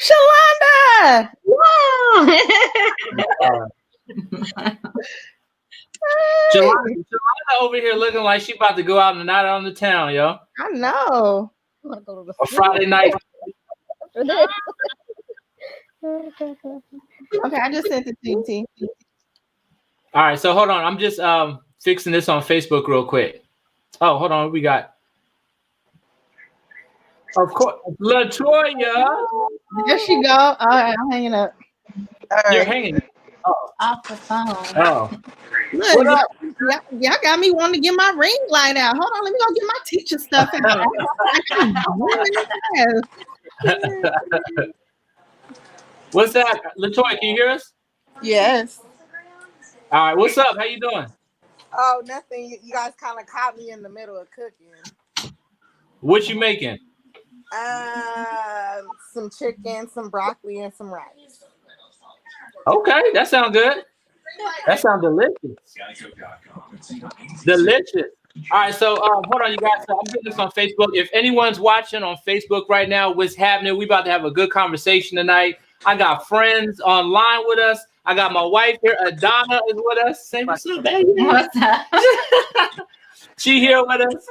Shalonda! Shalonda over here looking like she about to go out and out on the town, yo. I know. A Friday night. Okay, I just sent it to you, T. All right, so hold on. I'm just fixing this on Facebook real quick. Oh, hold on. We got, of course, LaToya. There she go. All right, I'm hanging up. All You're right. hanging. Oh. Off the phone. Oh. Look, y'all got me wanting to get my ring light out. Hold on, let me go get my teacher stuff out. What's that? LaToya, can you hear us? Yes. All right, what's up? How you doing? Oh, nothing. You guys kind of caught me in the middle of cooking. What you making? Some chicken, some broccoli, and some rice. Okay, that sounds good. That sounds delicious. Delicious. All right, so hold on, you guys. So I'm getting this on Facebook. If anyone's watching on Facebook right now, what's happening? We about to have a good conversation tonight. I got friends online with us. I got my wife here. Adana is with us. Say what's up, baby. What's up? She here with us.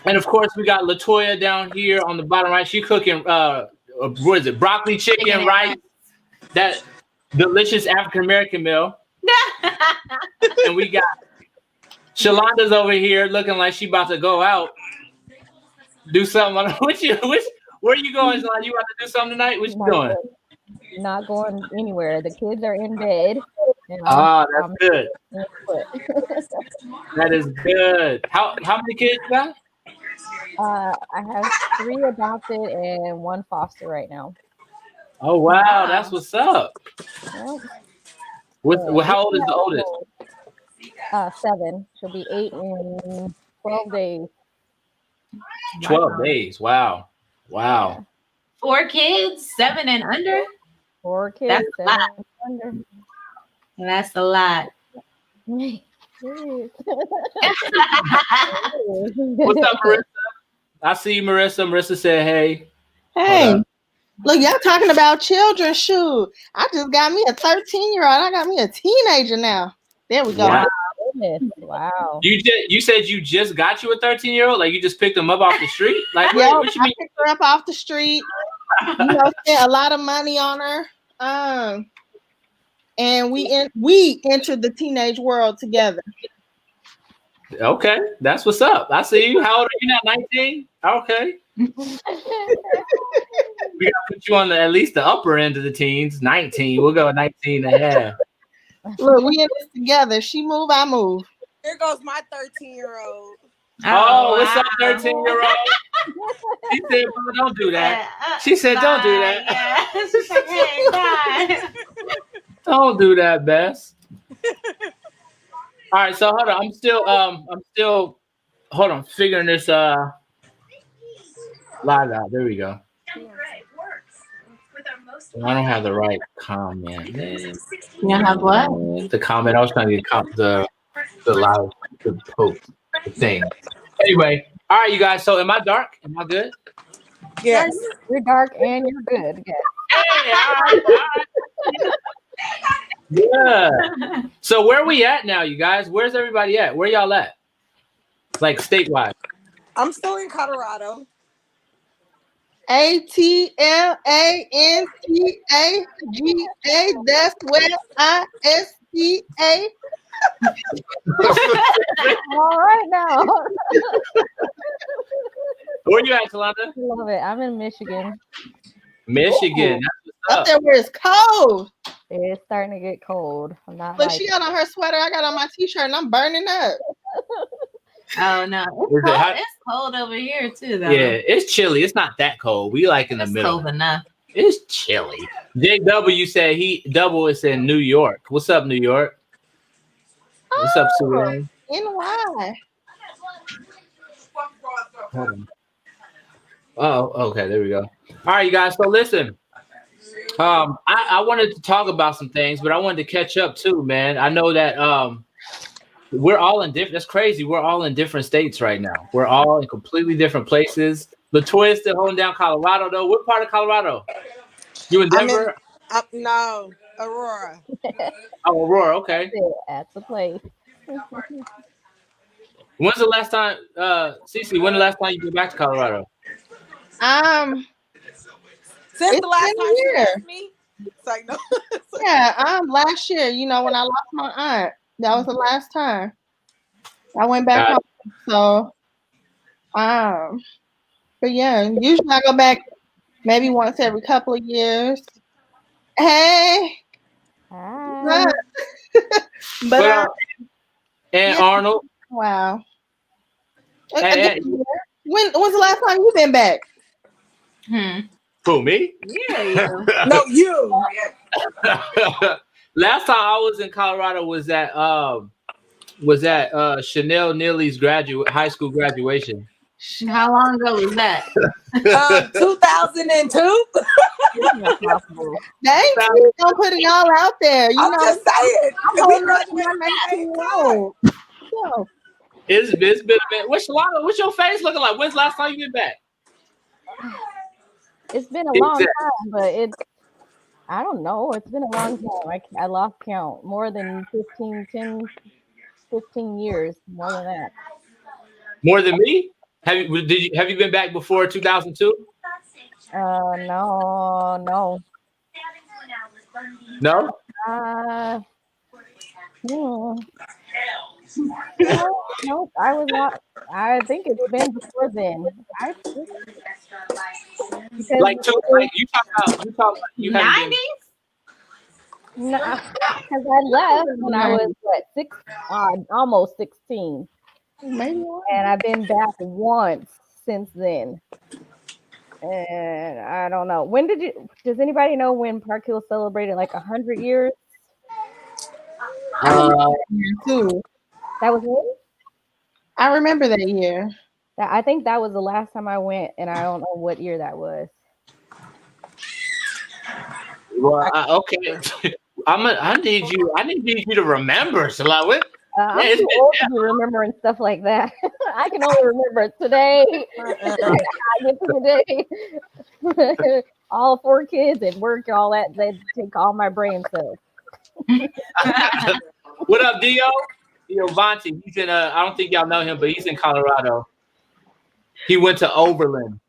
And of course, we got LaToya down here on the bottom right. She cooking what is it? Broccoli, chicken, rice. That delicious African American meal. And we got Shalonda's over here looking like she about to go out, do something. Where are you going, Shalonda? You about to do something tonight? What you doing? Not going anywhere. The kids are in bed. That's good. That is good. How many kids you got? I have 3 adopted and 1 foster right now. Oh wow, that's what's up. Well, How old is the oldest? 7. She'll be 8 in 12 days. 12 days. Wow. 4 kids, 7 and under. 4 kids. That's a 7 lot. and under. That's a lot. What's up, Marissa? I see you, Marissa. Marissa said, hey. Hey, look, y'all talking about children. Shoot, I just got me a 13-year-old. I got me a teenager now. There we go. Wow. You said you just got you a 13-year-old? Like you just picked them up off the street? Like what you mean? I picked her up off the street. Spent a lot of money on her. And we entered the teenage world together. Okay, that's what's up. I see you. How old are you now? 19? Okay. We gotta put you on at least the upper end of the teens. 19. We'll go 19 and a half. Look, we in this together. She move, I move. Here goes my 13-year-old. Oh, what's up, 13-year-old? She said, "Bro, don't do that." She said, "Don't do that." Yeah. She's like, hey, bye. Don't do that, Bess. All right, so hold on. I'm still hold on, figuring this live out. There we go. I don't have the right comment. You don't have what? The comment. I was trying to get the live the post thing. Anyway, all right, you guys. So am I dark? Am I good? Yes. You're dark and you're good. Yes. Hey, all right. Yeah. So where are we at now, you guys? Where's everybody at? Where y'all at? Like statewide. I'm still in Colorado. ATLANTAGA. That's where ISTA. All right now. Where you at, Shalonda? Love it. I'm in Michigan. Michigan. Up there where it's cold. It's starting to get cold. I'm not Look, like she got on her sweater. I got on my t-shirt and I'm burning up. Oh no, it's cold over here too, though. Yeah, it's chilly. It's not that cold. We like in the middle. Cold enough. It's chilly. JW said Double is in New York. What's up, New York? What's up, Sue? NY. Hold on. Oh, okay. There we go. All right, you guys. So listen. I wanted to talk about some things, but I wanted to catch up too, man. I know that we're all in different. That's crazy. We're all in different states right now. We're all in completely different places. Latoya still holding down Colorado though. What part of Colorado? You in Denver? No, Aurora. Oh, Aurora. Okay. That's the place. When's the last time, Cece? When the last time you been back to Colorado? Since It's the last been time she here. asked me, it's like no. Yeah, last year, when I lost my aunt, that was the last time I went back home. So, but yeah, usually I go back maybe once every couple of years. Hey, Hi. but and yeah. Arnold. Wow. Hey. When's the last time you been back? Who, me? Yeah. No, you. Last time I was in Colorado was at Chanel Neely's high school graduation. How long ago was that? 2002. That's possible. Dang, please don't put it all out there. I'm just saying. We graduated I'm at the same 19 years time. old. So, It's been a minute. What's your face looking like? When's the last time you been back? It's been a long time, but I don't know. It's been a long time. I lost count. More than 15 years. More than that. More than me? Have you been back before 2002? No. No? No, I was not. I think it's been before then. Like you talk about you 90s? No, because I left when I was almost 16, and I've been back once since then. And I don't know. Does anybody know when Park Hill celebrated like 100 years? too. That was it? I remember that year. I think that was the last time I went, and I don't know what year that was. Well, okay. I need you to remember. So like, what? I'm too old to be remembering stuff like that. I can only remember today. I get to today. All 4 kids and work, all that. They take all my brain cells. What up, Dio? Dio Vonti. He's in. I don't think y'all know him, but he's in Colorado. He went to Overland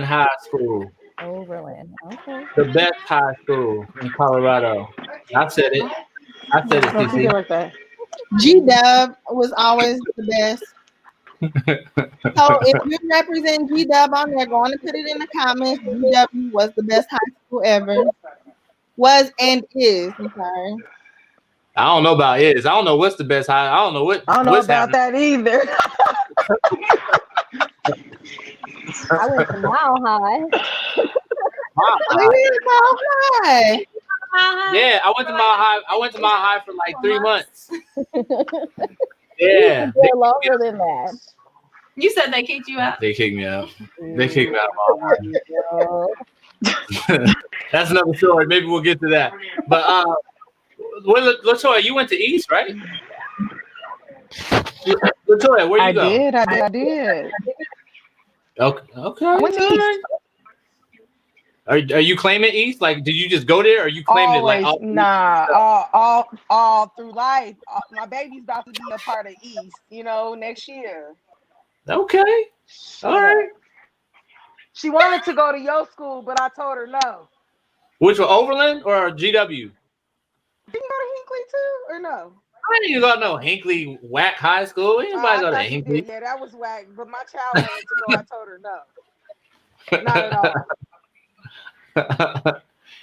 High School. Overland. Okay. The best high school in Colorado. I said it. CC. G-Dub was always the best. So if you represent G-Dub on there, go on and put it in the comments. G-W was the best high school ever. Was and is. I'm sorry. I don't know about is. I don't know what's the best high. I don't know what's about that either. I went to Mile High. Mile High. Yeah, I went to Mile High. I went to Mile High for like 3 months. Yeah, they're longer than that. You said they kicked you out. They kicked me out. They kicked me out of Mile High. That's another story. Maybe we'll get to that. But Latoya, you went to East, right? Latoya, where you go? I did. Okay. I went to East. Are you claiming East? Like, did you just go there, or you claimed it like? All through life. My baby's about to be a part of East. Next year. Okay. All right. She wanted to go to your school, but I told her no. Which one, Overland or GW? You can go to Hinckley too, or no? I didn't even go to no Hinckley whack high school. Anybody go to Hinckley? Yeah, that was whack. But my child wanted to go. I told her no. Not at all.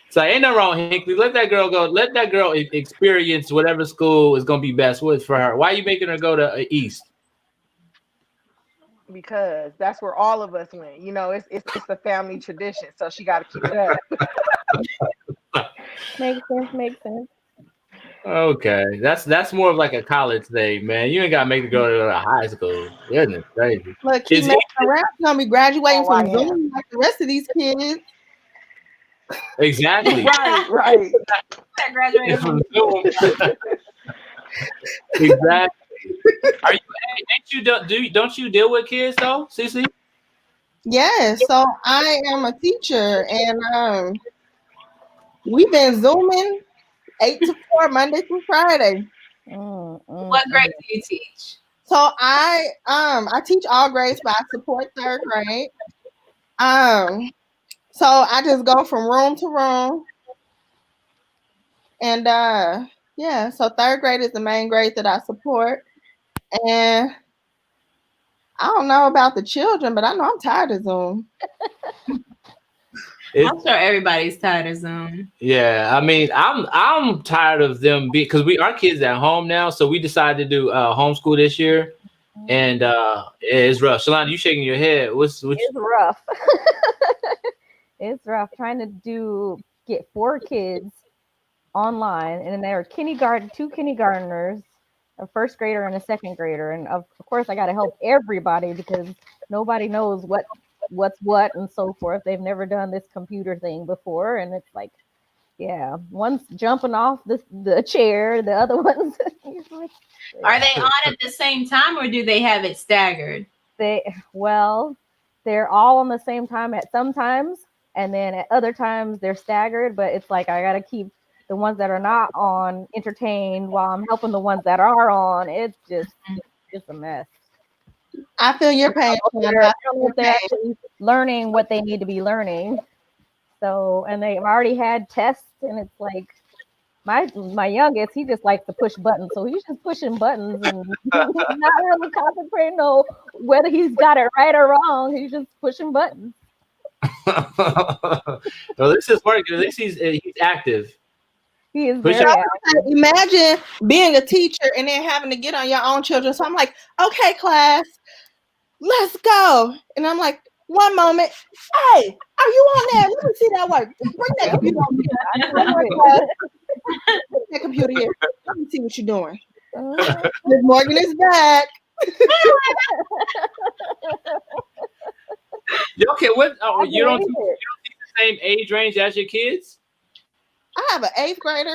So ain't nothing wrong with Hinckley. Let that girl go. Let that girl experience whatever school is going to be best for her. Why are you making her go to East? Because that's where all of us went. It's a family tradition, so she got to keep it up. Makes sense. Okay, that's more of like a college thing, man. You ain't got to make her go to high school. Goodness crazy. Look, she's gonna be graduating from Zoom like the rest of these kids. Exactly. Right. Graduating from Zoom. Exactly. Don't you deal with kids though, Cece? Yes, so I am a teacher, and we've been Zooming 8 to 4 Monday through Friday. What grade do you teach? So I teach all grades, but I support third grade. So I just go from room to room, and yeah. So third grade is the main grade that I support, and I don't know about the children, but I know I'm tired of Zoom. I'm sure everybody's tired of Zoom. Yeah, I mean, I'm tired of them because our kids at home now, so we decided to do homeschool this year, and it's rough. Shalana, you shaking your head? It's rough. It's rough trying to get 4 kids online, and then there are two kindergartners, a first grader and a second grader, and of course I got to help everybody because nobody knows what's what and so forth. They've never done this computer thing before, and it's like, yeah, one's jumping off the chair, the other one's like, are they on at the same time, or do they have it staggered? they're all on the same time at sometimes, and then at other times they're staggered, but it's like I gotta keep the ones that are not on entertained while I'm helping the ones that are on. It's a mess. I feel your pain. They're actually learning what they need to be learning. So, and they've already had tests, and it's like my youngest, he just likes to push buttons. So he's just pushing buttons and not really concentrating on whether he's got it right or wrong. He's just pushing buttons. Well, this is working. At least he's active. He is very active. Imagine being a teacher and then having to get on your own children. So I'm like, okay, class, let's go. And I'm like, one moment. Hey, are you on there? Let me see that work. Bring that computer on here. Bring that computer here. Let me see what you're doing. Miss Morgan is back. Okay, what? Oh, you don't teach the same age range as your kids? I have an 8th grader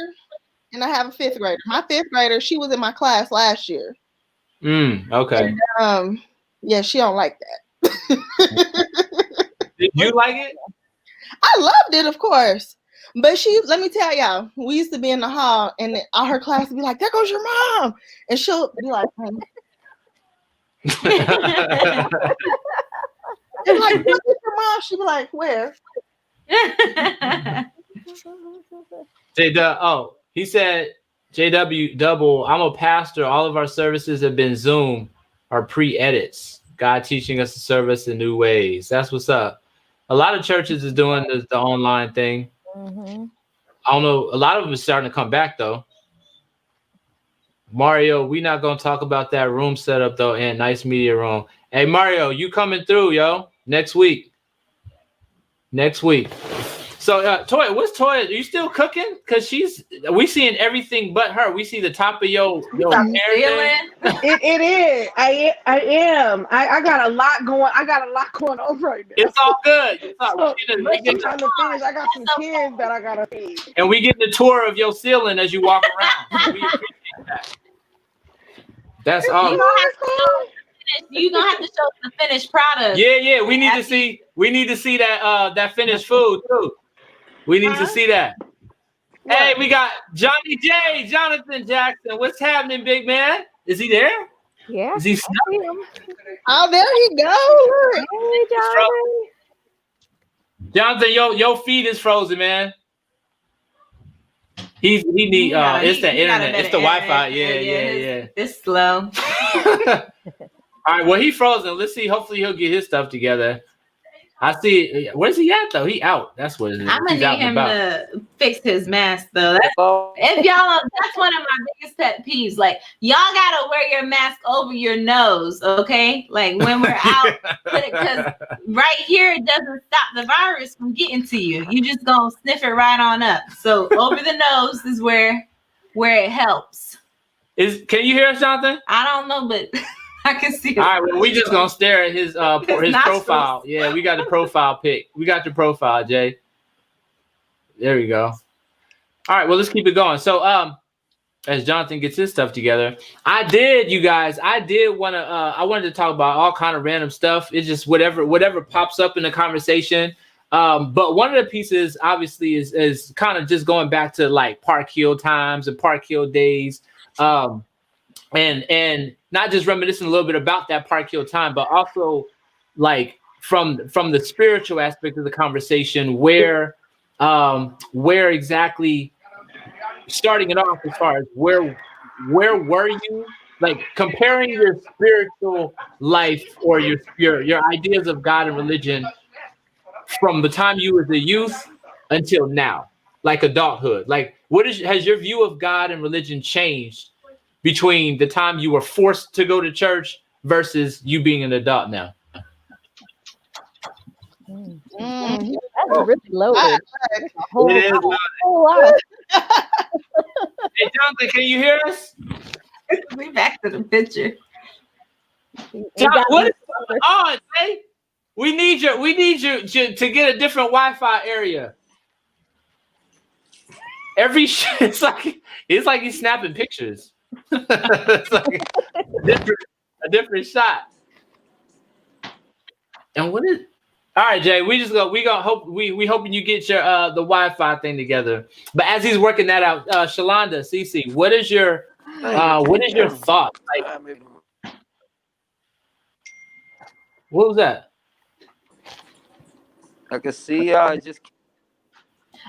and I have a 5th grader. My 5th grader, she was in my class last year. Okay. And, yeah, she don't like that. Did you like it? I loved it, of course. But let me tell y'all, we used to be in the hall and all her class would be like, there goes your mom. And she'll be like, and like, where's your mom? She'd be like, where? He said, JW double, I'm a pastor. All of our services have been Zoom or pre-edits. God teaching us to service in new ways. That's what's up. A lot of churches is doing the online thing. Mm-hmm. I don't know. A lot of them is starting to come back though. Mario, we're not going to talk about that room setup though, and nice media room. Hey, Mario, you coming through, yo, next week. So, Toya, what's Toya? Are you still cooking? Because we seeing everything but her. We see the top of your hair. It is. I am. I got a lot going. I got a lot going on right now. It's all good. I'm trying to finish. I got some kids that I gotta feed. And we get the tour of your ceiling as you walk around. So we appreciate that. That's all. You're gonna have to show the finished product. Yeah. We need to see that finished food too. We need to see that. What? Hey, we got Johnny J, Jonathan Jackson. What's happening, big man? Is he there? Yeah. Is he Oh, there you go. Hey, Jonathan, your feed is frozen, man. He need it's the internet. It's the Wi-Fi. Yeah. It's slow. All right, well, he frozen. Let's see. Hopefully he'll get his stuff together. I see. Where's he at though? He out. That's what it is. I'm gonna need him to fix his mask though. If y'all, that's one of my biggest pet peeves. Like, y'all gotta wear your mask over your nose, okay? Like when we're out, because right here it doesn't stop the virus from getting to you. You just gonna sniff it right on up. So over the nose is where it helps. Can you hear us, Jonathan? I don't know, but I can see it. All right, well, we just gonna stare at his profile. Yeah, we got the profile pic. We got your profile, Jay. There we go. All right, well, let's keep it going. So, as Jonathan gets his stuff together. I did want to. I wanted to talk about all kind of random stuff. It's just whatever pops up in the conversation. But one of the pieces, obviously, is kind of just going back to like Park Hill times and Park Hill days, and not just reminiscing a little bit about that Park Hill time, but also like from the spiritual aspect of the conversation, where exactly. Starting it off as far as where were you, like comparing your spiritual life or your ideas of God and religion from the time you were a youth until now, like adulthood, like has your view of God and religion changed between the time you were forced to go to church versus you being an adult now? That's really loaded. It is loaded. Hey, Jonathan, can you hear us? We back to the picture. John, what is going on, Jay? We need you to get a different Wi-Fi area. It's like he's snapping pictures. It's like a different shot. And what is? All right, Jay. We hoping you get your the Wi-Fi thing together. But as he's working that out, Shalonda, Cece, what is your thought? Like, what was that? I can see y'all. Just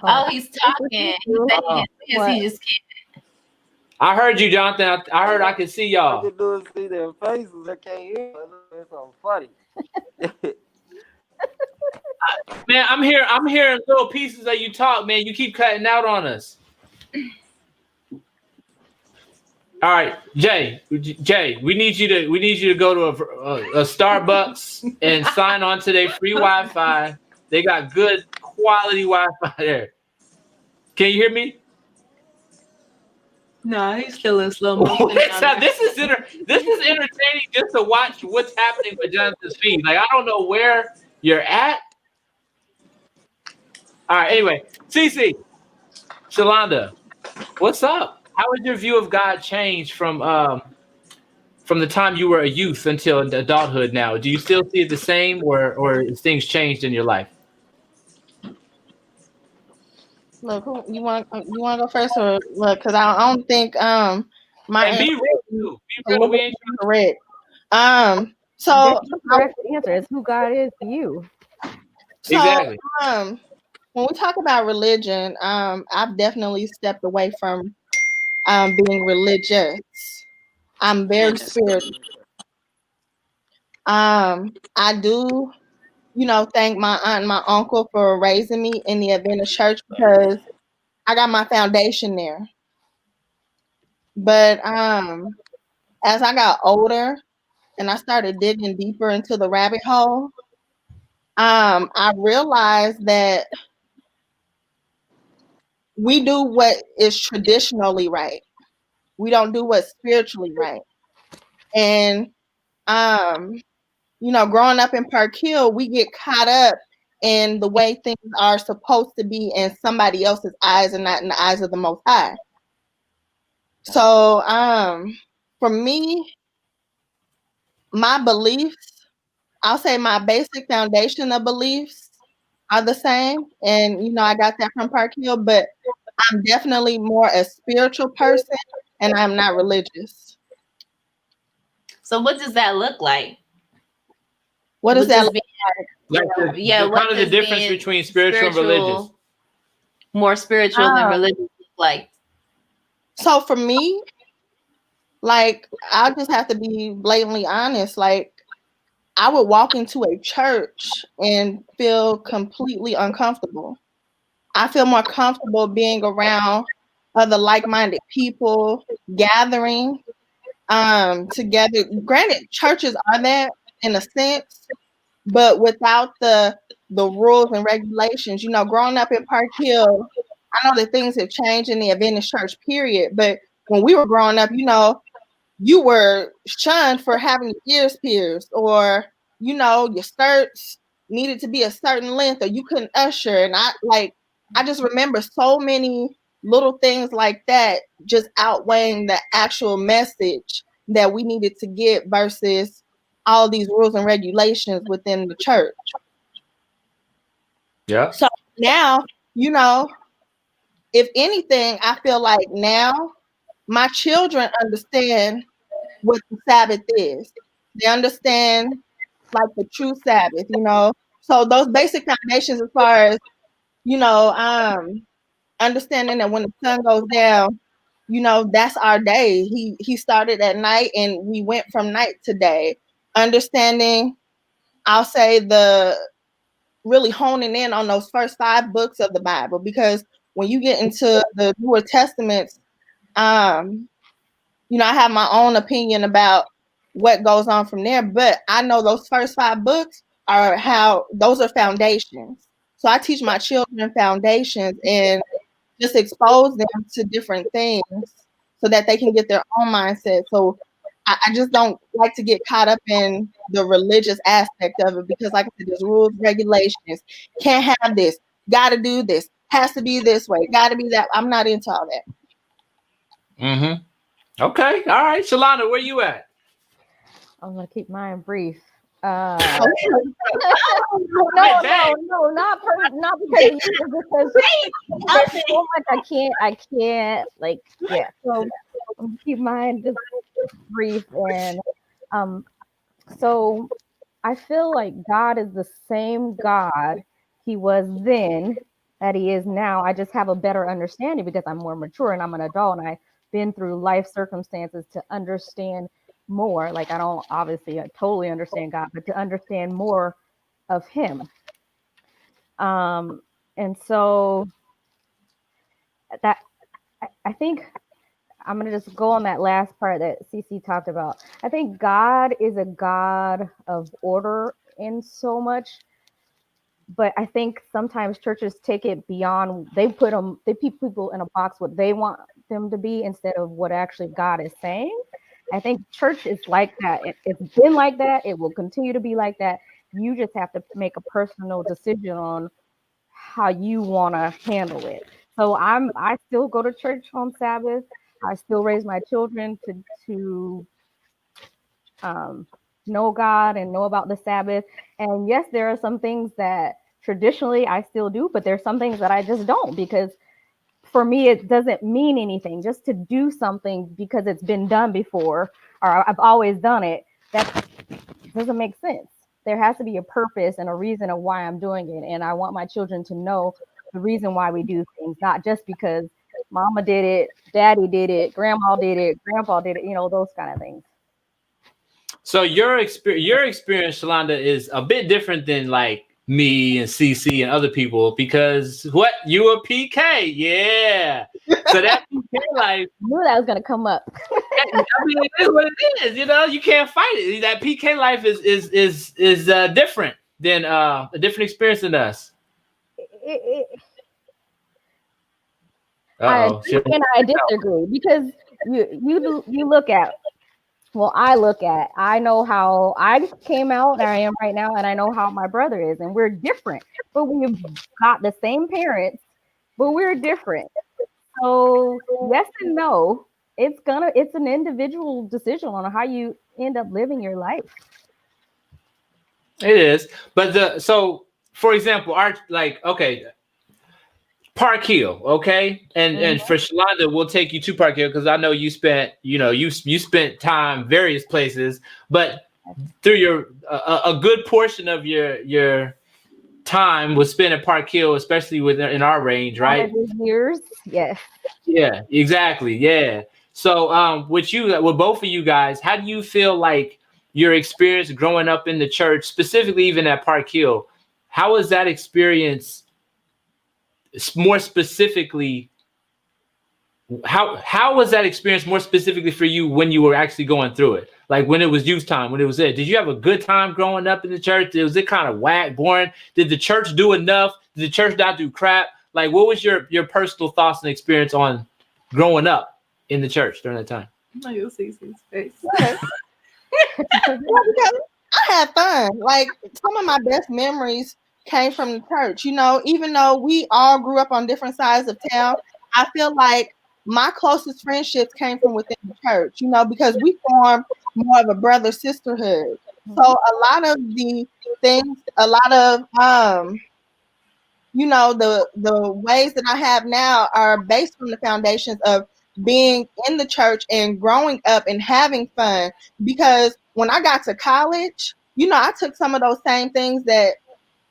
Oh, he's talking. He just can't. I heard you, Jonathan. I heard I could see y'all. I can do is see their faces. I can't hear them. It's so funny. Man, I'm hearing little pieces that you talk, man. You keep cutting out on us. All right, Jay, we need you to go to a Starbucks and sign on to their free Wi-Fi. They got good quality Wi-Fi there. Can you hear me? No, he's still in slow motion. This is entertaining just to watch what's happening with Jonathan's feed. Like, I don't know where you're at. All right. Anyway, Cece, Shalonda, what's up? How has your view of God changed from the time you were a youth until adulthood now? Do you still see it the same, or has things changed in your life? Look, you want to go first, or look? Because I don't think my and be real too. Be real. We ain't correct. So the correct answer is who God is to you. So, exactly. When we talk about religion, I've definitely stepped away from being religious. I'm very spiritual. I do, thank my aunt and my uncle for raising me in the Adventist church because I got my foundation there. But as I got older and I started digging deeper into the rabbit hole, I realized that we do what is traditionally right. We don't do what's spiritually right. And growing up in Park Hill, we get caught up in the way things are supposed to be in somebody else's eyes and not in the eyes of the Most High. So for me, my beliefs, I'll say my basic foundation of beliefs are the same. And, I got that from Park Hill, but I'm definitely more a spiritual person and I'm not religious. So what does that look like? What does that look like? What is the difference between spiritual and religious? More spiritual than religious look like? So for me, like, I'll just have to be blatantly honest. Like, I would walk into a church and feel completely uncomfortable. I feel more comfortable being around other like-minded people, gathering together. Granted, churches are that in a sense, but without the rules and regulations. Growing up in Park Hill, I know that things have changed in the Adventist church, period. But when we were growing up, you were shunned for having your ears pierced, or your skirts needed to be a certain length, or you couldn't usher. And I just remember so many little things like that just outweighing the actual message that we needed to get versus all these rules and regulations within the church. Yeah. So now, if anything, I feel like now my children understand what the Sabbath is. They understand like the true Sabbath, So those basic foundations as far as, understanding that when the sun goes down, that's our day. He started at night and we went from night to day. Understanding, I'll say really honing in on those first 5 books of the Bible, because when you get into the newer testaments, I have my own opinion about what goes on from there, but I know those first 5 books those are foundations. So I teach my children foundations and just expose them to different things so that they can get their own mindset. So I just don't like to get caught up in the religious aspect of it, because like I said, there's rules, regulations, can't have this, gotta do this, has to be this way, gotta be that. I'm not into all that. Mm-hmm. Okay. All right. Shalonda, where you at? I'm gonna keep mine brief. Okay. No, not because of you, because there's so much I can't like, yeah. So I'm gonna keep mine just brief. And so I feel like God is the same God he was then that he is now. I just have a better understanding because I'm more mature and I'm an adult and I've been through life circumstances to understand more. Like, I don't obviously totally understand God, but to understand more of him. And so that I think I'm going to just go on that last part that CC talked about. I think God is a God of order in so much, but I think sometimes churches take it beyond. They put people in a box what they want them to be instead of what actually God is saying. I think church is like that. It's been like that. It will continue to be like that. You just have to make a personal decision on how you want to handle it. So I still go to church on Sabbath. I still raise my children to know God and know about the Sabbath. And yes, there are some things that traditionally I still do, but there's some things that I just don't, because for me, it doesn't mean anything. Just to do something because it's been done before, or I've always done it, that doesn't make sense. There has to be a purpose and a reason of why I'm doing it. And I want my children to know the reason why we do things, not just because mama did it, daddy did it, grandma did it, grandpa did it, those kind of things. So your experience, Shalonda, is a bit different than like me and CC and other people, because you a PK, yeah. So that PK life, I knew that was gonna come up. I mean, it is what it is. You can't fight it. That PK life is different than a different experience than us. I agree and I disagree, because you look at. Well, I know how I came out and I am right now, and I know how my brother is, and we're different, but we've got the same parents, but we're different. So yes and no, it's an individual decision on how you end up living your life. It is, but so for example, Park Hill, okay, and for Shalonda, we'll take you to Park Hill because I know you spent, you spent time various places, but through your a good portion of your time was spent at Park Hill, especially in our range, right? Years, yes. Yeah, exactly, yeah. So, with both of you guys, how do you feel like your experience growing up in the church, specifically even at Park Hill, how was that experience? More specifically, how was that experience more specifically for you when you were actually going through it? Like when it was youth time, when it was it. Did you have a good time growing up in the church? Was it kind of whack, boring? Did the church do enough? Did the church not do crap? Like, what was your personal thoughts and experience on growing up in the church during that time? You'll see his face. Because I had fun. Like, some of my best memories came from the church. Even though we all grew up on different sides of town, I feel like my closest friendships came from within the church, you know, because we formed more of a brother sisterhood. So a lot of the things, a lot of you know, the ways that I have now are based on the foundations of being in the church and growing up and having fun. Because when I got to college, you know, I took some of those same things that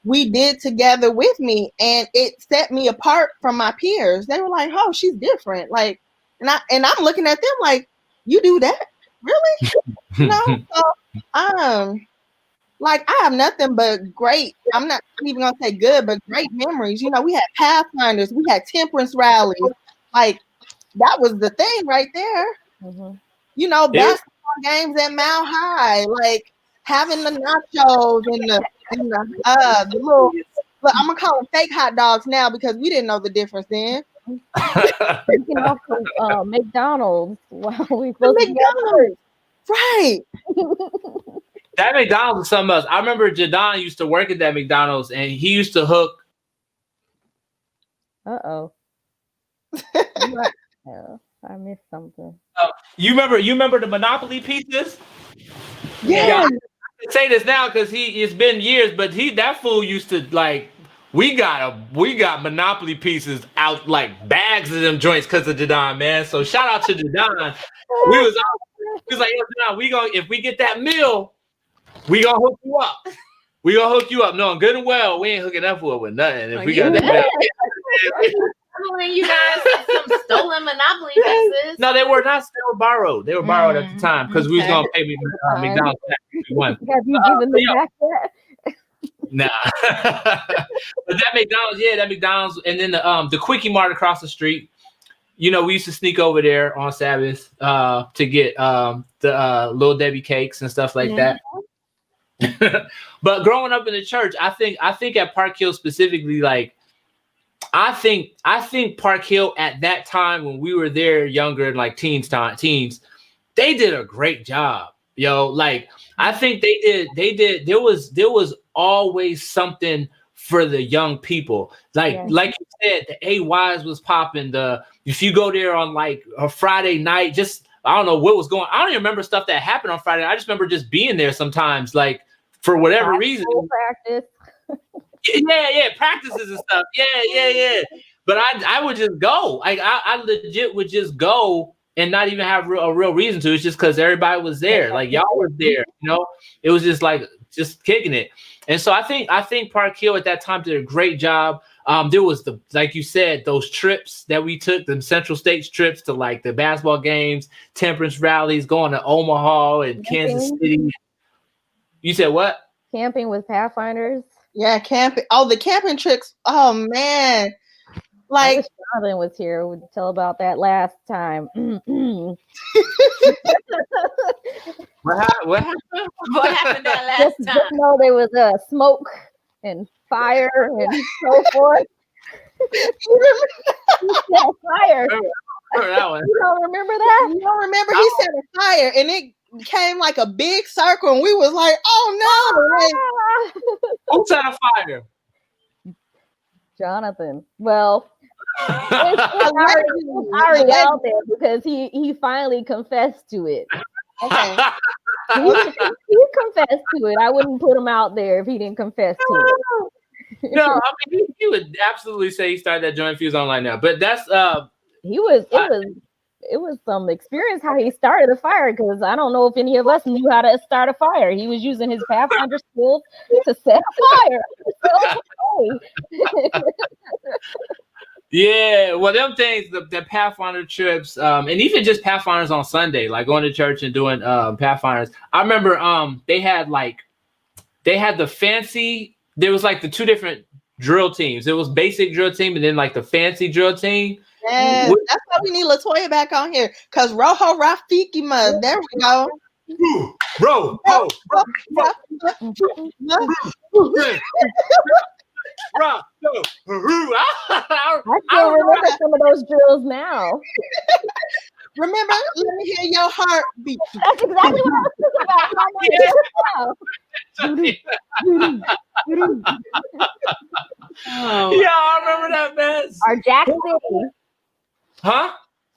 we did together with me, and it set me apart from my peers. They were like, "Oh, she's different." Like, and I'm looking at them like, "You do that, really?" You know? So, like, I have nothing but great. I'm not even gonna say good, but great memories. You know, we had Pathfinders, we had temperance rallies. Like, that was the thing right there. You know, basketball games at Mile High, like having the nachos and the little. Look, I'm gonna call them fake hot dogs now because we didn't know the difference then. Speaking of McDonald's, while we McDonald's, right? That McDonald's is something else. I remember Jadon used to work at that McDonald's, and he used to hook. Yeah, I missed something. You remember the Monopoly pieces? Yeah. I can say this now because it's been years, but that fool used to like. We got Monopoly pieces out like bags of them joints because of Jadon, man. So shout out to Jadon. He was like, "Yo, Jadon, if we get that meal, we gonna hook you up. We gonna hook you up. No, good and well, we ain't hooking that fool up with nothing. If we got that meal." You guys some stolen Monopoly pieces. No, they were not. They were borrowed. They were borrowed at the time because we was gonna pay McDonald's back if we won. Have you given them back yet? Nah. But that McDonald's, and then the Quickie Mart across the street. You know, we used to sneak over there on Sabbath to get the Little Debbie cakes and stuff like that. But growing up in the church, I think at Park Hill specifically, like I think Park Hill at that time when we were there younger, like teens, they did a great job. Yo, like I think they did. There was always something for the young people. Like you said, the AYs was popping. If you go there on like a Friday night, just I don't know what was going on. I don't even remember stuff that happened on Friday. I just remember just being there sometimes, like for whatever reason. Practice. Yeah, practices and stuff. Yeah. But I would just go. Like I legit would just go and not even have a real reason to. It's just because everybody was there. Like y'all were there. You know, it was just like just kicking it. And so I think Park Hill at that time did a great job. There was like you said, those trips that we took, the Central States trips to like the basketball games, temperance rallies, going to Omaha and Kansas City. You said what? Camping with Pathfinders. Yeah, camping. Oh, the camping trips. Oh man. Like, I wish Jonathan was here. Would tell about that last time. What happened? What happened that last time? Just know there was smoke and fire and so forth. Fire. That one. You don't remember that? You don't remember? He set a fire and it became like a big circle, and we was like, "Oh no!" Who set a fire? Jonathan. Well, it's already out there because he finally confessed to it. Okay. He confessed to it. I wouldn't put him out there if he didn't confess to it. No, I mean he would absolutely say he started that joint if he was online now. But that's it was some experience how he started a fire, because I don't know if any of us knew how to start a fire. He was using his Pathfinder skills to set a fire. Yeah, well, them things, the Pathfinder trips, and even just Pathfinders on Sunday, like going to church and doing Pathfinders. I remember they had the fancy. There was like the two different drill teams. It was basic drill team and then like the fancy drill team. Yes, that's why we need Latoya back on here, because Rojo Rafiki mud. There we go. Bro. I still remember some of those drills now. Remember, let me hear your heart beat. That's exactly what I was thinking about. Yeah, I remember that mess. Our Jack City. Huh?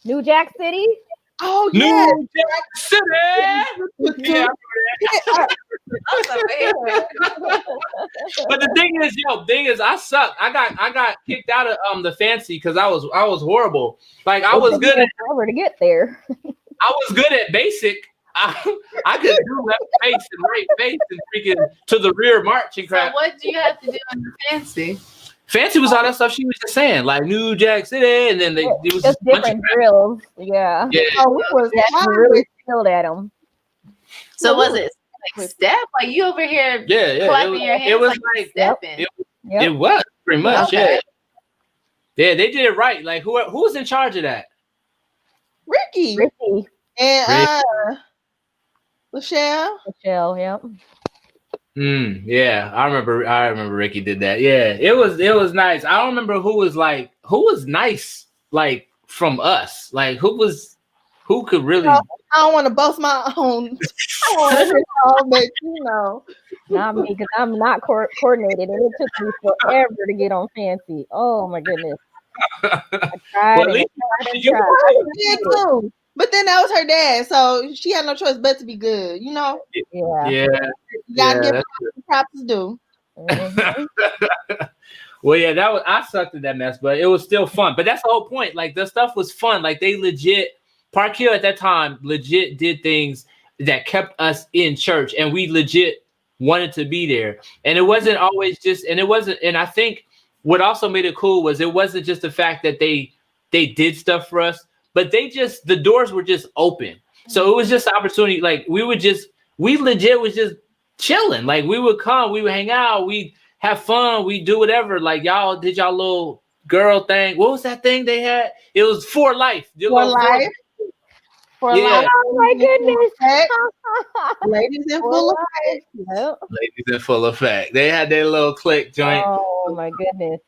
New Jack City. Oh New yeah. Jack City. Yeah. But the thing is, I suck. I got kicked out of the fancy because I was horrible. Like I was good at forever to get there. basic. I could do left face and right face and freaking to the rear march and crap. So what do you have to do in the fancy? Fancy was all that stuff she was just saying, like New Jack City, and then it was just a bunch of different drills. Yeah. Yeah. Oh, we was really skilled at them. So was it like step? Like you over here clapping your hands? It was like stepping. It was pretty much, Okay. Yeah, they did it right. Like who was in charge of that? Ricky. And Michelle, yep. Yeah, I remember Ricky did that. Yeah, it was nice. I don't remember who was nice like from us. Like who could really I don't want to boast my own. I want to but you know. Not me, because I'm not coordinated, and it took me forever to get on fancy. Oh my goodness. I tried and tried too. But then that was her dad, so she had no choice but to be good, you know? Yeah. You gotta give props to do. Well, yeah, I sucked at that mess, but it was still fun. But that's the whole point. Like the stuff was fun. Like they legit, Park Hill at that time legit did things that kept us in church, and we legit wanted to be there. And it wasn't always and I think what also made it cool was it wasn't just the fact that they did stuff for us, but the doors were just open. So it was just an opportunity. Like we legit was just chilling. Like we would come, we would hang out, we'd have fun, we'd do whatever. Like y'all did y'all little girl thing. What was that thing they had? It was For Life. For life. Oh my goodness. Ladies in full effect. Yep. Ladies in full effect. They had their little click joint. Oh my goodness.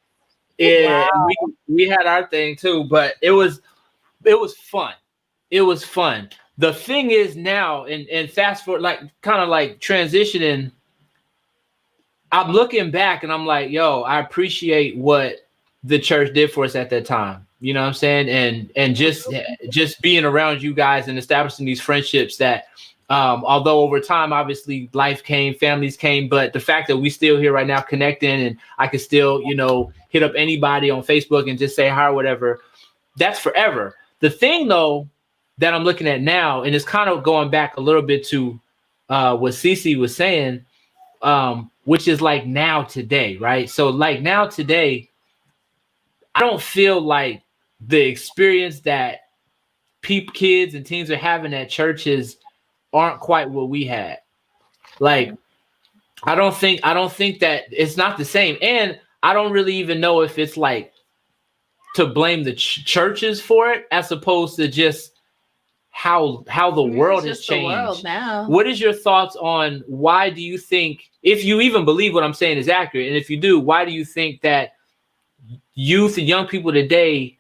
Yeah, wow. And we had our thing too, but it was fun. It was fun. The thing is now, and fast forward, like kind of like transitioning, I'm looking back and I'm like, yo, I appreciate what the church did for us at that time. You know what I'm saying? And just being around you guys and establishing these friendships that, although over time, obviously life came, families came, but the fact that we still here right now connecting and I can still, hit up anybody on Facebook and just say hi or whatever, that's forever. The thing though, that I'm looking at now, and it's kind of going back a little bit to what Cece was saying, which is like now today, right? So like now today, I don't feel like the experience that kids and teens are having at churches aren't quite what we had. Like, I don't think that it's not the same. And I don't really even know if it's like to blame the churches for it as opposed to just how the world has changed. The world now. What is your thoughts on why do you think, if you even believe what I'm saying is accurate, and if you do, why do you think that youth and young people today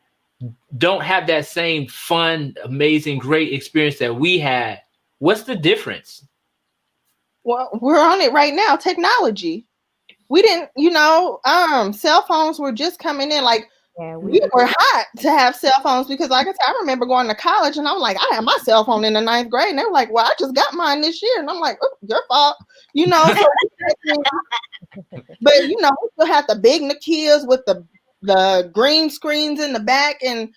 don't have that same fun, amazing, great experience that we had? What's the difference? Well, we're on it right now. Technology. We didn't, cell phones were just coming in. Like, we were hot to have cell phones because, like I said, I remember going to college and I'm like, I had my cell phone in the 9th grade. And they were like, well, I just got mine this year. And I'm like, oh, your fault. But, we still had the big Nokias with the green screens in the back and,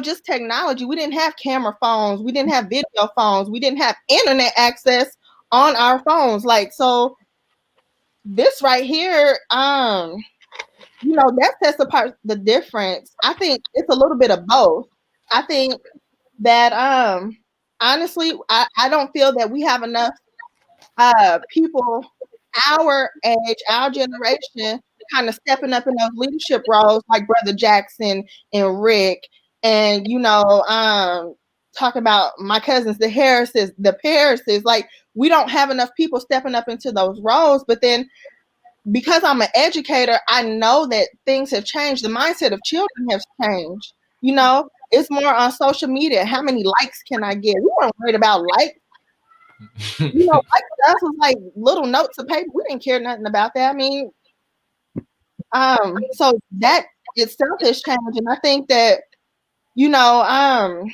just technology. We didn't have camera phones. We didn't have video phones. We didn't have internet access on our phones. Like, so this right here, that sets apart the difference. I think it's a little bit of both. I think that, honestly, I don't feel that we have enough people our age, our generation, kind of stepping up in those leadership roles like Brother Jackson and Rick and, talk about my cousins, the Harrises, the Parises. Like, we don't have enough people stepping up into those roles. But then because I'm an educator, I know that things have changed. The mindset of children has changed. It's more on social media. How many likes can I get? We weren't worried about likes. Like us was like little notes of paper. We didn't care nothing about that. I mean, so that itself has changed. And I think that the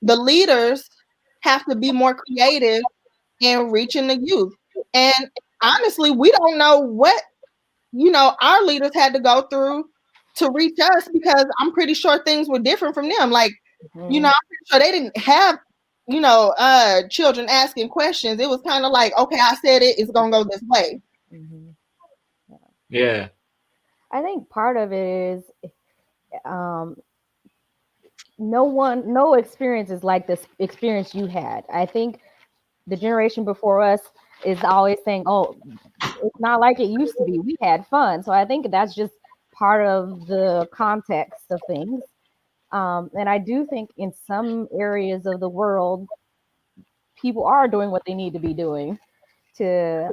leaders have to be more creative in reaching the youth. And honestly, we don't know what, our leaders had to go through to reach us, because I'm pretty sure things were different from them. Like, I'm pretty sure they didn't have, children asking questions. It was kind of like, okay, I said it's going to go this way. Yeah. I think part of it is no experience is like this experience you had. I think the generation before us is always saying, oh, it's not like it used to be. We had fun. So I think that's just part of the context of things. And I do think in some areas of the world, people are doing what they need to be doing to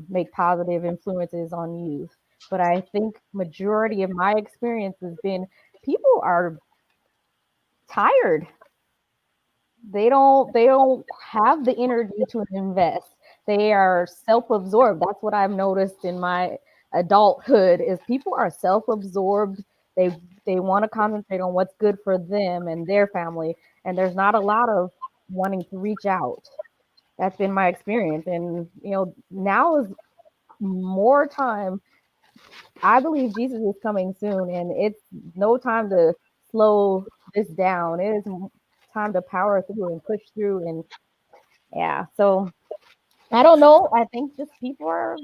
make positive influences on youth. But I think majority of my experience has been people are tired. They don't have the energy to invest. They are self-absorbed. That's what I've noticed in my adulthood is people are self-absorbed. They want to concentrate on what's good for them and their family, and there's not a lot of wanting to reach out. That's been my experience. And now is more time. I believe Jesus is coming soon, and it's no time to slow this down. It is time to power through and push through. And yeah, so I don't know. I think just people are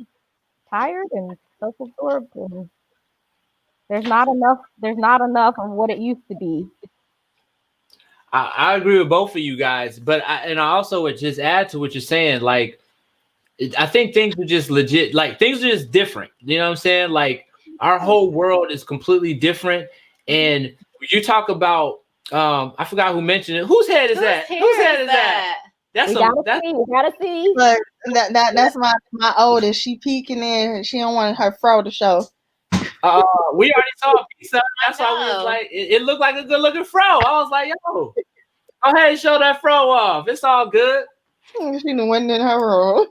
tired and self-absorbed, and there's not enough of what it used to be. I agree with both of you guys, but I also would just add to what you're saying. Like, I think things are just legit. Like, things are just different. You know what I'm saying? Like, our whole world is completely different. And you talk about, I forgot who mentioned it. Whose head is that? Whose head is that? We gotta see. Look, that's my oldest. She peeking in. She don't want her fro to show. We already saw a piece of it. That's why we was like, it looked like a good looking fro. I was like, yo, go ahead and show that fro off. It's all good. She done went in her room.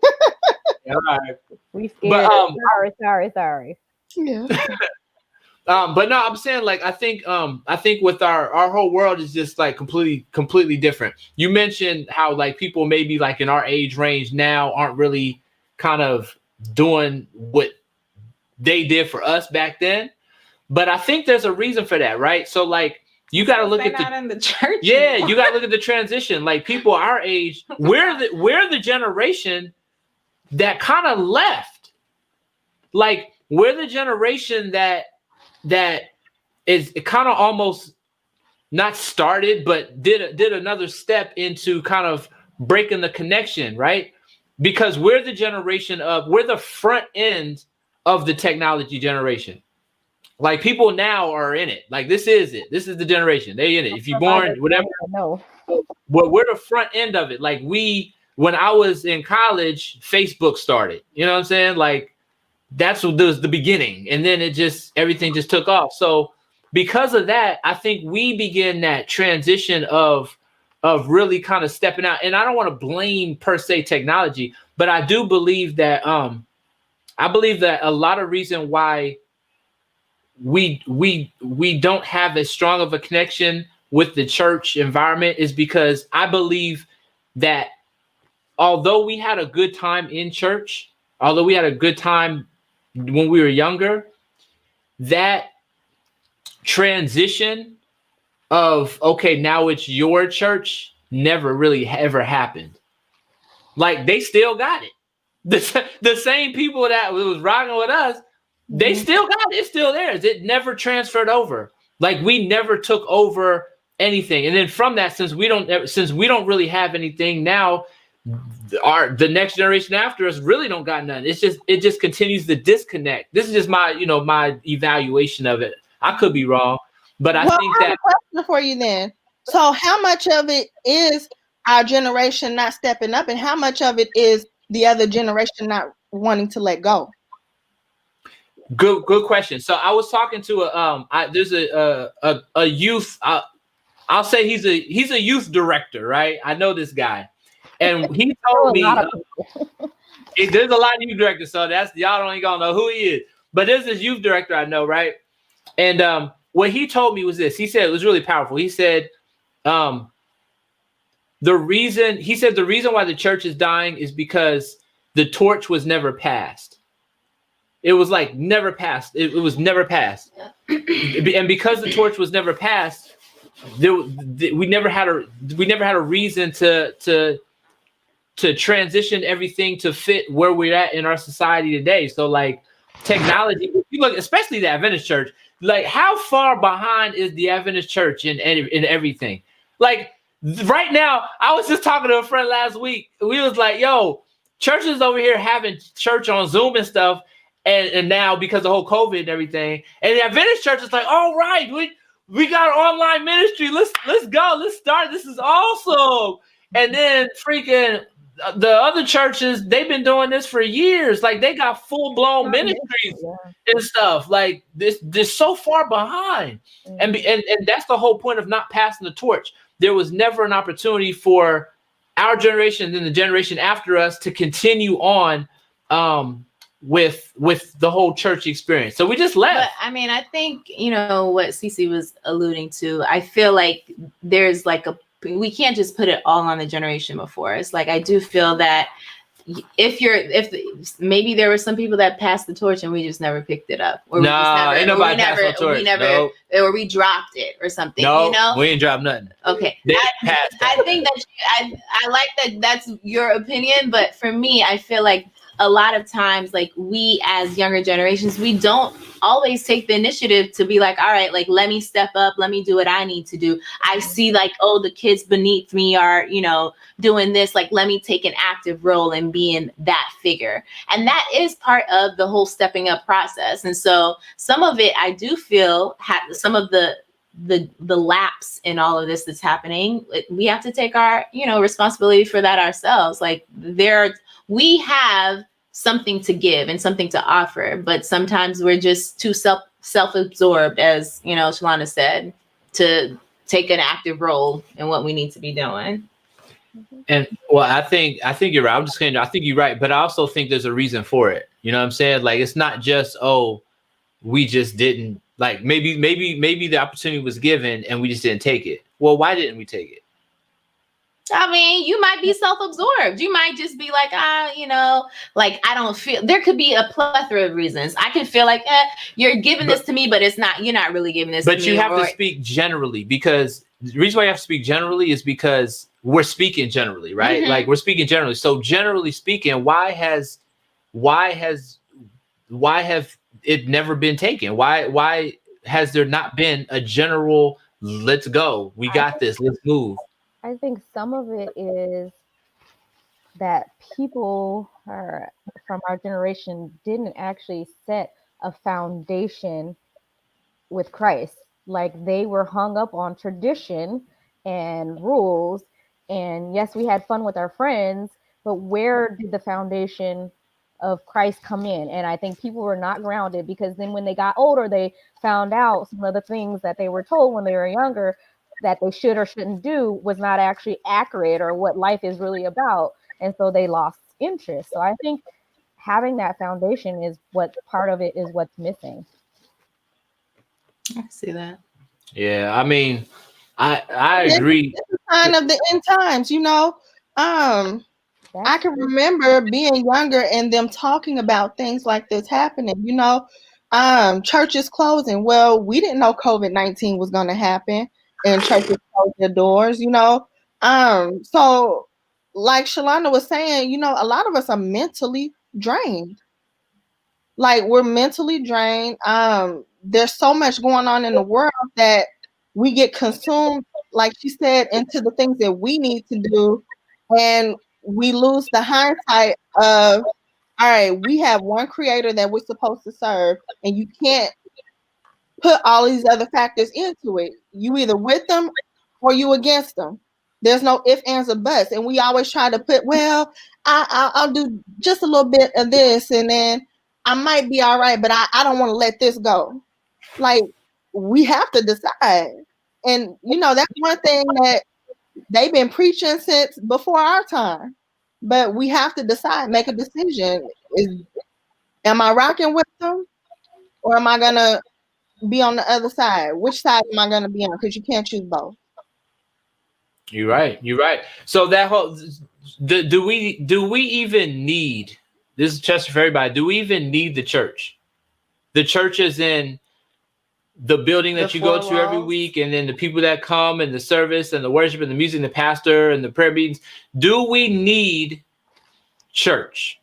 All right. We scared. But, sorry. Yeah. But no, I'm saying, like, I think with our whole world is just like completely different. You mentioned how like people maybe like in our age range now aren't really kind of doing what they did for us back then. But I think there's a reason for that, right? So like you got to look at the church. Yeah, you got to look at the transition. Like people our age, we're the generation that kind of left. Like we're the generation that is kind of almost not started, but did another step into kind of breaking the connection, right? Because we're the generation we're the front end of the technology generation. Like people now are in it. Like this is it. This is the generation. They in it. If you're born, whatever. No. Well, we're the front end of it. Like when I was in college, Facebook started. You know what I'm saying? Like that's what was the beginning. And then everything just took off. So because of that, I think we begin that transition of really kind of stepping out. And I don't want to blame per se technology, but I do believe that a lot of reason why we don't have as strong of a connection with the church environment is because I believe that although we had a good time in church, although we had a good time when we were younger, that transition of, okay, now it's your church never really ever happened. Like they still got it. The same people that was rocking with us, they still got it. It's still theirs. It never transferred over. Like we never took over anything. And then from that, since we don't really have anything now, the next generation after us really don't got none. It just continues to disconnect. This is just my evaluation of it. I could be wrong, but I think that. I have a question for you then. So how much of it is our generation not stepping up, and how much of it is the other generation not wanting to let go? Good question. So I was talking to there's a youth. I'll say he's a youth director, right? I know this guy, and he told me there's a lot of youth directors. So that's y'all don't even gonna know who he is. But there's this youth director I know, right? And what he told me was this. He said, it was really powerful. He said, the reason why the church is dying is because the torch was never passed. It was like never passed. It was never passed. And because the torch was never passed, we never had a reason to transition everything to fit where we're at in our society today. So like technology, you look, especially the Adventist church, like how far behind is the Adventist church in everything? Like right now, I was just talking to a friend last week. We was like, yo, churches over here having church on Zoom and stuff. And now because of the whole COVID and everything, and the Adventist church is like, all right, we got online ministry. Let's go. Let's start. This is awesome. And then freaking the other churches, they've been doing this for years. Like they got full blown ministries and stuff. Like they're so far behind. And that's the whole point of not passing the torch. There was never an opportunity for our generation and then the generation after us to continue on with the whole church experience. So we just left. But I mean, I think, you know, what Cece was alluding to, I feel like there's like we can't just put it all on the generation before us. Like, I do feel that if maybe there were some people that passed the torch and we just never picked it up. Or ain't nobody passed the torch. Or we dropped it or something, no, you know? We ain't dropped nothing. Okay. I think that I like that that's your opinion, but for me, I feel like a lot of times, like we as younger generations, we don't always take the initiative to be like, all right, like, let me step up, let me do what I need to do. I see like, oh, the kids beneath me are, you know, doing this. Like, let me take an active role in being that figure. And that is part of the whole stepping up process. And so some of it, I do feel some of the lapse in all of this that's happening, we have to take our, you know, responsibility for that ourselves. Like we have something to give and something to offer, but sometimes we're just too self-absorbed, as you know, Shalana said, to take an active role in what we need to be doing. And well, I think you're right. I'm just saying, I think you're right, but I also think there's a reason for it. You know what I'm saying? Like, it's not just, oh, we just didn't, like, maybe the opportunity was given and we just didn't take it. Well, why didn't we take it? I mean, you might be self-absorbed. You might just be like, you know, like, I don't feel, there could be a plethora of reasons. I can feel like, you're giving this to me, but you're not really giving this to me. But you have to speak generally, because the reason why you have to speak generally is because we're speaking generally, right? Mm-hmm. Like, we're speaking generally. So generally speaking, why have it never been taken? Why has there not been a general, let's go, we got this, let's move? I think some of it is that people from our generation didn't actually set a foundation with Christ. Like, they were hung up on tradition and rules. And yes, we had fun with our friends, but where did the foundation of Christ come in? And I think people were not grounded, because then when they got older, they found out some of the things that they were told when they were younger that they should or shouldn't do was not actually accurate or what life is really about. And so they lost interest. So I think having that foundation is what part of it is what's missing. I see that. Yeah, I mean, I agree. It's a sign of the end times, you know. I can remember being younger and them talking about things like this happening, you know. Churches closing. Well, we didn't know COVID-19 was going to happen. And churches close their doors, you know. So like Shalana was saying, you know, a lot of us are mentally drained. Like, we're mentally drained. There's so much going on in the world that we get consumed, like she said, into the things that we need to do. And we lose the hindsight of, all right, we have one creator that we're supposed to serve, and you can't put all these other factors into it. You either with them or you against them. There's no ifs, ands, or buts. And we always try to put, well, I'll do just a little bit of this, and then I might be all right, but I don't want to let this go. Like, we have to decide. And, you know, that's one thing that they've been preaching since before our time. But we have to decide, make a decision. Am I rocking with them? Or am I going to be on the other side. Which side am I going to be on? Because you can't choose both. You're right. You're right. So that whole do we even need this is just for everybody? Do we even need the church? The church is in the building that The you go four to every walls. week, and then the people that come and the service and the worship and the music and the pastor and the prayer meetings. Do we need church?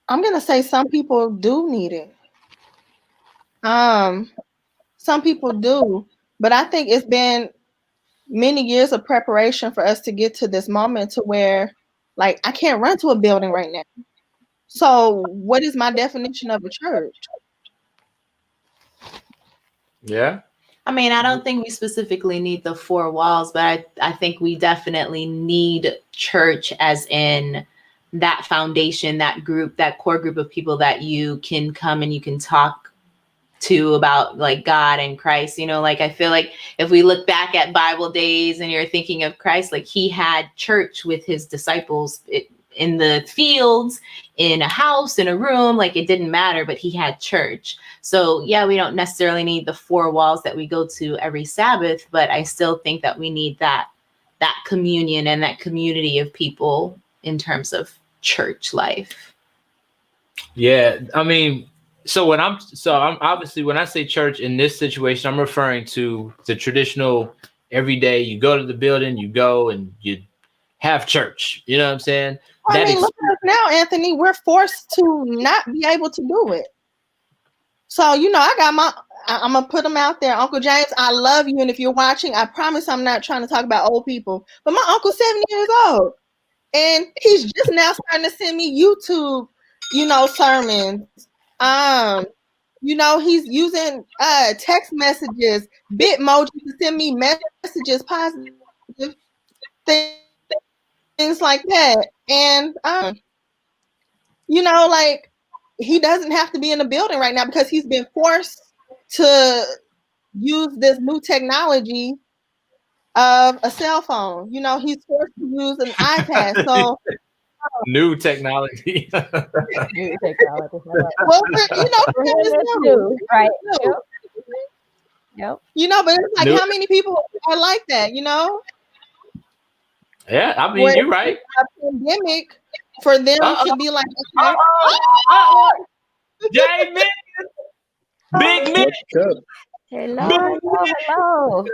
I'm going to say some people do need it. Some people do, but I think it's been many years of preparation for us to get to this moment to where, like, I can't run to a building right now. So what is my definition of a church? Yeah. I mean, I don't think we specifically need the four walls, but I think we definitely need church as in that foundation, that group, that core group of people that you can come and you can talk to about like God and Christ. You know, like I feel like if we look back at Bible days and you're thinking of Christ, like he had church with his disciples in the fields, in a house, in a room, like it didn't matter, but he had church. So yeah, we don't necessarily need the four walls that we go to every Sabbath, but I still think that we need that communion and that community of people in terms of church life. Yeah. I mean, so I'm obviously when I say church in this situation, I'm referring to the traditional everyday, you go to the building, you go and you have church. You know what I'm saying? I mean, look at us now, Anthony. We're forced to not be able to do it. So, you know, I'm going to put them out there. Uncle James, I love you. And if you're watching, I promise I'm not trying to talk about old people. But my uncle's 70 years old. And he's just now starting to send me YouTube, you know, sermons. You know, he's using text messages, Bitmoji to send me messages, positive things like that. And, you know, like, he doesn't have to be in the building right now because he's been forced to use this new technology of a cell phone. You know, he's forced to use an iPad. So new technology. New technology. well, you know, it's new, right? New. Yep. You know, but it's like New. How many people are like that? You know? Yeah, I mean, you're right. A pandemic for them to be like, Jay Mick, Big Mick. Good. Hello.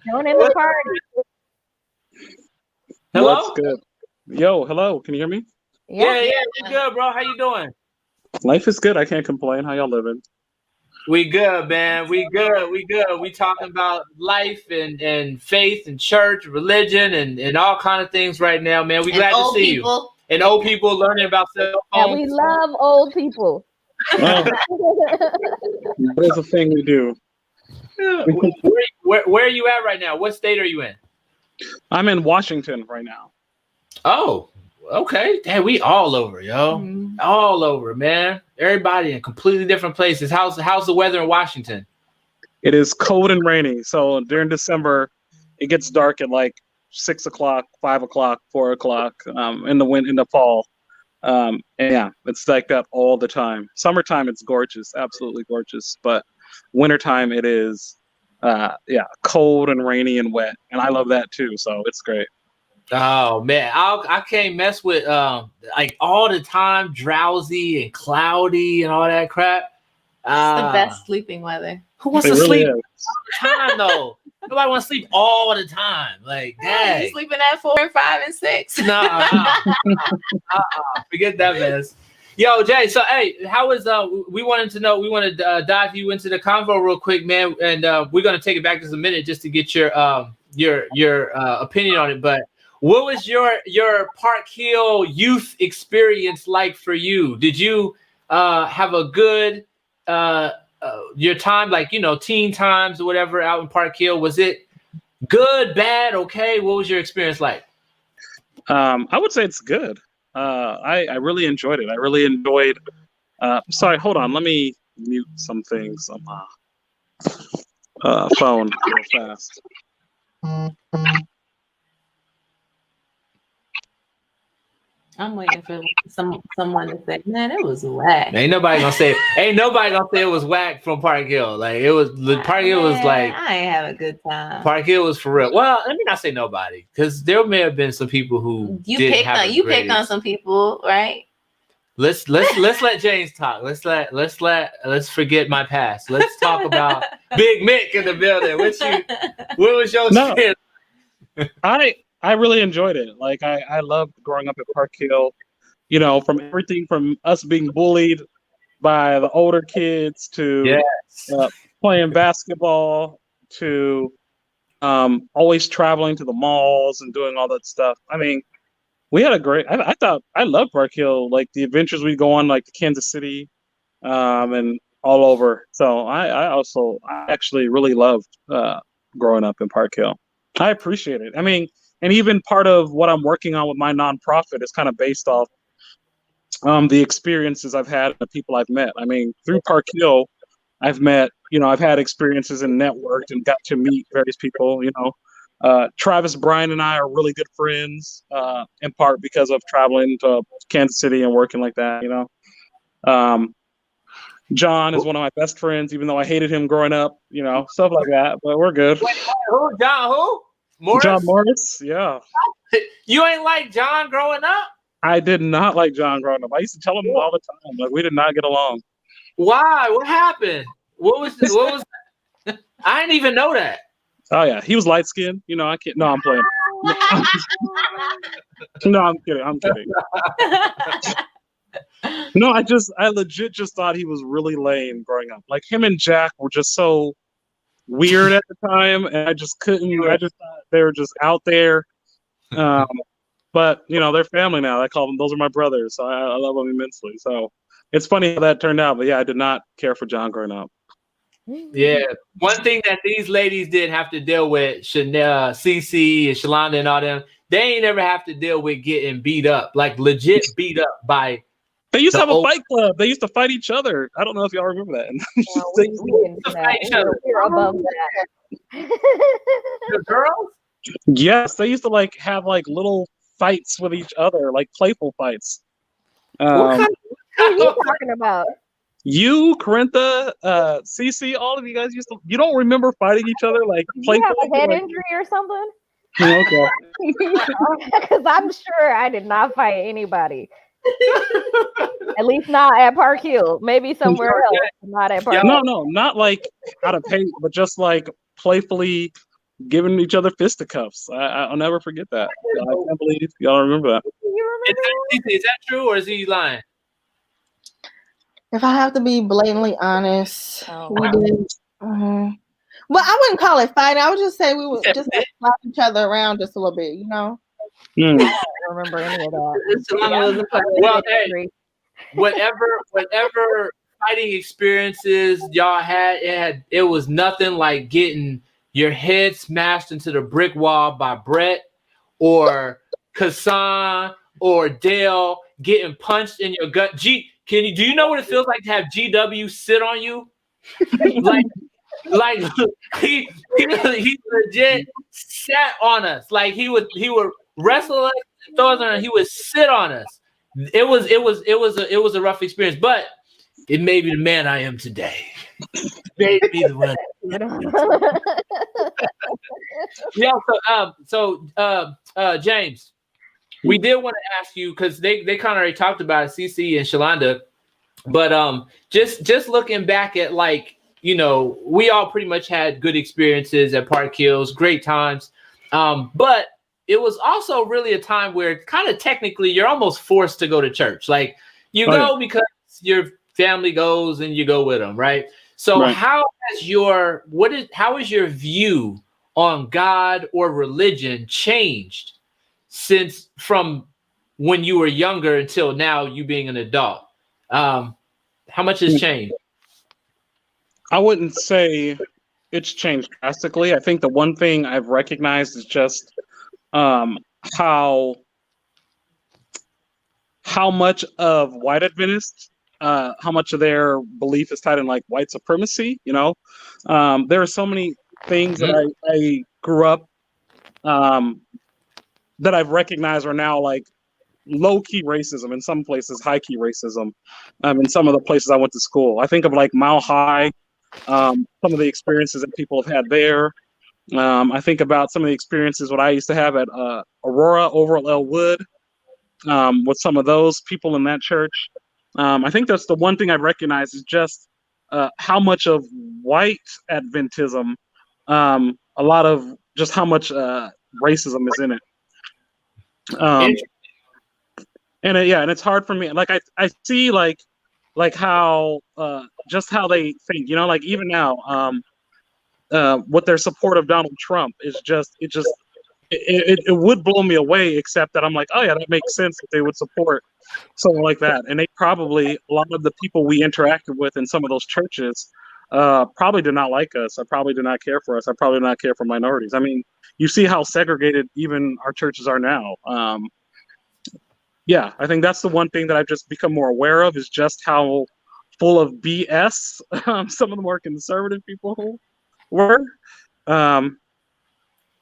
Joining the party. Hello. What's good? Yo, hello. Can you hear me? Yeah, we good, bro. How you doing? Life is good. I can't complain. How y'all living? We good, man. We good. We talking about life and faith and church, religion, and all kind of things right now, man. We glad to see you. And old people learning about cell phones. Yeah, we love old people. Oh, that is a thing we do. Where are you at right now? What state are you in? I'm in Washington right now. Oh, okay. Damn, we all over, yo. Mm-hmm. All over, man. Everybody in completely different places. How's the weather in Washington? It is cold and rainy. So during December, it gets dark at like 6 o'clock, 5 o'clock, 4 o'clock in the fall. And yeah, it's like that all the time. Summertime, it's gorgeous, absolutely gorgeous. But wintertime, it is, cold and rainy and wet. And I love that too. So it's great. Oh man, I can't mess with like all the time drowsy and cloudy and all that crap. It's the best sleeping weather. Who wants It to really sleep is. all the time though? Nobody wants to sleep all the time. Like, dang. You're sleeping at 4 and 5 and 6. Nah, forget that mess. Yo, Jay. So, hey, how is we wanted to know? We want to dive you into the convo real quick, man, and we're gonna take it back just a minute just to get your opinion on it. But what was your Park Hill youth experience like for you? Did you have a good your time, like, you know, teen times or whatever out in Park Hill? Was it good, bad, okay? What was your experience like? I would say it's good. I really enjoyed it. I really enjoyed. Sorry, hold on. Let me mute some things on my phone real fast. I'm waiting for someone to say, man, it was whack. Ain't nobody gonna say it was whack from Park Hill. Like it was Park Hill was like I ain't have a good time. Park Hill was for real. Well, let me not say nobody, because there may have been some people who you picked on some people, right? Let's let James talk. Let's forget my past. Let's talk about Big Mick in the building. What was your experience? I really enjoyed it. Like I loved growing up at Park Hill. You know, from everything from us being bullied by the older kids to playing basketball to always traveling to the malls and doing all that stuff. I mean, we had a great. I thought I loved Park Hill. Like the adventures we go on, like to Kansas City, and all over. So I actually really loved growing up in Park Hill. I appreciate it. I mean, and even part of what I'm working on with my nonprofit is kind of based off the experiences I've had and the people I've met. I mean, through Park Hill, I've met, I've had experiences and networked and got to meet various people, Travis Bryan and I are really good friends, in part because of traveling to Kansas City and working like that, John is one of my best friends, even though I hated him growing up, stuff like that, but we're good. Wait, who? John who? Morris? John Morris, yeah. You ain't like John growing up? I did not like John growing up. I used to tell him all the time, like we did not get along. Why? What happened? What was I didn't even know that. Oh yeah, he was light skinned. I can't. No, I'm playing. No, I'm kidding. No, I legit just thought he was really lame growing up. Like him and Jack were just so weird at the time, and I just couldn't. I just thought they were just out there. But they're family now. I call them. Those are my brothers. So I love them immensely. So it's funny how that turned out. But yeah, I did not care for John growing up. Yeah, one thing that these ladies did have to deal with, Chanel, Cece, and Shalonda, and all them, they ain't ever have to deal with getting beat up, like legit beat up by. They used to have a fight club. They used to fight each other. I don't know if y'all remember that. No, we didn't do that. We're above that. The girls? Yes, they used to have little fights with each other, like playful fights. What are you talking about? You, Corintha, Cece, all of you guys used to. You don't remember fighting each other like playful? You have a head injury or something? Okay. Because I'm sure I did not fight anybody. At least not at Park Hill. Maybe somewhere else, not at Park Hill. No, not like out of hate, but just like playfully giving each other fisticuffs. I'll never forget that. I can't believe y'all remember that. You remember Is that true, or is he lying? If I have to be blatantly honest, we did. Well, I wouldn't call it fighting. I would just say we would just slap each other around just a little bit, I don't remember any of that. Well, hey, whatever fighting experiences y'all had, it was nothing like getting your head smashed into the brick wall by Brett or Kassan or Dale, getting punched in your gut. Do you know what it feels like to have GW sit on you? like he legit sat on us. Like he would wrestle us, throw us on, he would sit on us. It was a rough experience, but it made me the man I am today. Made me the one. Yeah. So James, we did want to ask you, because they kind of already talked about it, Cece and Shalonda, but just looking back at we all pretty much had good experiences at Park Hills, great times, but it was also really a time where kind of technically you're almost forced to go to church. Like you go because your family goes and you go with them, right? So how has your view on God or religion changed since from when you were younger until now, you being an adult? How much has changed? I wouldn't say it's changed drastically. I think the one thing I've recognized is just how much of white Adventists, how much of their belief is tied in white supremacy. There are so many things that I grew up that I've recognized are now low-key racism, in some places high-key racism, in some of the places I went to school. I think of like Mile High, some of the experiences that people have had there. I think about some of the experiences what I used to have at Aurora over at Elwood, with some of those people in that church. I think that's the one thing I recognize is just how much of white Adventism, a lot of just how much racism is in it. And and it's hard for me. Like I see like how just how they think, you know, like even now, what their support of Donald Trump is it would blow me away, except that I'm like, oh yeah, that makes sense that they would support someone like that. And they probably, a lot of the people we interacted with in some of those churches, probably do not like us. I probably do not care for us. I probably do not care for minorities. I mean, you see how segregated even our churches are now. Yeah, I think that's the one thing that I've just become more aware of is just how full of BS some of the more conservative people were. And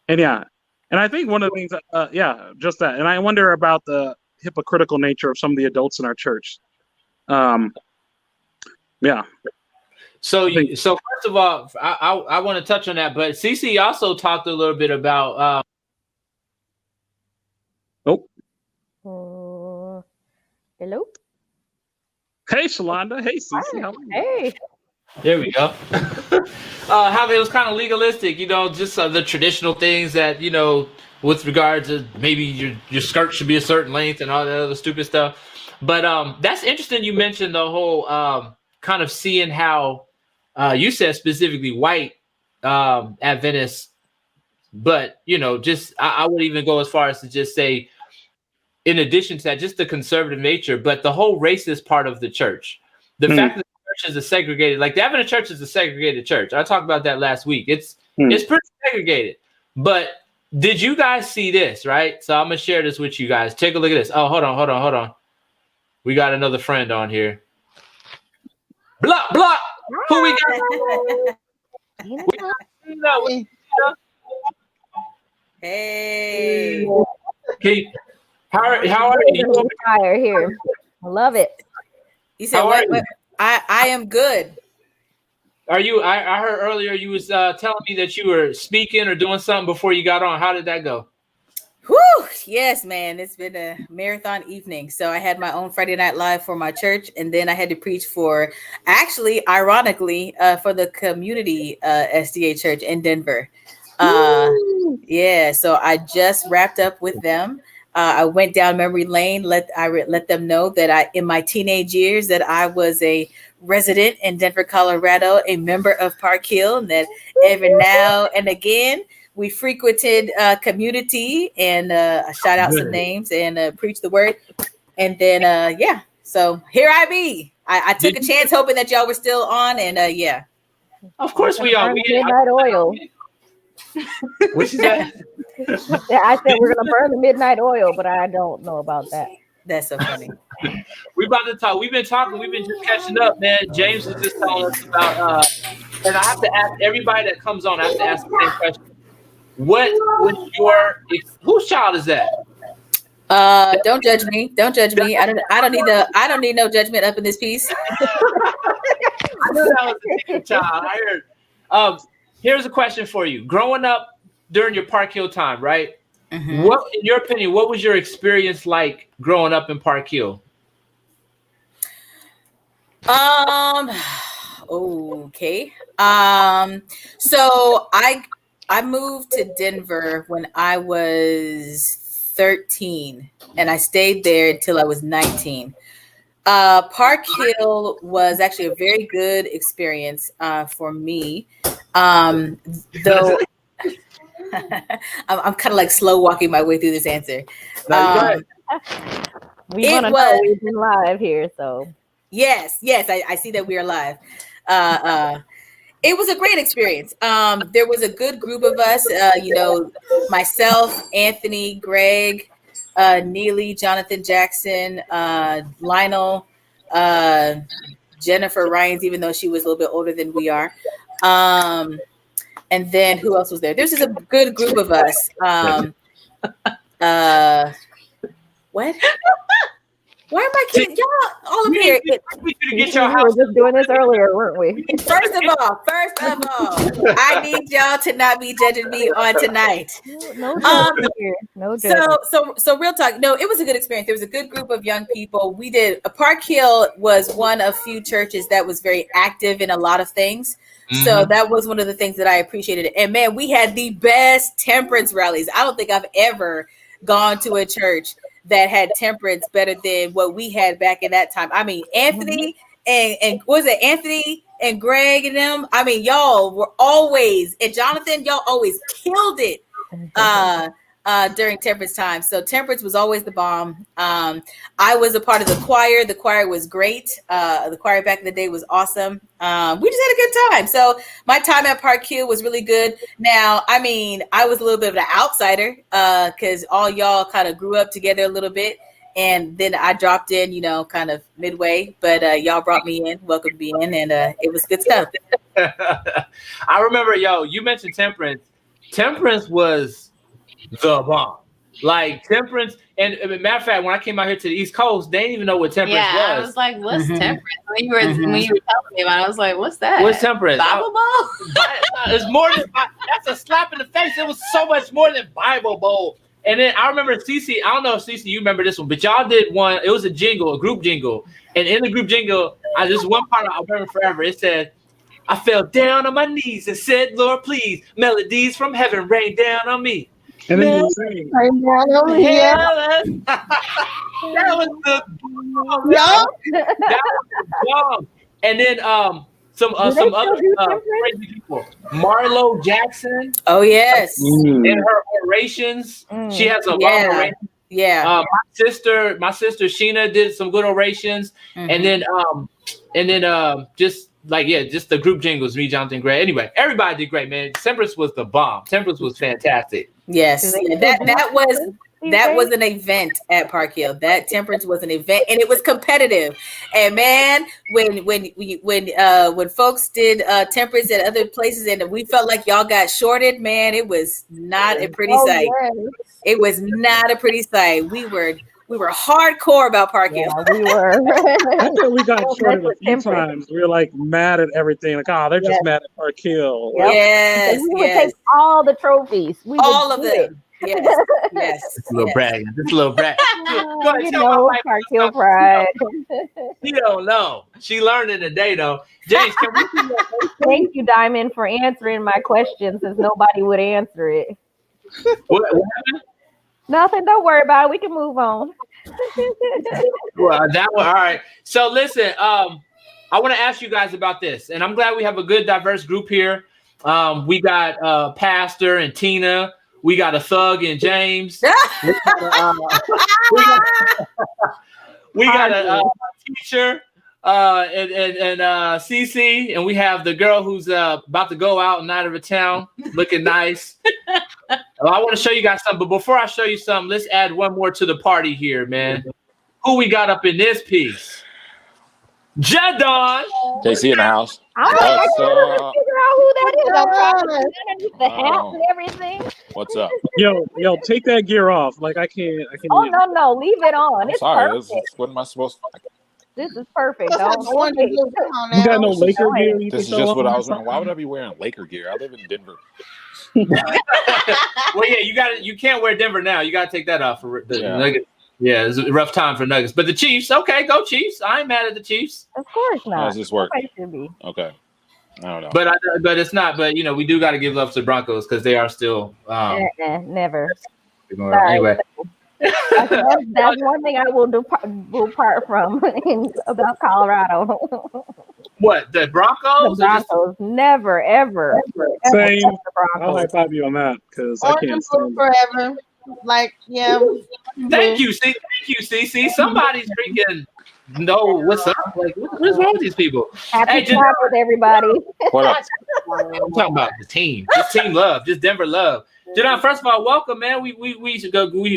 yeah, and I think one of the things, just that. And I wonder about the hypocritical nature of some of the adults in our church. Yeah. So first of all, I want to touch on that, but Cece also talked a little bit about. Hello. Hey, Shalonda. Hey, Cece. How are you? Hey. There we go. How it was kind of legalistic, you know, just the traditional things that, you know, with regard to maybe your skirt should be a certain length and all that other stupid stuff. But that's interesting. You mentioned the whole kind of seeing how you said specifically white Adventists, but, you know, just I would even go as far as to just say, in addition to that, just the conservative nature, but the whole racist part of the church. The fact that the church is a segregated, like the Adventist church is a segregated church. I talked about that last week. It's pretty segregated. But did you guys see this, right? So I'm going to share this with you guys. Take a look at this. Oh, hold on. We got another friend on here. Block. Who we got? Hey. Okay. How are you? Fire here. I love it. You said what? I am good. Are you? I heard earlier you was telling me that you were speaking or doing something before you got on. How did that go? Whew, yes, man. It's been a marathon evening. So I had my own Friday Night Live for my church, and then I had to preach for, actually, ironically, for the community SDA church in Denver. Yeah, so I just wrapped up with them. I went down memory lane. Let them know that in my teenage years that I was a resident in Denver, Colorado, a member of Park Hill, and that every now and again we frequented community and shout out some names and preach the word. And then so here I be. I took a chance hoping that y'all were still on, and yeah. Of course we are. Midnight oil. What is that? I said we're gonna burn the midnight oil, but I don't know about that. That's so funny. We about to talk. We've been talking. We've been just catching up, man. James was just telling us about, and I have to ask everybody that comes on. I have to ask the same question. What was whose child is that? Don't judge me. Don't judge me. I don't need no judgment up in this piece. I knew that was a secret child. I heard. Here's a question for you. Growing up during your Park Hill time, right? Mm-hmm. What, in your opinion, what was your experience like growing up in Park Hill? Okay. So I moved to Denver when I was 13, and I stayed there until I was 19. Park Hill was actually a very good experience for me. Though I'm kind of like slow walking my way through this answer. We want to know we've been live here, so yes, I see that we are live. It was a great experience. There was a good group of us. Myself, Anthony, Greg, Neely, Jonathan Jackson, Lionel, Jennifer Ryans, even though she was a little bit older than we are. And then who else was there? There's just a good group of us. What? Why am I kidding? Y'all all over here. We could get We your were house. just doing this earlier, weren't we? First of all, I need y'all to not be judging me on tonight. No judgment here. No judgment. So real talk. No, it was a good experience. There was a good group of young people. We did. Park Hill was one of few churches that was very active in a lot of things. So that was one of the things that I appreciated. And man, we had the best temperance rallies. I don't think I've ever gone to a church that had temperance better than what we had back in that time. I mean, Anthony and was it Anthony and Greg and them? I mean, y'all were always, and Jonathan, y'all always killed it during temperance time. So temperance was always the bomb. I was a part of the choir. The choir was great. The choir back in the day was awesome. We just had a good time. So my time at Park Hill was really good. Now, I mean, I was a little bit of an outsider because all y'all kind of grew up together a little bit. And then I dropped in, you know, kind of midway, but y'all brought me in, welcomed me in, and it was good stuff. I remember, you mentioned temperance. Temperance was the bomb. Like temperance, and matter of fact, when I came out here to the East Coast, they didn't even know what temperance was. I was like, "What's temperance?" When you were telling me about it, I was like, "What's that? What's temperance? Bible bowl?" It's more than that's a slap in the face. It was so much more than Bible bowl. And then I remember Cece. I don't know if Cece you remember this one, but y'all did one. It was a jingle, a group jingle, and in the group jingle, this one part I'll remember forever. It said, "I fell down on my knees and said, Lord, please, melodies from heaven rain down on me." And then you sing. That was the bomb. That was the bomb. And then some other crazy people. Marlo Jackson. Oh yes. In her orations, she has a long oration. Yeah. My sister Sheena did some good orations, and then just the group jingles, me, Jonathan, Gray. Anyway, everybody did great, man. Temperance was the bomb. Temperance was fantastic. Yes, that was an event at Park Hill. That temperance was an event, and it was competitive. And man, when folks did temperance at other places, and we felt like y'all got shorted, man, it was not a pretty sight. Yes. It was not a pretty sight. We were hardcore about Park Hill. Yeah, we were. I think we got shorted a few times. We were like mad at everything. Like, they're just mad at Park Hill. Yep. Yes, we would take all the trophies. All of them. Yes. Just a little brag. You know, Park Hill pride. She don't know. She learned in the day, though. James, can we see your face? Thank you, Diamond, for answering my question since nobody would answer it. What happened? Nothing. Don't worry about it. We can move on. Well, that one. All right. So listen, I want to ask you guys about this, and I'm glad we have a good, diverse group here. We got Pastor and Tina. We got a Thug and James. We got a teacher and Cece, and we have the girl who's about to go out and out of town, looking nice. I want to show you guys something, but before I show you something, let's add one more to the party here, man. Who we got up in this piece? Jadon. JC in the house. I'm trying to figure out who that is. I'm trying to underneath the hat and everything. What's up? Yo, take that gear off. Like I can't. Oh no, leave it on. It's sorry. perfect. What am I supposed to? This is perfect. You got no Laker gear? This is just what I was wearing. Why would I be wearing Laker gear? I live in Denver. Well, yeah, you can't wear Denver now. You got to take that off for the Nuggets. Yeah, it's a rough time for Nuggets. But the Chiefs, okay, go Chiefs. I ain't mad at the Chiefs. Of course not. How does this work? Should be. Okay. I don't know. But it's not. But we do got to give love to the Broncos because they are still. Never. Anyway. That's one thing I will part from about Colorado. What, the Broncos? The Broncos, never, ever. Same. I'll high five you on that because I can't stand forever. Like, yeah. Thank you, CC. Somebody's freaking know what's up. Like, what's wrong with these people? Happy time with everybody. What up? I'm talking about the team. Just team love. Just Denver love. Jadon, first of all, welcome, man. We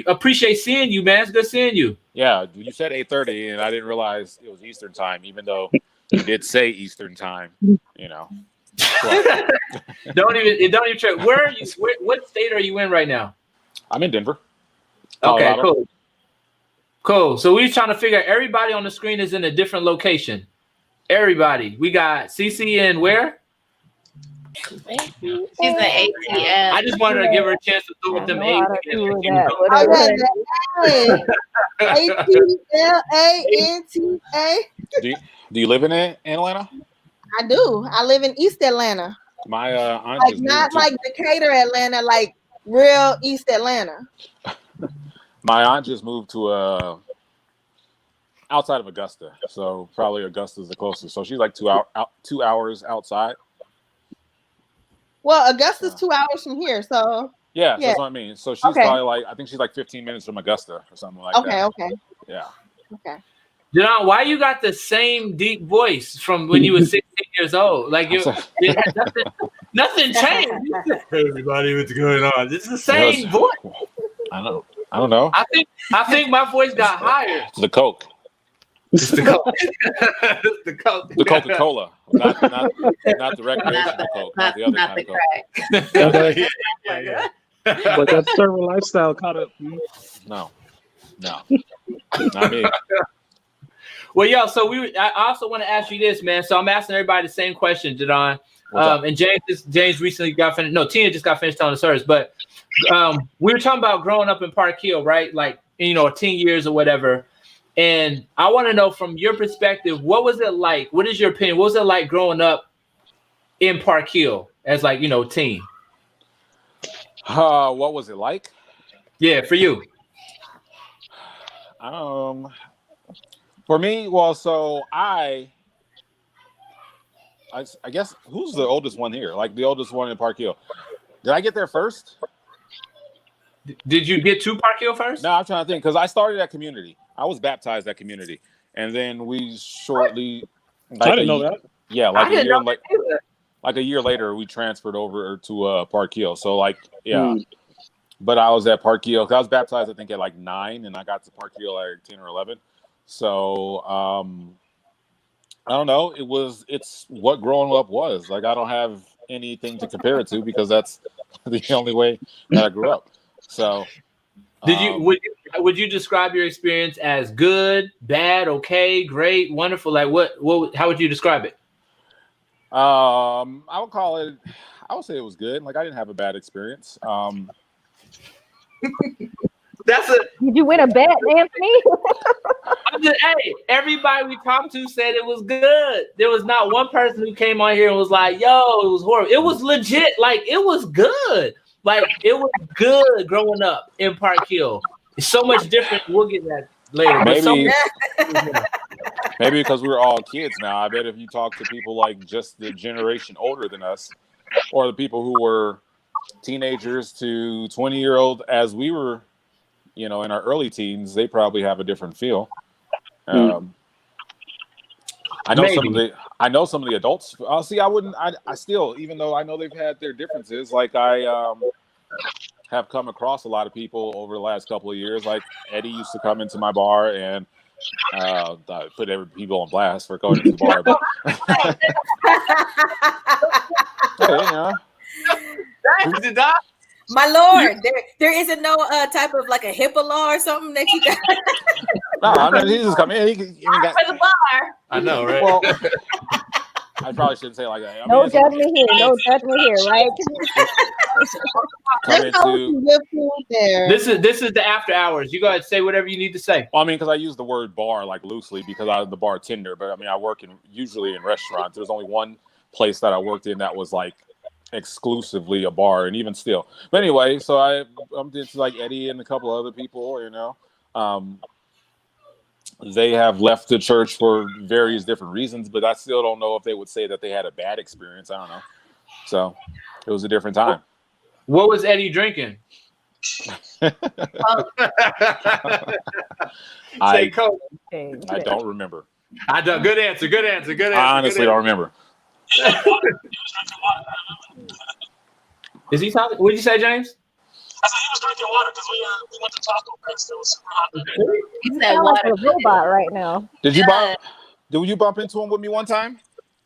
appreciate seeing you, man. It's good seeing you. Yeah, you said 8:30, and I didn't realize it was Eastern time, even though you did say Eastern time. Don't even trip. Where are you? What state are you in right now? I'm in Denver. Okay, Colorado. cool. Cool. So we're trying to figure out everybody on the screen is in a different location. Everybody. We got CC in where? She's an ATL. I just wanted to give her a chance to throw up them A's again. ATLANTA. Do you live in Atlanta? I do. I live in East Atlanta. My aunt Like just not moved to, like Decatur, Atlanta, like real East Atlanta. my aunt just moved to outside of Augusta, so probably Augusta's the closest. So she's like 2 hours outside. Well, Augusta's 2 hours from here, so yeah, that's what I mean. So she's probably like, I think she's like 15 minutes from Augusta or something like that. Okay. Yeah. Okay. John, why you got the same deep voice from when you were 16 years old? Like nothing changed. Hey, everybody, what's going on? This is the same voice. I don't know. I think my voice got higher. It's the Coke. It's the Coke. The Coke. The Coca-Cola, not the recreational Coke, not the other kind of Coke. Yeah. But that server lifestyle caught up. No, not me. Well, yo, so I also want to ask you this, man. So I'm asking everybody the same question, Jadon. And James recently got finished. No, Tina just got finished telling us hers. But we were talking about growing up in Park Hill, right? Like, 10 years or whatever. And I want to know from your perspective, what was it like? What is your opinion? What was it like growing up in Park Hill as like, teen? What was it like? Yeah, for you. For me, well, so I guess who's the oldest one here? Like the oldest one in Park Hill. Did I get there first? Did you get to Park Hill first? No, I'm trying to think because I started at Community. I was baptized at Community, and then we shortly. I didn't know that. Yeah, like a year later, we transferred over to Park Hill. So but I was at Park Hill because I was baptized, I think, at like 9, and I got to Park Hill at 10 or 11. So I don't know. It's what growing up was like. I don't have anything to compare it to because that's the only way that I grew up. So, would you describe your experience as good, bad, okay, great, wonderful? Like how would you describe it? I would say it was good. Like I didn't have a bad experience. Did you win a bet, Anthony? Hey, everybody we talked to said it was good. There was not one person who came on here and was like, yo, it was horrible. It was legit. Like, it was good. Like, it was good growing up in Park Hill. It's so much different. We'll get that later. Maybe because we were all kids now. I bet if you talk to people like just the generation older than us, or the people who were teenagers to 20-year-old as we were, in our early teens, they probably have a different feel. I know some of the adults. I still, even though I know they've had their differences, like I have come across a lot of people over the last couple of years. Like Eddie used to come into my bar and I put people on blast for going to the bar. But hey, my Lord, there isn't no type of like a HIPAA law or something that you got. No, I mean, he just come in. He got for the bar. I know, right? Well, I probably shouldn't say it like that. No judgment here. No judgment here, right? There's some good food there. This is the after hours. You guys say whatever you need to say. Well, I mean, because I use the word bar like loosely because I was the bartender, but I mean, I work usually in restaurants. There's only one place that I worked in that was like exclusively a bar, and even still. But anyway, so I'm just like Eddie and a couple other people, they have left the church for various different reasons, but I still don't know if they would say that they had a bad experience. I don't know. So it was a different time. What was Eddie drinking? I don't remember. Good answer. I honestly don't remember. Is he talking? What did you say, James? I said he was drinking water because we went to Taco Fest. It was super hot. He's that water like a robot right now. Did you bump into him with me one time?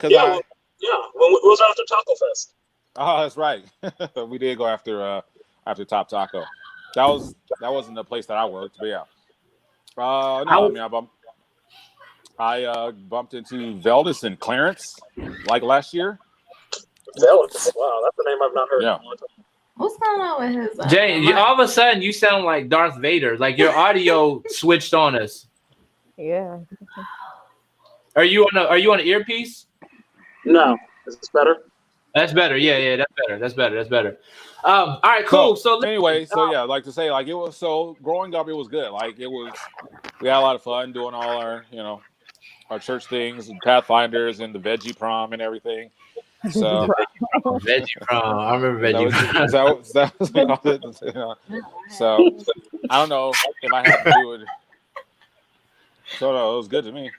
Yeah, when it was after Taco Fest. Oh, that's right. We did go after Top Taco. That wasn't the place that I worked, but yeah. No, I mean I bumped into Veldis and Clarence like last year. Zealots. Wow, that's the name I've not heard in a long time. What's going on with his? Jay, all of a sudden you sound like Darth Vader. Like your audio switched on us. Yeah. Are you on an earpiece? No, is this better? That's better. Yeah, that's better. All right, cool. So anyway, like to say, like it was growing up, it was good. Like we had a lot of fun doing all our, our church things and Pathfinders and the veggie prom and everything. So veggie prom, I remember veggie prom. That was what we called it. So I don't know if I had to do it. So no, it was good to me.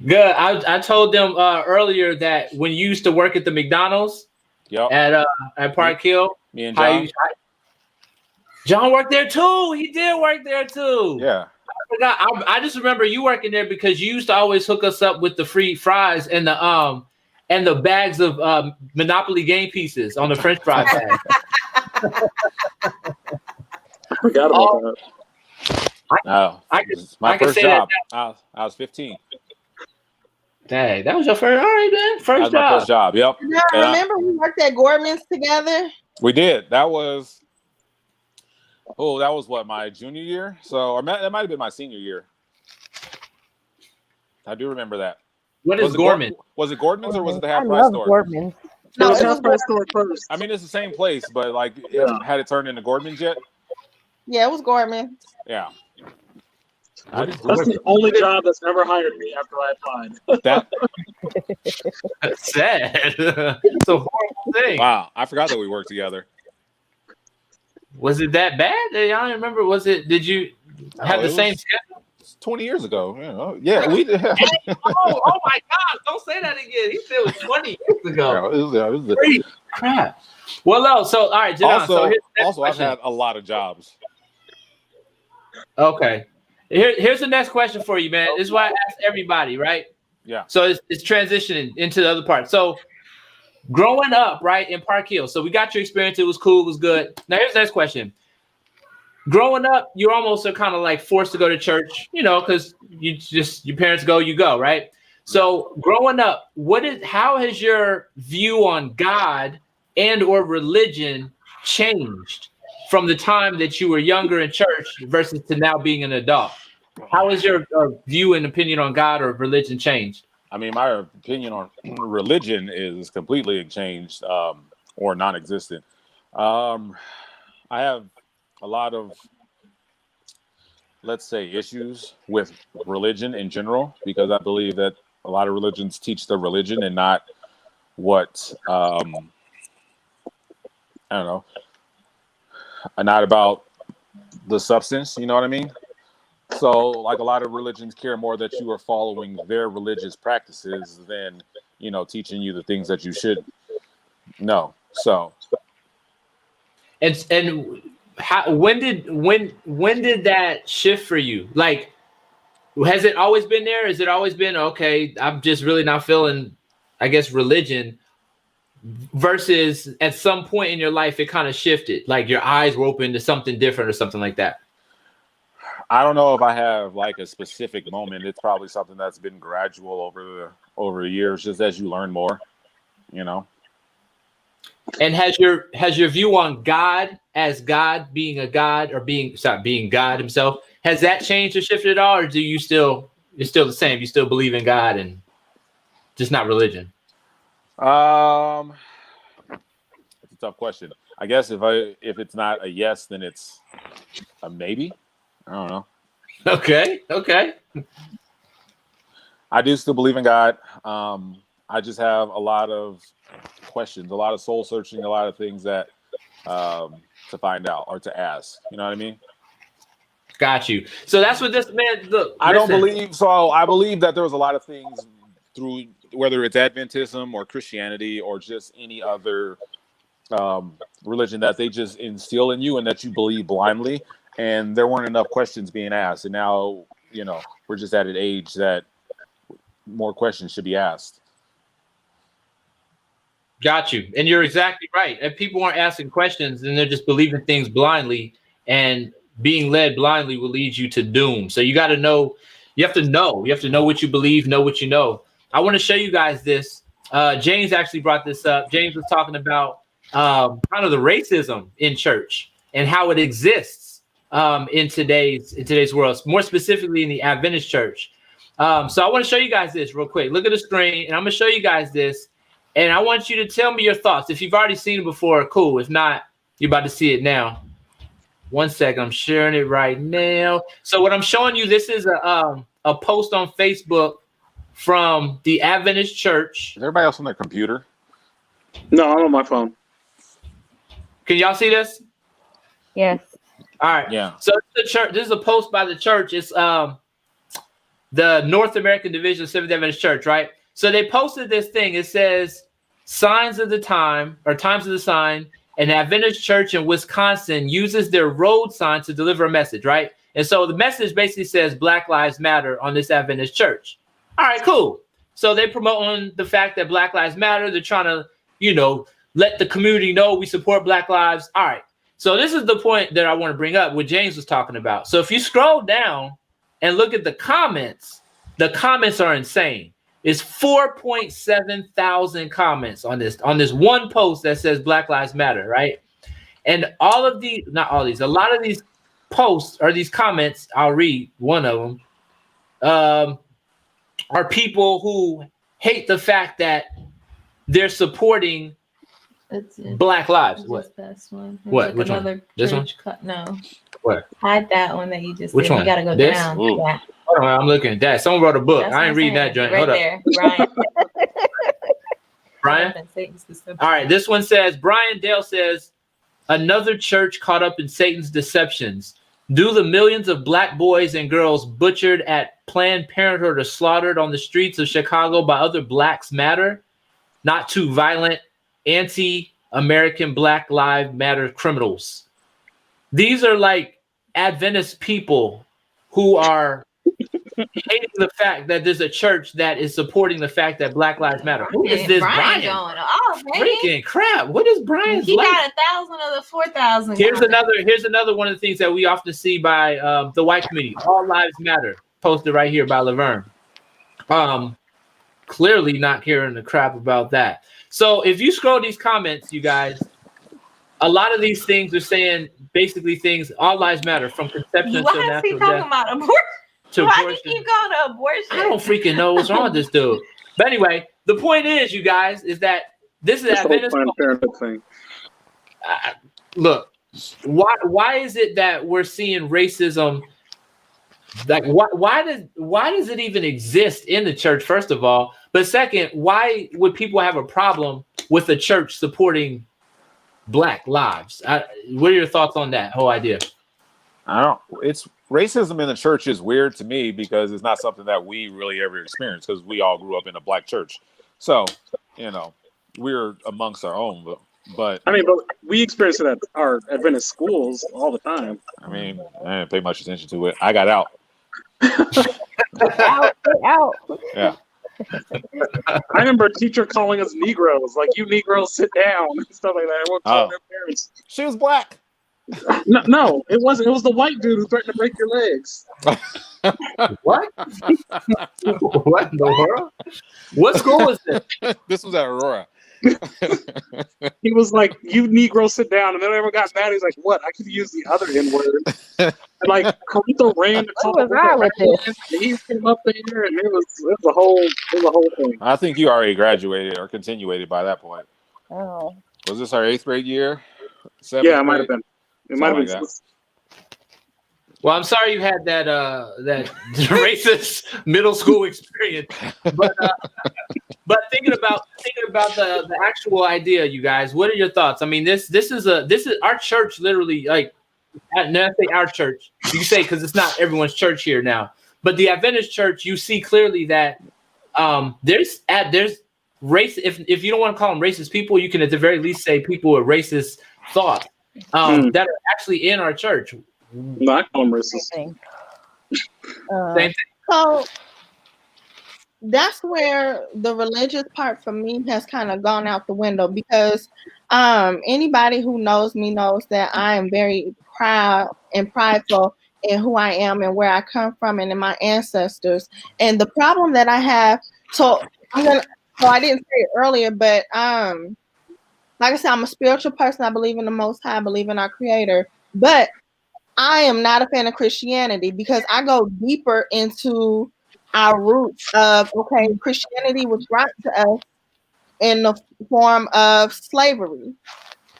Good. I told them earlier that when you used to work at the McDonald's at Park Hill, me and John. John worked there too. He did work there too. Yeah. I forgot. I just remember you working there because you used to always hook us up with the free fries and the bags of Monopoly game pieces on the French fry bag. I forgot about that. My first job. I was 15. Dang, that was your first. All right, man. That was my first job. Yep. Yeah, remember we worked at Gorman's together. We did. That was what, my junior year. So, or that might have been my senior year. I do remember that. What is Gorman? Was it Gordman's or was it the half price store? Gordman's. No, it's half price store first. I mean, it's the same place, but like, had it turned into Gordman's yet? Yeah, it was Gorman. Yeah. That's the only job that's never hired me after I applied. That's sad. It's a horrible thing. Wow, I forgot that we worked together. Was it that bad? I don't remember. Did you have the same schedule? 20 years ago. Yeah, we did. Oh my God! Don't say that again. He said it was 20 years ago. Yeah, it was Holy crap. Well, no. So, all right, Jadon, also I've had a lot of jobs. Okay. Here's the next question for you, man. This is why I ask everybody, right? Yeah. So it's transitioning into the other part. So growing up, right, in Park Hill. So we got your experience. It was cool. It was good. Now here's the next question. Growing up, you almost are kind of like forced to go to church, because your parents go, you go, right? So growing up, how has your view on God and or religion changed from the time that you were younger in church versus to now being an adult? How has your view and opinion on God or religion changed? I mean, my opinion on religion is completely changed or non-existent. I have a lot of, let's say, issues with religion in general, because I believe that a lot of religions teach the religion and not what, I don't know, not about the substance, you know what I mean? So, like, a lot of religions care more that you are following their religious practices than, teaching you the things that you should know. So, and how, when did that shift for you? Like, has it always been there? Has it always been, okay, I'm just really not feeling, I guess, religion? Versus at some point in your life, it kind of shifted, like your eyes were open to something different or something like that. I don't know if I have like a specific moment. It's probably something that's been gradual over the years, just as you learn more, And has your view on God as God being a God or being God himself, has that changed or shifted at all, or do you it's still the same? You still believe in God and just not religion? It's a tough question. I guess if it's not a yes, then it's a maybe. I don't know. Okay. I do still believe in God. I just have a lot of questions, a lot of soul searching, a lot of things that to find out or to ask. You know what I mean? Got you. So that's what this man. Look, I don't believe so. I believe that there was a lot of things through, whether it's Adventism or Christianity or just any other religion, that they just instill in you and that you believe blindly, and there weren't enough questions being asked. And now, we're just at an age that more questions should be asked. Got you. And you're exactly right. If people aren't asking questions, then they're just believing things blindly. And being led blindly will lead you to doom. So you got to know. You have to know what you believe, know what you know. I want to show you guys this. James actually brought this up. James was talking about kind of the racism in church and how it exists in today's world, more specifically in the Adventist church. So I want to show you guys this real quick. Look at the screen, and I'm going to show you guys this. And I want you to tell me your thoughts. If you've already seen it before, cool. If not, you're about to see it now. 1 second, I'm sharing it right now. So what I'm showing you, this is a post on Facebook from the Adventist Church. Is everybody else on their computer? No, I'm on my phone. Can y'all see this? Yes. All right. Yeah. So the church. This is a post by the church. It's the North American Division of Seventh Adventist Church, right? So they posted this thing. It says, "Signs of the time, or times of the sign." An Adventist church in Wisconsin uses their road sign to deliver a message, right? And so the message basically says Black Lives Matter on this Adventist church. All right, cool. So they promoting the fact that Black Lives Matter. They're trying to, let the community know we support Black lives. All right. So this is the point that I want to bring up, what James was talking about. So if you scroll down and look at the comments are insane. It's 4.7 thousand comments on this one post that says Black Lives Matter, right? And a lot of these posts or these comments, I'll read one of them, are people who hate the fact that they're supporting Black lives. What? This one. What? Which one? This one? No. What? Hide that one that you just Which did. one? You gotta go This? down. Ooh. Yeah. Hold on, I'm looking at that. Someone wrote a book. That's I ain't what reading I'm that joint. right Hold there, up. Brian. Brian? All right, this one says, Brian Dale says, another church caught up in Satan's deceptions. Do the millions of Black boys and girls butchered at Planned Parenthood or slaughtered on the streets of Chicago by other Blacks matter? Not too violent, anti-American Black Lives Matter criminals. These are like Adventist people who are hating the fact that there's a church that is supporting the fact that Black Lives Matter. Who is this Brian? Going off, man. Freaking crap. What is Brian's He life? got 1,000 of the 4,000. Here's another one of the things that we often see by the white community. All lives matter. Posted right here by Laverne. Clearly not caring the crap about that. So if you scroll these comments, you guys, a lot of these things are saying basically things. All lives matter, from conception to natural death. Why is he talking about abortion? Why do you keep going to abortion? I don't freaking know what's wrong with this dude. But anyway, the point is, you guys, is that this is Adventist. Thing. Look, why is it that we're seeing racism? Like, why does it even exist in the church? First of all, but second, why would people have a problem with the church supporting Black lives? What are your thoughts on that whole idea? It's racism in the church is weird to me because it's not something that we really ever experienced because we all grew up in a Black church. So, we're amongst our own, but but we experience it at our Adventist schools all the time. I didn't pay much attention to it. I got out. out. Yeah. I remember a teacher calling us Negroes, like, you Negroes sit down and stuff like that. Everyone calling their parents. She was Black. No, it wasn't. It was the white dude who threatened to break your legs. What? What in the world? What school was this? This was at Aurora. He was like, you Negroes sit down. And then everyone got mad. He's like, what? I could use the other N-word. And like, Carlito ran to call with this? He came up there and it was a whole thing. I think you already graduated or continuated by that point. Oh. Was this our 8th grade year? Yeah, it might have been. It might have been. Well, I'm sorry you had that racist middle school experience, but thinking about the actual idea, you guys, what are your thoughts? I mean, this is our church, literally, like, and I say our church, you say, because it's not everyone's church here now, but the Adventist church, you see clearly that there's race. If you don't want to call them racist people, you can at the very least say people with racist thoughts that are actually in our church. No, I call them racist. Same thing. So that's where the religious part for me has kind of gone out the window, because Anybody who knows me knows that I am very proud and prideful in who I am and where I come from and in my ancestors. And the problem that I have, so I didn't say it earlier, but like I said, I'm a spiritual person. I believe in the Most High, I believe in our Creator, but I am not a fan of Christianity because I go deeper into our roots of, okay, Christianity was brought to us in the form of slavery.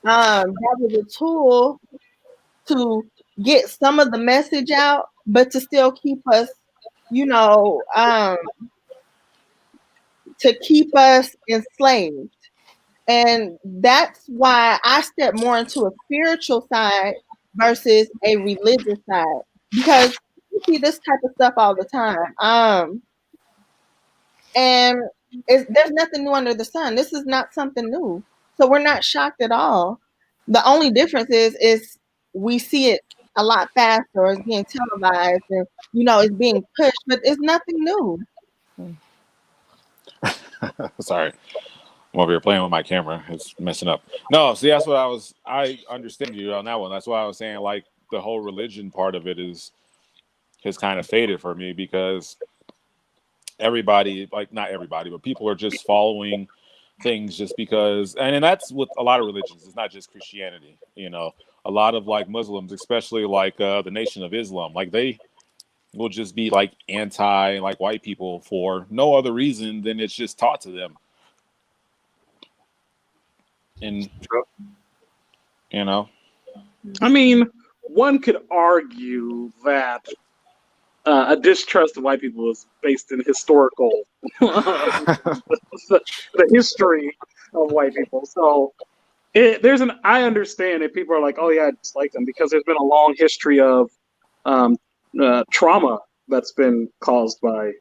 That was a tool to get some of the message out, but to still keep us, to keep us enslaved. And that's why I step more into a spiritual side versus a religious side, because you see this type of stuff all the time. And there's nothing new under the sun. This is not something new. So we're not shocked at all. The only difference is we see it a lot faster, or it's being televised, and it's being pushed, but it's nothing new. Sorry. I'm over here playing with my camera. It's messing up. No, see, that's what I understand you on that one. That's why I was saying, like, the whole religion part of it has kind of faded for me, because everybody, like, not everybody, but people are just following things just because, and that's with a lot of religions. It's not just Christianity, a lot of, like, Muslims, especially like the Nation of Islam, like, they will just be like anti, like, white people for no other reason than it's just taught to them. And I mean, one could argue that a distrust of white people is based in historical the history of white people. So I understand if people are like, oh yeah, I dislike them, because there's been a long history of trauma that's been caused by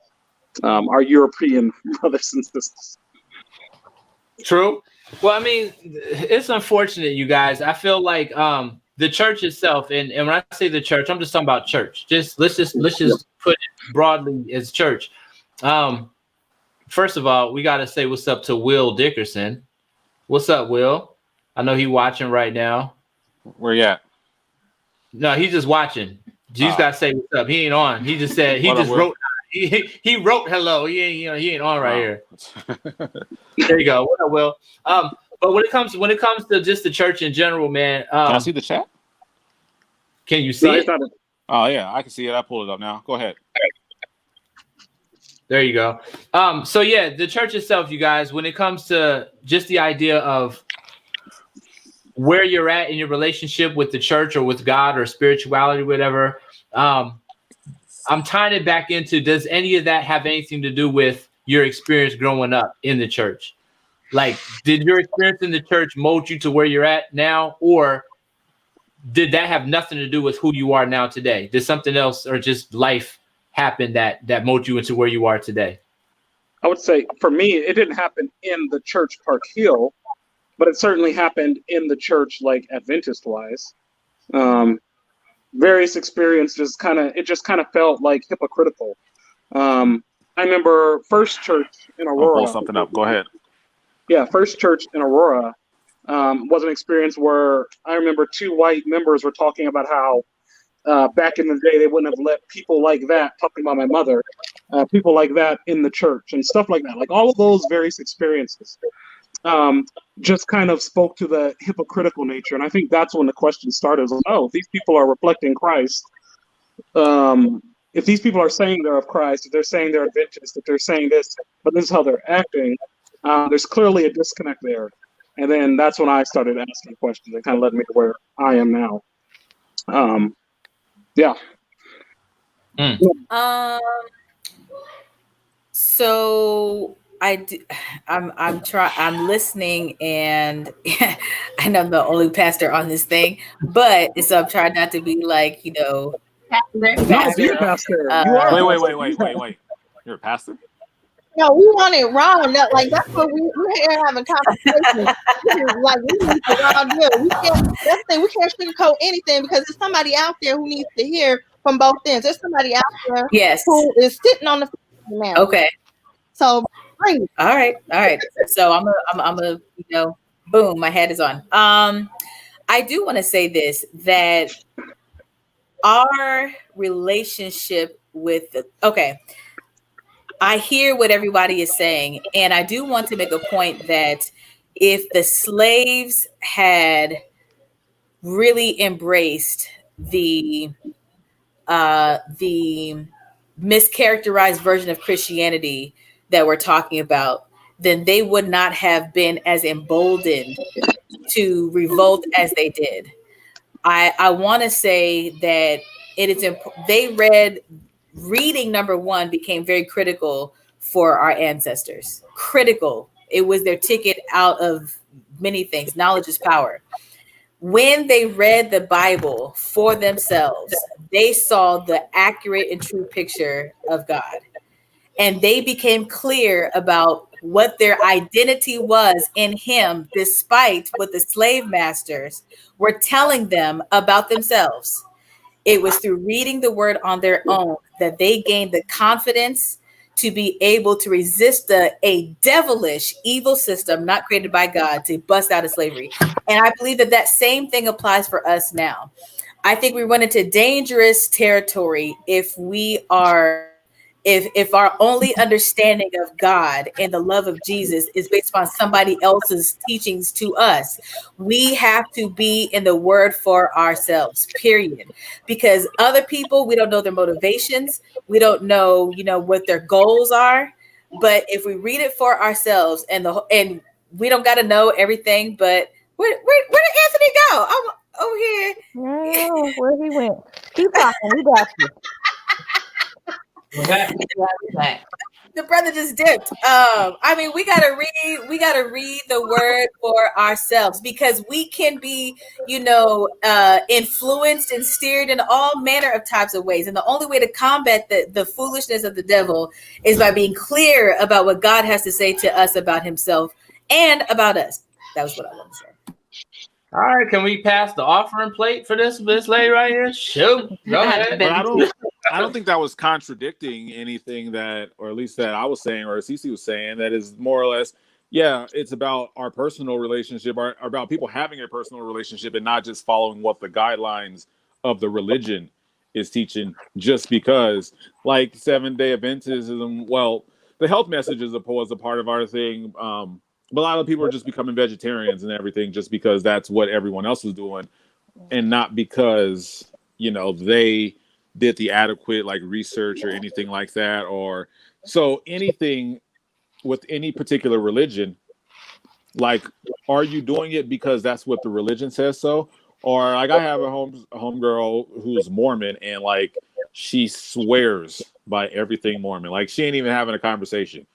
our European brothers and sisters. True. Well, I mean, it's unfortunate, you guys. I feel like the church itself, and when I say the church, I'm just talking about church. Let's just put it broadly as church. First of all, we got to say what's up to Will Dickerson. What's up, Will? I know he's watching right now. Where you at? No, he's just watching. You just got to say what's up. He ain't on. He just said, he just wrote. He wrote hello. He ain't on right here. There you go. What up, Will? But when it comes to just the church in general, man. Can I see the chat? Can you see it? Oh yeah, I can see it. I pulled it up now. Go ahead. There you go. So yeah, the church itself, you guys, when it comes to just the idea of where you're at in your relationship with the church or with God or spirituality, whatever, I'm tying it back into, does any of that have anything to do with your experience growing up in the church? Like, did your experience in the church mold you to where you're at now, or did that have nothing to do with who you are now today? Did something else or just life happen that molded you into where you are today? I would say for me, it didn't happen in the church Park Hill, but it certainly happened in the church, like Adventist wise. Various experiences just kind of felt like hypocritical. I remember First Church in Aurora. I'll pull something up. Go ahead. Yeah, First Church in Aurora was an experience where I remember two white members were talking about how back in the day they wouldn't have let people like that, talking about my mother, people like that in the church and stuff like that. Like all of those various experiences just kind of spoke to the hypocritical nature. And I think that's when the question started. Was, oh, if these people are reflecting Christ, if these people are saying they're of Christ, if they're saying they're Adventist, if they're saying this, but this is how they're acting, there's clearly a disconnect there. And then that's when I started asking questions. It kind of led me to where I am now. Yeah. So I'm listening, and I know I'm the only pastor on this thing, but so I'm trying not to be like, pastor. You're a pastor. You are. Wait. You're a pastor? No, we want it raw. That's what we're here having conversation. Like we need the raw deal. That's the thing. We can't sugarcoat anything because there's somebody out there who needs to hear from both ends. There's somebody out there who is sitting on the fence now. Okay. So bring it. All right. So I'm a Boom, my hat is on. I do want to say this, that our relationship with I hear what everybody is saying, and I do want to make a point that if the slaves had really embraced the mischaracterized version of Christianity that we're talking about, then they would not have been as emboldened to revolt as they did. I want to say that it is reading, number one, became very critical for our ancestors. Critical. It was their ticket out of many things. Knowledge is power. When they read the Bible for themselves, they saw the accurate and true picture of God. And they became clear about what their identity was in Him, despite what the slave masters were telling them about themselves. It was through reading the word on their own that they gained the confidence to be able to resist a devilish, evil system not created by God to bust out of slavery. And I believe that same thing applies for us now. I think we run into dangerous territory if our only understanding of God and the love of Jesus is based upon somebody else's teachings to us. We have to be in the word for ourselves, period. Because other people, we don't know their motivations. We don't know, what their goals are. But if we read it for ourselves, and we don't got to know everything, but where did Anthony go? I'm over here. Oh, where he went. Keep talking. We got you. The brother just dipped. We gotta read the word for ourselves, because we can be, influenced and steered in all manner of types of ways. And the only way to combat the foolishness of the devil is by being clear about what God has to say to us about Himself and about us. That was what I wanted to say. All right, can we pass the offering plate for this lady right here? Shoot, go ahead. But I don't think that was contradicting anything that, or at least that I was saying, or Cece was saying. That is more or less, yeah, it's about our personal relationship, or about people having a personal relationship and not just following what the guidelines of the religion is teaching, just because, like, 7-day Adventism, well, the health message is a part of our thing. But a lot of people are just becoming vegetarians and everything just because that's what everyone else is doing, and not because, they did the adequate research or anything like that. Or so anything with any particular religion, are you doing it because that's what the religion says so? Or I have a homegirl who's Mormon, and she swears by everything Mormon. She ain't even having a conversation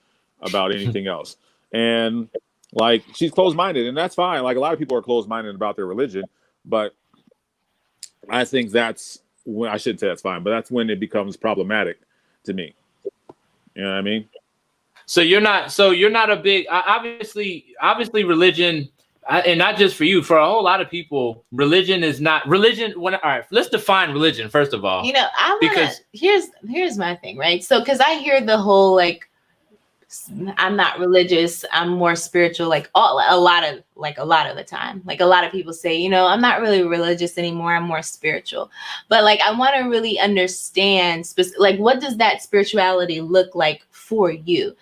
about anything else. And she's closed-minded, and that's fine. A lot of people are closed-minded about their religion, but I think that's when, I shouldn't say that's fine, but that's when it becomes problematic to me. You know what I mean? So you're not a big, obviously religion, and not just for you, for a whole lot of people, religion is not religion. All right, let's define religion first of all. Here's my thing, right? So, because I hear the whole I'm not religious, I'm more spiritual, a lot of the time. A lot of people say, I'm not really religious anymore, I'm more spiritual. But I want to really understand what does that spirituality look like for you?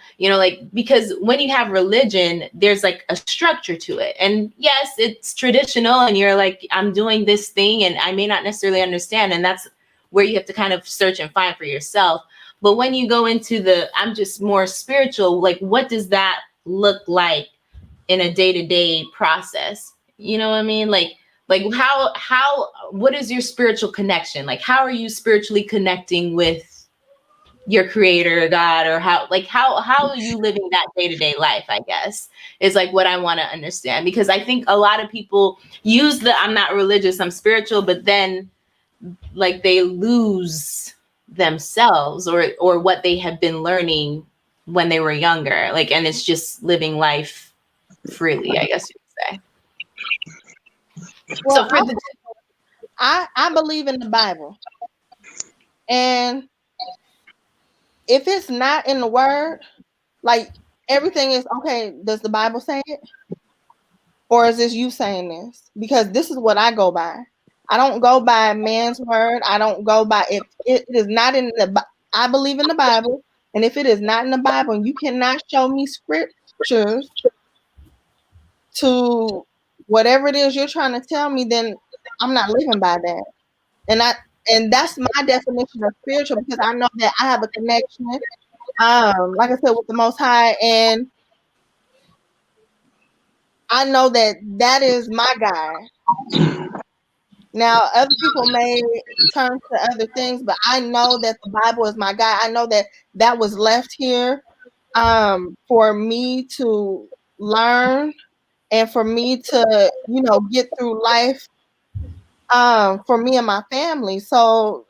Because when you have religion, there's a structure to it. And yes, it's traditional, and you're I'm doing this thing and I may not necessarily understand, and that's where you have to kind of search and find for yourself. But when you go into I'm just more spiritual, what does that look like in a day-to-day process? You know what I mean? What is your spiritual connection? How are you spiritually connecting with your creator, God, or how are you living that day-to-day life, I guess, is what I want to understand. Because I think a lot of people use I'm not religious, I'm spiritual, but then they lose themselves or what they have been learning when they were younger, and it's just living life freely, I guess you could say. Well, so I believe in the Bible, and if it's not in the word, everything is okay. Does the Bible say it? or is this you saying this? Because this is what I go by. I don't go by man's word. I don't go by if it is not in the. I believe in the Bible, and if it is not in the Bible, and you cannot show me scriptures to whatever it is you're trying to tell me, then I'm not living by that. And that's my definition of spiritual, because I know that I have a connection, like I said, with the Most High, and I know that that is my guy. Now, other people may turn to other things, but I know that the Bible is my guide. I know that that was left here for me to learn and for me to, get through life for me and my family. So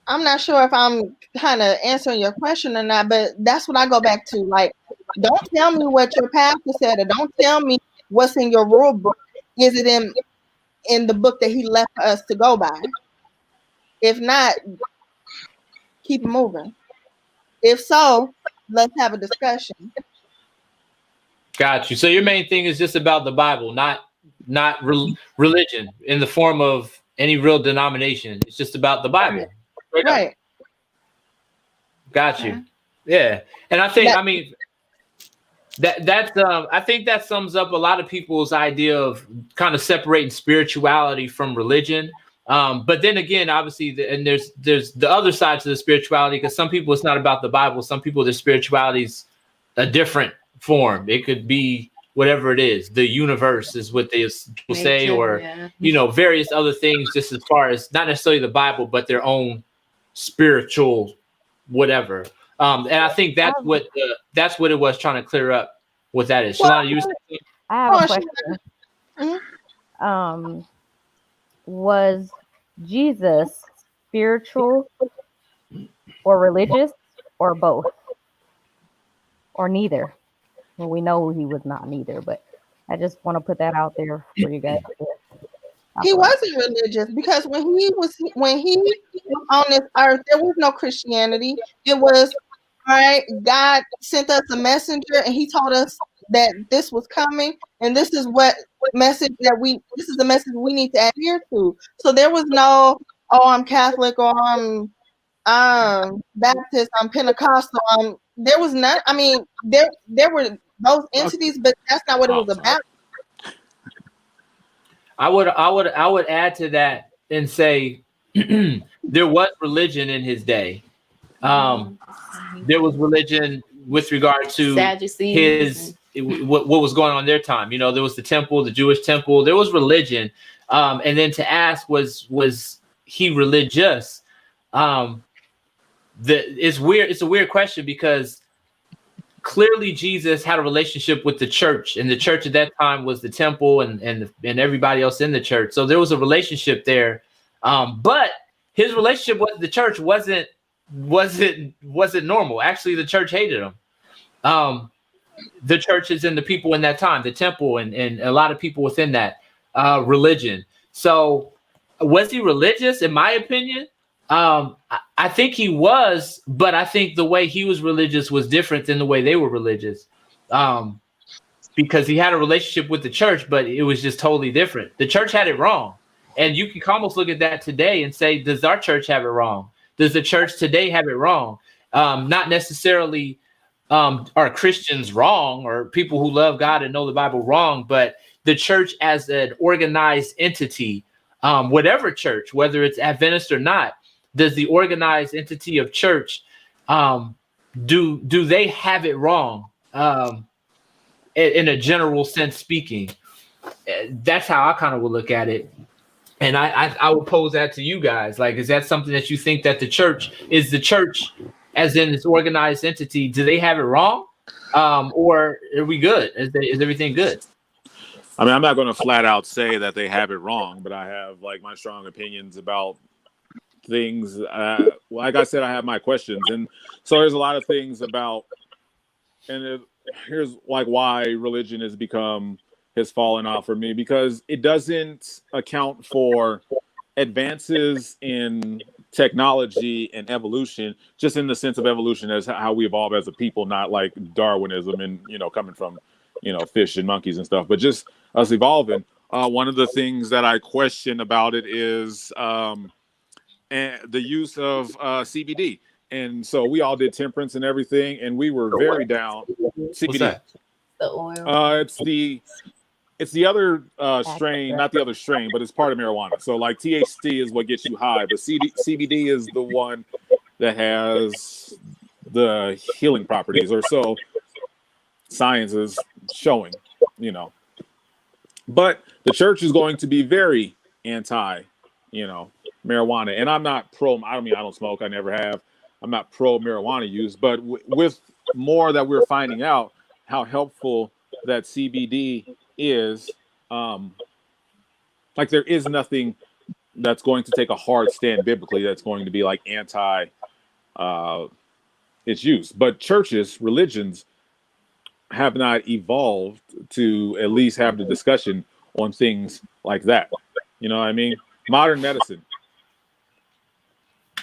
I'm not sure if I'm kind of answering your question or not, but that's what I go back to. Like, don't tell me what your pastor said, or don't tell me what's in your rule book. Is it in the book that he left for us to go by? If not, keep moving. If so, let's have a discussion. Got you. So your main thing is just about the Bible, not religion in the form of any real denomination. It's just about the Bible. Right. Got you. Yeah. And I think, I think that sums up a lot of people's idea of kind of separating spirituality from religion. But then again, obviously, there's the other side to the spirituality, because some people it's not about the Bible. Some people their spirituality is a different form. It could be whatever it is. The universe is what they say, or various other things. Just as far as not necessarily the Bible, but their own spiritual whatever. And I think that's what it was trying to clear up. What that is. Shalana, you saying? I have a question. Mm-hmm. Was Jesus spiritual or religious or both or neither? Well, we know he was not neither, but I just want to put that out there for you guys. He wasn't religious, because when he was on this earth, there was no Christianity. It was, all right, God sent us a messenger, and he told us that this was coming, and this is the message we need to adhere to. So there was no, I'm Catholic, or I'm Baptist, I'm Pentecostal. There was none. I mean, there were those entities, but that's not what it was about. I would add to that and say there was religion in his day. There was religion with regard to what was going on in their time. There was the temple, the Jewish temple. There was religion, and then to ask was he religious? It's weird. It's a weird question, because clearly Jesus had a relationship with the church, and the church at that time was the temple and everybody else in the church. So there was a relationship there, but his relationship with the church wasn't normal. Actually, the church hated him. The churches and the people in that time, the temple and a lot of people within that religion. So was he religious? In my opinion, I think he was, but I think the way he was religious was different than the way they were religious, because he had a relationship with the church, but it was just totally different. The church had it wrong, and you can almost look at that today and say, does our church have it wrong? Does the church today have it wrong? Not necessarily are Christians wrong, or people who love God and know the Bible wrong, but the church as an organized entity, whatever church, whether it's Adventist or not, does the organized entity of church, do they have it wrong? In a general sense speaking, that's how I kind of would look at it. And I would pose that to you guys. Like, is that something that you think that the church, as in this organized entity, do they have it wrong? Or are we good? Is everything good? I mean, I'm not going to flat out say that they have it wrong, but I have my strong opinions about things. Like I said, I have my questions, and so there's a lot of things about, and here's why religion has fallen off for me, because it doesn't account for advances in technology and evolution, just in the sense of evolution as how we evolve as a people, not like Darwinism and coming from fish and monkeys and stuff, but just us evolving. One of the things that I question about it is the use of CBD. And so we all did temperance and everything, and we were very down. CBD. What's that? The oil. It's the other strain, not the other strain, but it's part of marijuana. So like THC is what gets you high, but CBD is the one that has the healing properties, or so science is showing, But the church is going to be very anti, marijuana. And I'm not pro. I don't smoke. I never have. I'm not pro marijuana use. But with more that we're finding out how helpful that CBD is, like there is nothing that's going to take a hard stand biblically that's going to be like anti its use. But churches, religions have not evolved to at least have the discussion on things like that. You know what I mean? Modern medicine.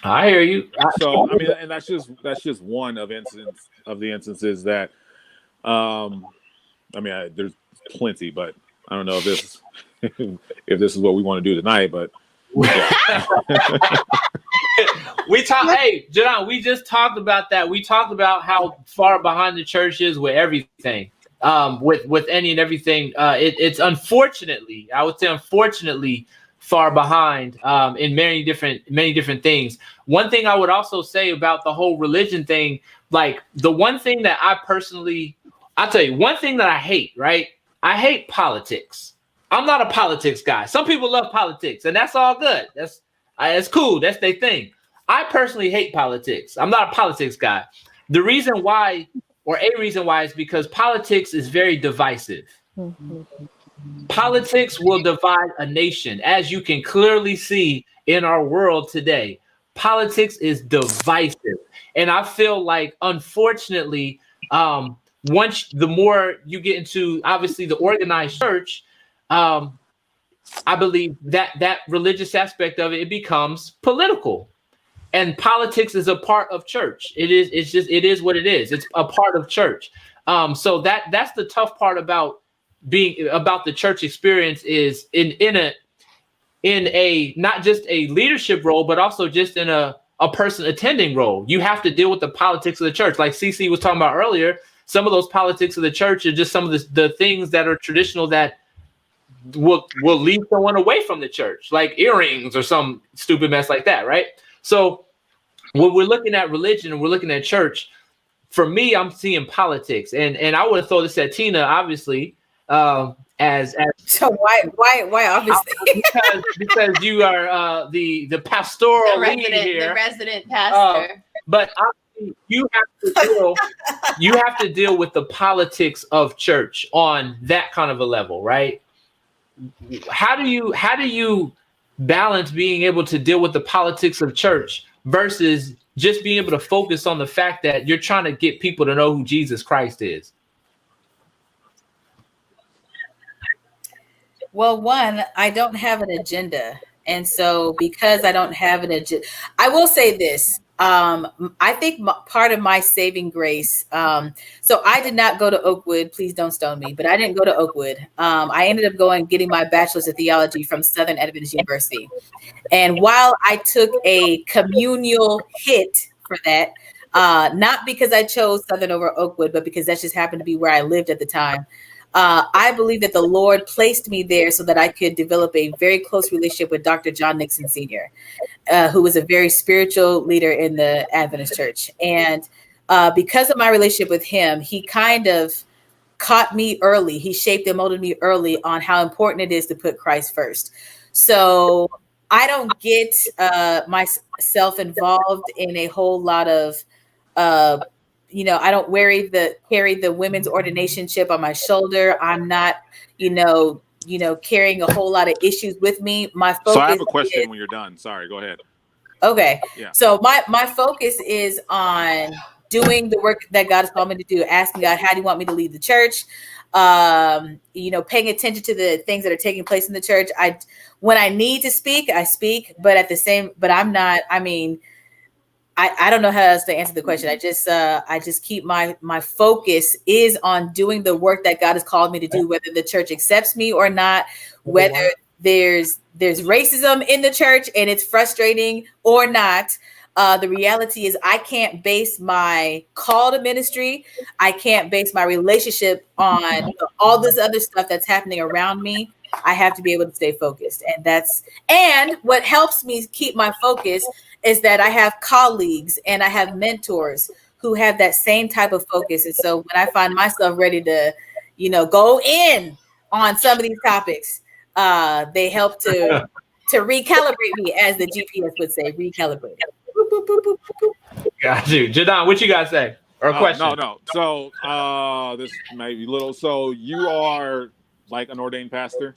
I hear you. So I mean, and that's just one of the instances that there's plenty, but I don't know if this is what we want to do tonight, but yeah. Hey, John, we just talked about that. We talked about how far behind the church is with everything, with any and everything. It's unfortunately, I would say, far behind in many different things. One thing I would also say about the whole religion thing, like the one thing that I'll tell you one thing that I hate, right? I hate politics. I'm not a politics guy. Some people love politics, and that's all good. That's cool. That's their thing. I personally hate politics. I'm not a politics guy. The reason why, or a reason why, is because politics is very divisive. Politics will divide a nation, as you can clearly see in our world today. Politics is divisive, and I feel like, unfortunately, the more you get into, obviously, the organized church, I believe that religious aspect of it becomes political, and politics is a part of church. It is what it is. It's a part of church. So that's the tough part about the church experience, is in a not just a leadership role, but also just in a person attending role. You have to deal with the politics of the church. Like CC was talking about earlier, some of those politics of the church are just some of the things that are traditional that will lead someone away from the church, like earrings or some stupid mess like that, right? So when we're looking at religion and we're looking at church, for me, I'm seeing politics, and I would have thrown this at Tina, obviously, as so why obviously because you are the pastoral lead here, the resident pastor. But you have to deal with the politics of church on that kind of a level, right? How do you balance being able to deal with the politics of church versus just being able to focus on the fact that you're trying to get people to know who Jesus Christ is? Well, one, I don't have an agenda. And so because I don't have an agenda, I will say this. I think part of my saving grace, so I did not go to Oakwood. Please don't stone me, but I didn't go to Oakwood. I ended up getting my bachelor's of theology from Southern Adventist University. And while I took a communal hit for that, not because I chose Southern over Oakwood, but because that just happened to be where I lived at the time, I believe that the Lord placed me there so that I could develop a very close relationship with Dr. John Nixon Sr., who was a very spiritual leader in the Adventist church. And because of my relationship with him, he kind of caught me early. He shaped and molded me early on how important it is to put Christ first. So I don't get myself involved in a whole lot of I don't carry the women's ordination chip on my shoulder. I'm not, carrying a whole lot of issues with me. My focus. So I have a question when you're done. Sorry, go ahead. Okay. Yeah. So my focus is on doing the work that God has called me to do, asking God, how do you want me to lead the church? Paying attention to the things that are taking place in the church. When I need to speak, I speak, but I'm not, I don't know how else to answer the question. I just keep my focus is on doing the work that God has called me to do, whether the church accepts me or not, whether there's racism in the church and it's frustrating or not. The reality is I can't base my call to ministry. I can't base my relationship on all this other stuff that's happening around me. I have to be able to stay focused. And what helps me keep my focus is that I have colleagues and I have mentors who have that same type of focus. And so when I find myself ready to, go in on some of these topics, they help to recalibrate me, as the GPS would say, recalibrate. Boop, boop, boop, boop, boop. Got you. Jadon, what you got to say? Or a question? No. So this may be little. So you are like an ordained pastor?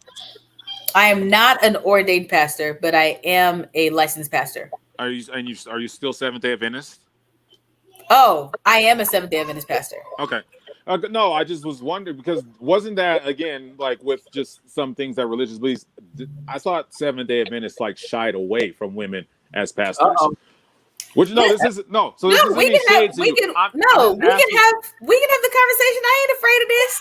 I am not an ordained pastor, but I am a licensed pastor. Are you still Seventh-day Adventist? Oh, I am a Seventh-day Adventist pastor. Okay. No, I just was wondering, because wasn't that, again, like with just some things that religious beliefs, I thought Seventh-day Adventists like shied away from women as pastors. Uh-oh. Which this isn't no. So this isn't any shade to you. We can have the conversation. I ain't afraid of this.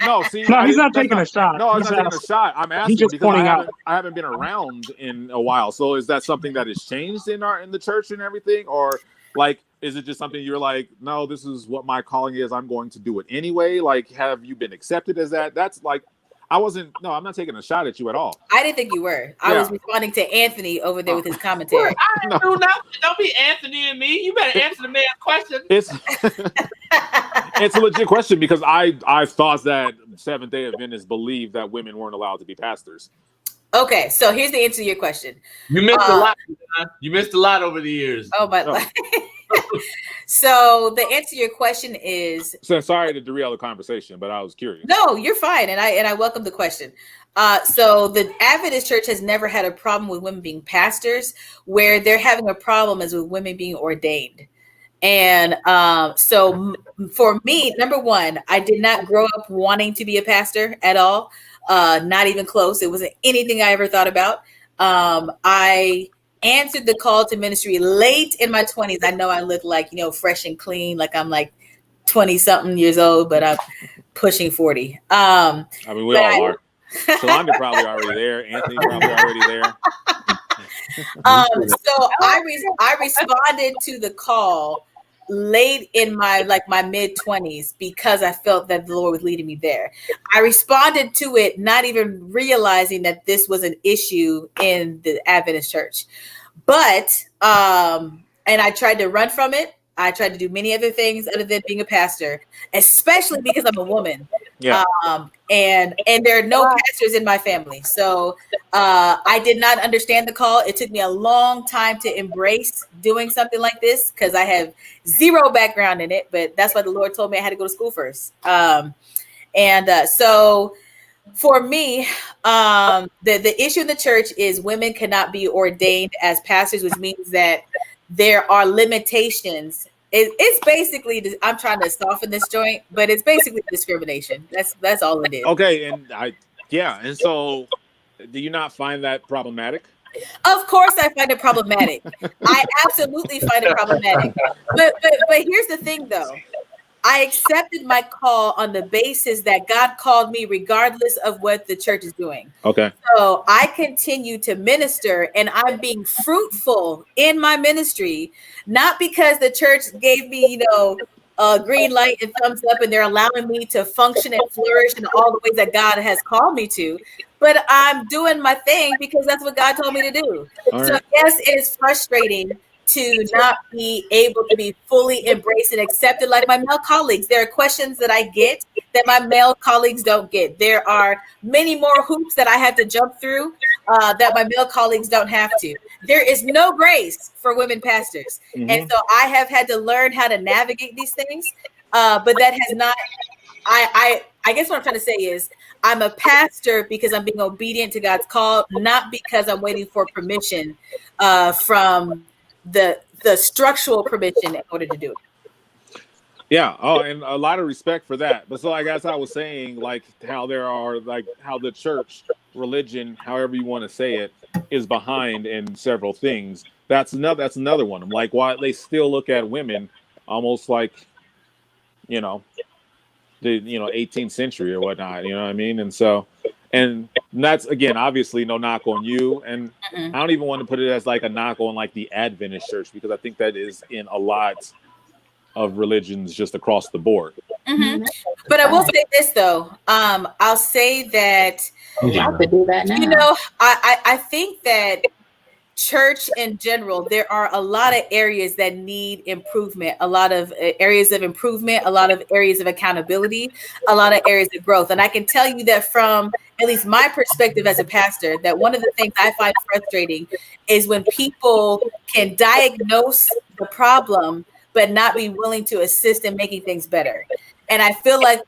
No, see, he's not taking a shot. No, I'm not taking a shot. I'm asking just because pointing out. I haven't been around in a while. So is that something that has changed in the church and everything, or like is it just something you're like, no, this is what my calling is. I'm going to do it anyway. Like, have you been accepted as that? That's like. I'm not taking a shot at you at all. I didn't think you were. I was responding to Anthony over there with his commentary. I didn't do nothing. Don't be Anthony and me. You better answer the man's question. It's a legit question, because I thought that Seventh-day Adventists believed that women weren't allowed to be pastors. Okay, so here's the answer to your question. You missed a lot. You missed a lot over the years. Oh my. So the answer to your question is. So sorry to derail the conversation, but I was curious. No, you're fine, and I welcome the question. So the Adventist Church has never had a problem with women being pastors. Where they're having a problem is with women being ordained. And so for me, number one, I did not grow up wanting to be a pastor at all. Not even close. It wasn't anything I ever thought about. I answered the call to ministry late in my 20s. I know I look like, fresh and clean, like I'm like 20 something years old, but I'm pushing 40. I mean, we all are. Shalonda probably already there. Anthony probably already there. So I responded to the call late in my mid 20s because I felt that the Lord was leading me there. I responded to it not even realizing that this was an issue in the Adventist church. But and I tried to run from it. I tried to do many other things other than being a pastor, especially because I'm a woman. Yeah. And there are no pastors in my family. So I did not understand the call. It took me a long time to embrace doing something like this because I have zero background in it. But that's why the Lord told me I had to go to school first. So for me, the issue in the church is women cannot be ordained as pastors, which means that there are limitations. It's basically, I'm trying to soften this joint, but it's basically discrimination. That's all it is. Okay, and so do you not find that problematic? Of course I find it problematic. I absolutely find it problematic. But here's the thing though. I accepted my call on the basis that God called me regardless of what the church is doing. Okay. So I continue to minister and I'm being fruitful in my ministry, not because the church gave me, a green light and thumbs up and they're allowing me to function and flourish in all the ways that God has called me to, but I'm doing my thing because that's what God told me to do. All so right. Yes, it is frustrating to not be able to be fully embraced and accepted like my male colleagues. There are questions that I get that my male colleagues don't get. There are many more hoops that I have to jump through that my male colleagues don't have to. There is no grace for women pastors. Mm-hmm. And so I have had to learn how to navigate these things. But that has not, I guess what I'm trying to say is I'm a pastor because I'm being obedient to God's call, not because I'm waiting for permission from the structural permission in order to do it. Yeah. Oh, and a lot of respect for that. But so I guess I was saying like how there are like how the church, religion, however you want to say it, is behind in several things. That's another one. I'm like, why they still look at women almost like, you know, the 18th century or whatnot. You know what I mean? And that's, again, obviously no knock on you, and I don't even want to put it as like a knock on like the Adventist church, because I think that is in a lot of religions just across the board. But I will say this though. I'll say that I have to do that now. you know, I think that church in general, there are a lot of areas that need improvement, a lot of areas of improvement, a lot of areas of accountability, a lot of areas of growth. And I can tell you that from at least my perspective as a pastor, that one of the things I find frustrating is when people can diagnose the problem but not be willing to assist in making things better. And I feel like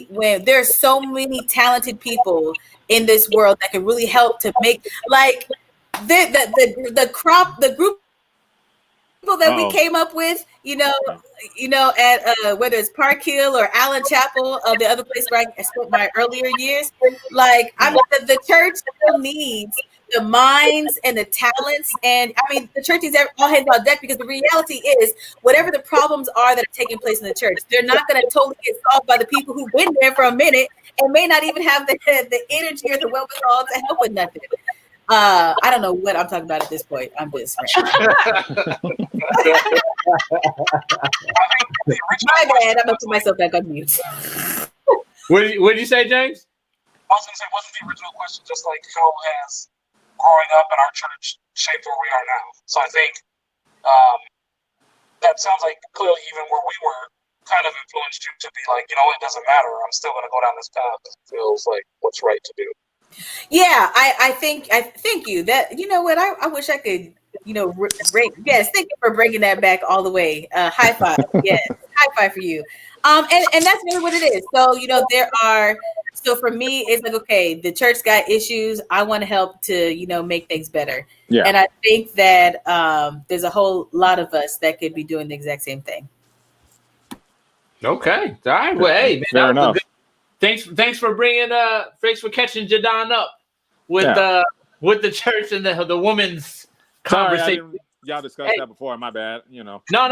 when there's so many talented people in this world that can really help to make, like, the group people that we came up with, you know, at whether it's Park Hill or Allen Chapel, the other place where I spent my earlier years, like, I mean, the church still needs the minds and the talents, and I mean, the church needs all hands on deck, because the reality is, whatever the problems are that are taking place in the church, they're not going to totally get solved by the people who've been there for a minute and may not even have the energy or the wherewithal to help with nothing. I don't know what I'm talking about at this point. I'm just my bad. I'm gonna put myself back on mute. What did you say, James? I was going to say, wasn't the original question just like how has growing up in our church shaped where we are now? So I think that sounds like clearly even where we were kind of influenced you to be like, you know, it doesn't matter. I'm still going to go down this path. It feels like what's right to do. Yeah, I think thank you. That, you know what, I wish I could, you know, yes, thank you for bringing that back all the way. High five. Yes, high five for you. And that's really what it is. So, you know, so for me, it's like, okay, the church got issues. I want to help to, you know, make things better. Yeah. And I think that there's a whole lot of us that could be doing the exact same thing. Okay. All right. Well, hey, man, fair enough. Thanks for bringing thanks for catching Jadon up with the church and the woman's conversation. Y'all discussed that before. My bad. You know. No.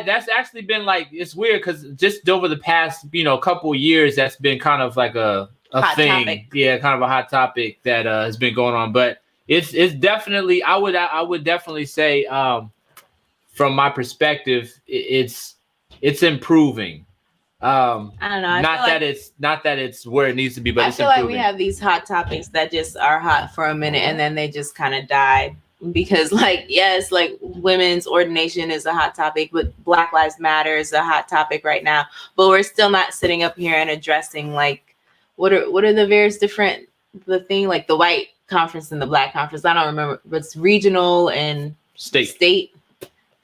That's actually been like, it's weird because just over the past, you know, couple years, that's been kind of like a hot thing. Topic. Yeah, kind of a hot topic that has been going on. But it's definitely, I would definitely say, from my perspective, it's improving. I don't know. Not that it's where it needs to be, but I it's feel improving. like we have these hot topics that just are hot for a minute and then they just kind of die, because, like, yes, like women's ordination is a hot topic, but Black Lives Matter is a hot topic right now. But we're still not sitting up here and addressing, like, what are the various different, the thing, like the white conference and the Black conference. I don't remember, but it's regional and state.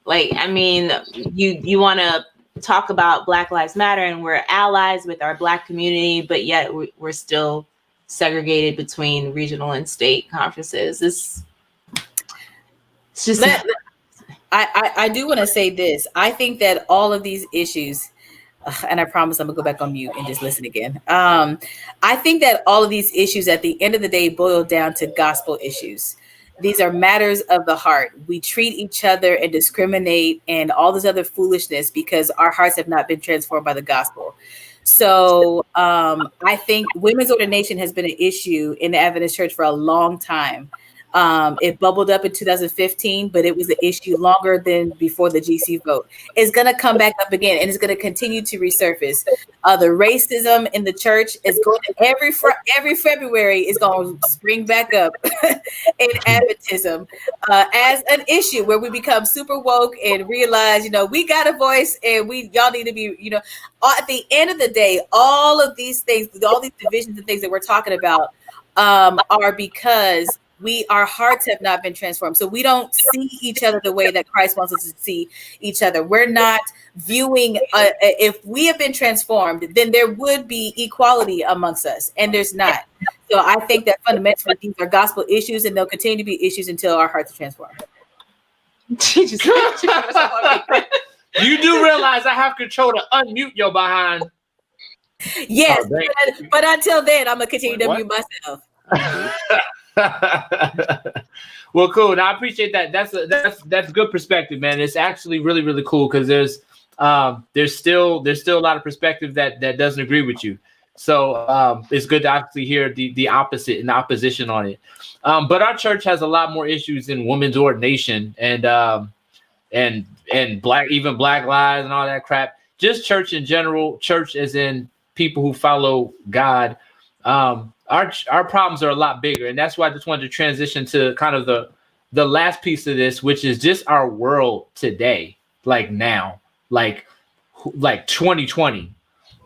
Like, I mean, you want to talk about Black Lives Matter and we're allies with our Black community, but yet we're still segregated between regional and state conferences. It's just I do want to say this. I think that all of these issues, and I promise I'm gonna go back on mute and just listen again. I think that all of these issues at the end of the day boil down to gospel issues. These are matters of the heart. We treat each other and discriminate and all this other foolishness because our hearts have not been transformed by the gospel. So I think women's ordination has been an issue in the Adventist church for a long time. It bubbled up in 2015, but it was an issue longer than before the GC vote. It's going to come back up again, and it's going to continue to resurface. The racism in the church is going to, every February is going to spring back up in Adventism as an issue where we become super woke and realize, you know, we got a voice and y'all need to be, you know, at the end of the day, all of these things, all these divisions and things that we're talking about are because our hearts have not been transformed. So we don't see each other the way that Christ wants us to see each other. We're not viewing, if we have been transformed, then there would be equality amongst us, and there's not. So I think that fundamentally these are gospel issues, and they'll continue to be issues until our hearts are transformed. You do realize I have control to unmute your behind. Yes, but until then, I'm going to continue to mute myself. Well, cool. Now, I appreciate that. That's good perspective, man. It's actually really, really cool because there's still a lot of perspective that doesn't agree with you. So it's good to actually hear the opposite and opposition on it. But our church has a lot more issues in women's ordination and black lives and all that crap. Just church in general, church as in people who follow God. Our problems are a lot bigger, and that's why I just wanted to transition to kind of the last piece of this, which is just our world today, like now, like 2020,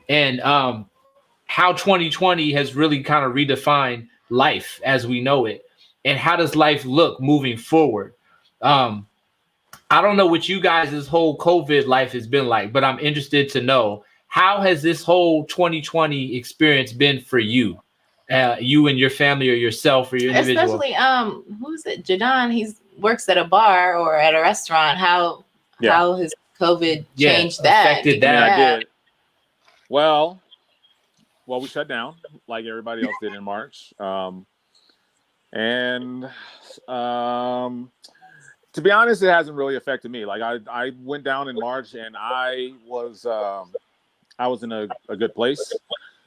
and how 2020 has really kind of redefined life as we know it, and how does life look moving forward. I don't know what you guys' whole COVID life has been like, but I'm interested to know, how has this whole 2020 experience been for you? You and your family or yourself or your individual? Especially who's it? Jadon, he works at a bar or at a restaurant. How has COVID changed that? Affected that? I mean, I did. Well, we shut down like everybody else did in March. To be honest, it hasn't really affected me. Like I went down in March and I was in a good place.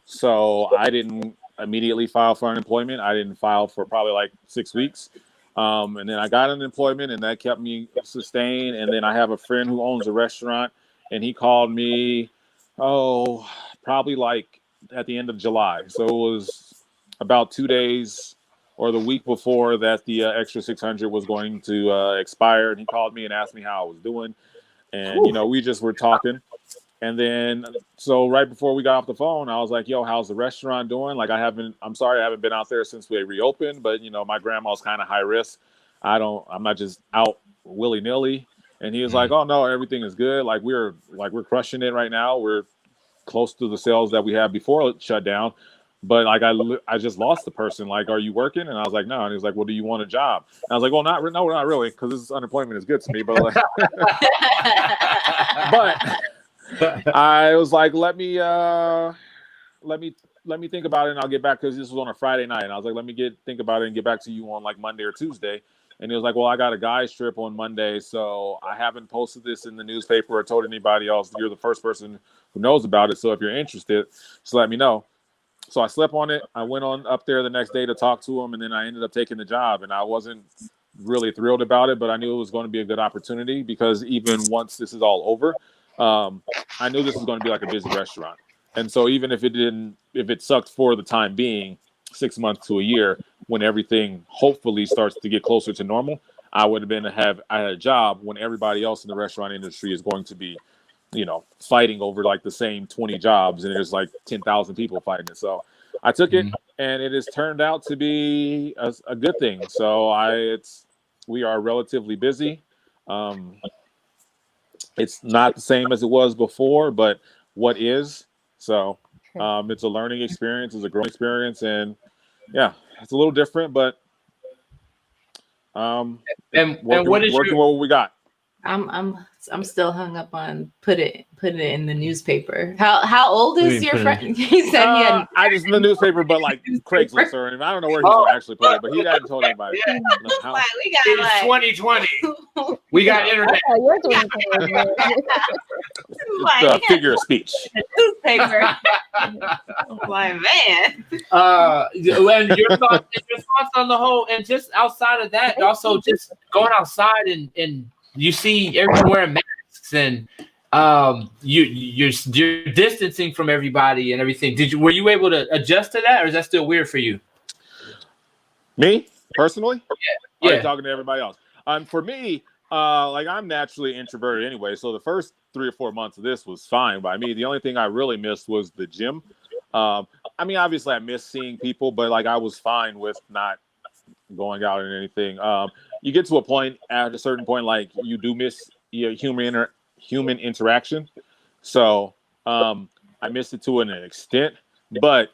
So I didn't immediately file for unemployment. I didn't file for probably like 6 weeks. And then I got unemployment and that kept me sustained. And then I have a friend who owns a restaurant and he called me, probably like at the end of July. So it was about 2 days or the week before that the extra 600 was going to expire. And he called me and asked me how I was doing. And, we just were talking. And then, so right before we got off the phone, I was like, yo, how's the restaurant doing? Like, I'm sorry I haven't been out there since we reopened, but, my grandma's kind of high risk. I'm not just out willy nilly. And he was like, oh no, everything is good. Like we're crushing it right now. We're close to the sales that we had before it shut down. But like, I just lost the person. Like, are you working? And I was like, no. And he was like, well, do you want a job? And I was like, well, not really. Cause this unemployment is good to me, but like, but I was like, let me think about it and I'll get back, because this was on a Friday night. And I was like, let me think about it and get back to you on like Monday or Tuesday. And he was like, well, I got a guys trip on Monday, so I haven't posted this in the newspaper or told anybody else. You're the first person who knows about it. So if you're interested, just let me know. So I slept on it. I went on up there the next day to talk to him, and then I ended up taking the job. And I wasn't really thrilled about it, but I knew it was going to be a good opportunity, because even once this is all over, I knew this was going to be like a busy restaurant. And so even if it sucked for the time being, 6 months to a year, when everything hopefully starts to get closer to normal, I would have been I had a job when everybody else in the restaurant industry is going to be, fighting over like the same 20 jobs, and there's like 10,000 people fighting it. So I took it, and it has turned out to be a good thing. So we are relatively busy. It's not the same as it was before, but what is? So it's a learning experience, it's a growing experience, and yeah, it's a little different, but and what is working what we got. I'm still hung up on put it in the newspaper. How old is your friend? He said he had the newspaper, but like Craigslist or anything. I don't know where he's gonna actually put it, but he hadn't told anybody. Yeah. It's 2020. We got internet. Figure of speech. Newspaper. My man. And your thoughts on the whole, and just outside of that, also just going outside and you see everyone wearing masks, and you're distancing from everybody and everything. Were you able to adjust to that, or is that still weird for you? Me personally? Yeah. Are you talking to everybody else? For me, like I'm naturally introverted anyway, so the first 3 or 4 months of this was fine by me. The only thing I really missed was the gym. I mean, obviously I miss seeing people, but like I was fine with not going out and anything. You get to a point, at a certain point, like you do miss human interaction. So I missed it to an extent. But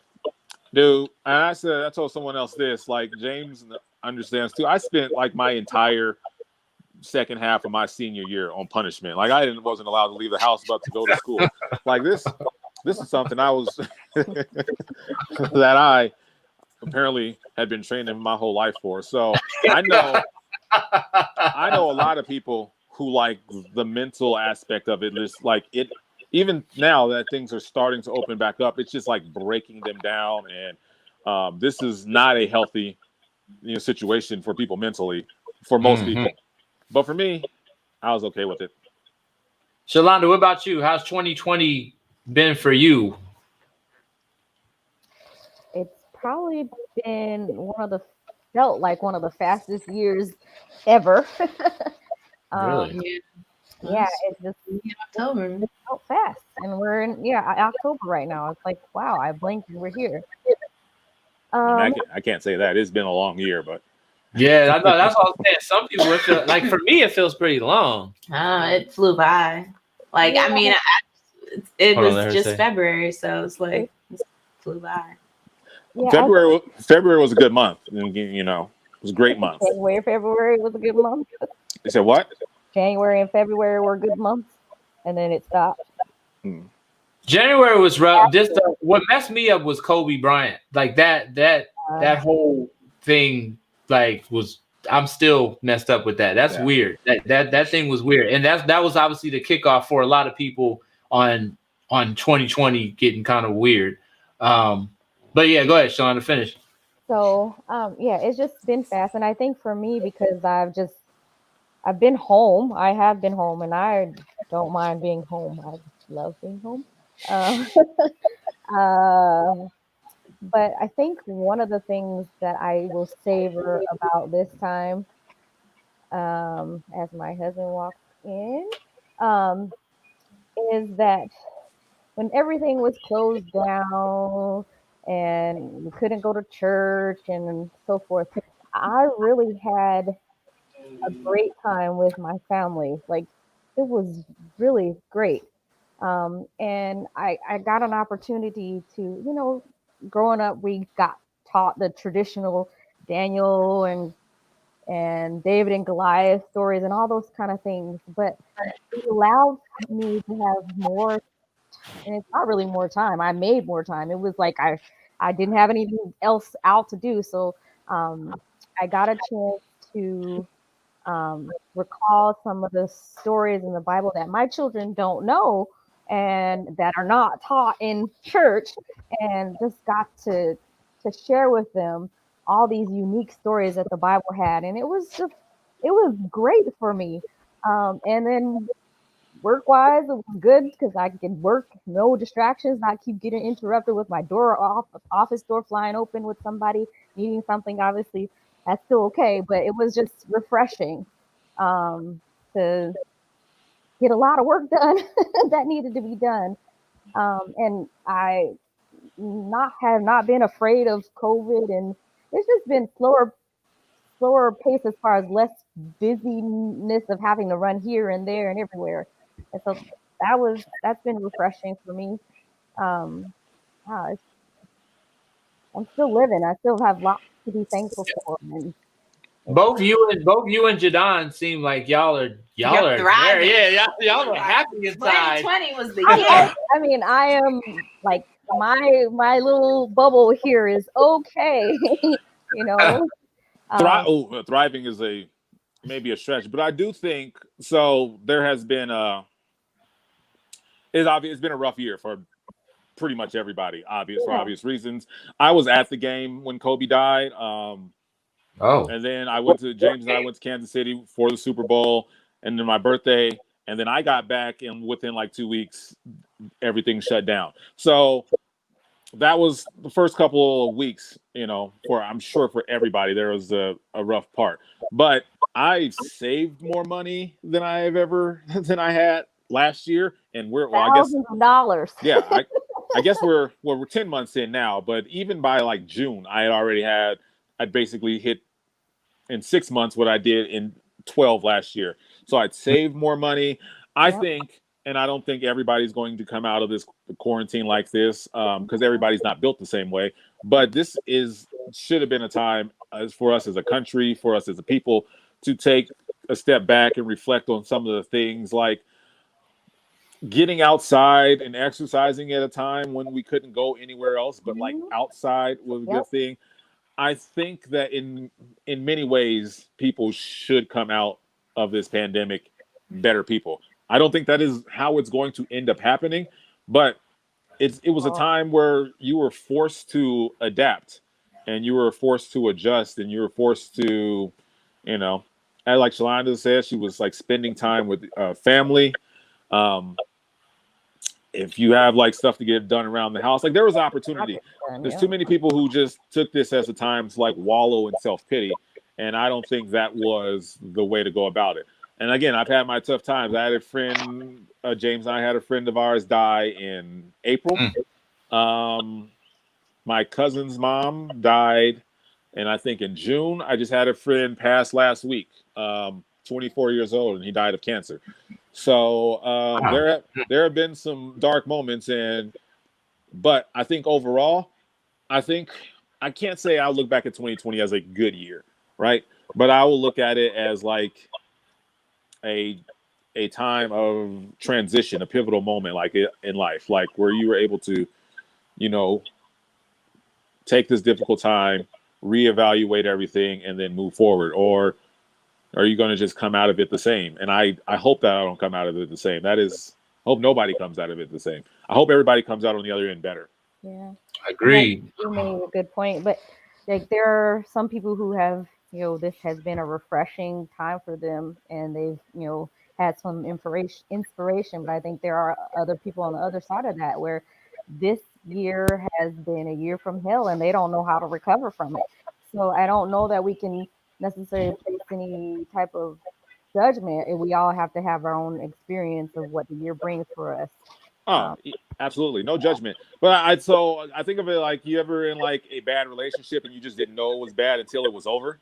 dude, and I told someone else this, like James understands too. I spent like my entire second half of my senior year on punishment. Like I wasn't allowed to leave the house but to go to school. Like this is something I was that apparently had been training my whole life for. So I know a lot of people who like the mental aspect of it. Just like it, even now that things are starting to open back up, it's just like breaking them down. And this is not a healthy, situation for people mentally, for most people. But for me, I was okay with it. Shalonda, what about you? How's 2020 been for you? It's probably been felt like one of the fastest years ever. Really? Yeah, it just October. it felt fast, and we're in October right now. It's like, wow, I blinked and we're here. I can't say that. It's been a long year, but yeah, I know that's what I'm saying. Some people it feel like, for me, it feels pretty long. It flew by. Like, Yeah. I mean, it Hold on, was let her just say. February, so it's like it flew by. Yeah, February was a good month. It was a great month. January, February was a good month. You said what? January and February were good months, and then it stopped. January was rough. What messed me up was Kobe Bryant. Like that whole thing. Like I'm still messed up with that. That's weird. That thing was weird, and that was obviously the kickoff for a lot of people on 2020 getting kind of weird. But yeah, go ahead, Sean, to finish. So yeah, it's just been fast, and I think for me, because I've been home. I have been home, and I don't mind being home. I love being home. But I think one of the things that I will savor about this time, as my husband walks in, is that when everything was closed down and we couldn't go to church and so forth, I really had a great time with my family. Like, it was really great. And I got an opportunity to, growing up, we got taught the traditional Daniel and David and Goliath stories and all those kind of things. But it allowed me to have more, and it's not really more time. I made more time. It was like I didn't have anything else out to do. So I got a chance to recall some of the stories in the Bible that my children don't know and that are not taught in church, and just got to share with them all these unique stories that the Bible had, and it was great for me. And then work-wise, it was good because I could work, no distractions, not keep getting interrupted with my office door flying open with somebody needing something. Obviously, that's still okay, but it was just refreshing to get a lot of work done that needed to be done. And I have not been afraid of COVID, and it's just been slower pace as far as less busyness of having to run here and there and everywhere. And so that's been refreshing for me. Um, wow, I'm still living. I still have lots to be thankful for. And Both you and Jadon seem like y'all are thriving. y'all are happy inside. 2020 was the year. I mean, I am like my little bubble here is okay. Thriving is maybe a stretch, but I do think so. There has been it's been a rough year for pretty much everybody, for obvious reasons. I was at the game when Kobe died. And then James and I went to Kansas City for the Super Bowl, and then my birthday, and then I got back, and within like 2 weeks, everything shut down. So that was the first couple of weeks, I'm sure for everybody, there was a rough part. But I saved more money than I had last year, and thousands of dollars. Yeah, I guess we're 10 months in now, but even by like June, I'd basically hit in 6 months what I did in 12 last year. So I'd saved more money. I think, and I don't think everybody's going to come out of this quarantine like this, because everybody's not built the same way. But this should have been a time for us as a country, for us as a people, to take a step back and reflect on some of the things like getting outside and exercising at a time when we couldn't go anywhere else, but like outside was a good thing. I think that in many ways, people should come out of this pandemic better people. I don't think that is how it's going to end up happening, but it was a time where you were forced to adapt, and you were forced to adjust, and you were forced to, you know, and like Shalonda said, she was like spending time with family. Um, if you have like stuff to get done around the house, like there was opportunity. There's too many people who just took this as a time to like wallow in self-pity, and I don't think that was the way to go about it. And again, I've had my tough times. I had a friend, James and I had a friend of ours die in April. My cousin's mom died, and I think in June. I just had a friend pass last week, 24 years old, and he died of cancer. So there have been some dark moments, but I think overall, I can't say I'll look back at 2020 as a good year, right? But I will look at it as like a time of transition, a pivotal moment, like in life, like where you were able to, take this difficult time, reevaluate everything, and then move forward. Or are you going to just come out of it the same? And I hope that I don't come out of it the same. Hope nobody comes out of it the same. I hope everybody comes out on the other end better. Yeah, agreed. You made a good point, but like there are some people who have, this has been a refreshing time for them, and they've, had some inspiration. But I think there are other people on the other side of that where this year has been a year from hell, and they don't know how to recover from it. So I don't know that we can necessarily place any type of judgment, and we all have to have our own experience of what the year brings for us. Absolutely, no judgment. But I think of it like, you ever in like a bad relationship and you just didn't know it was bad until it was over,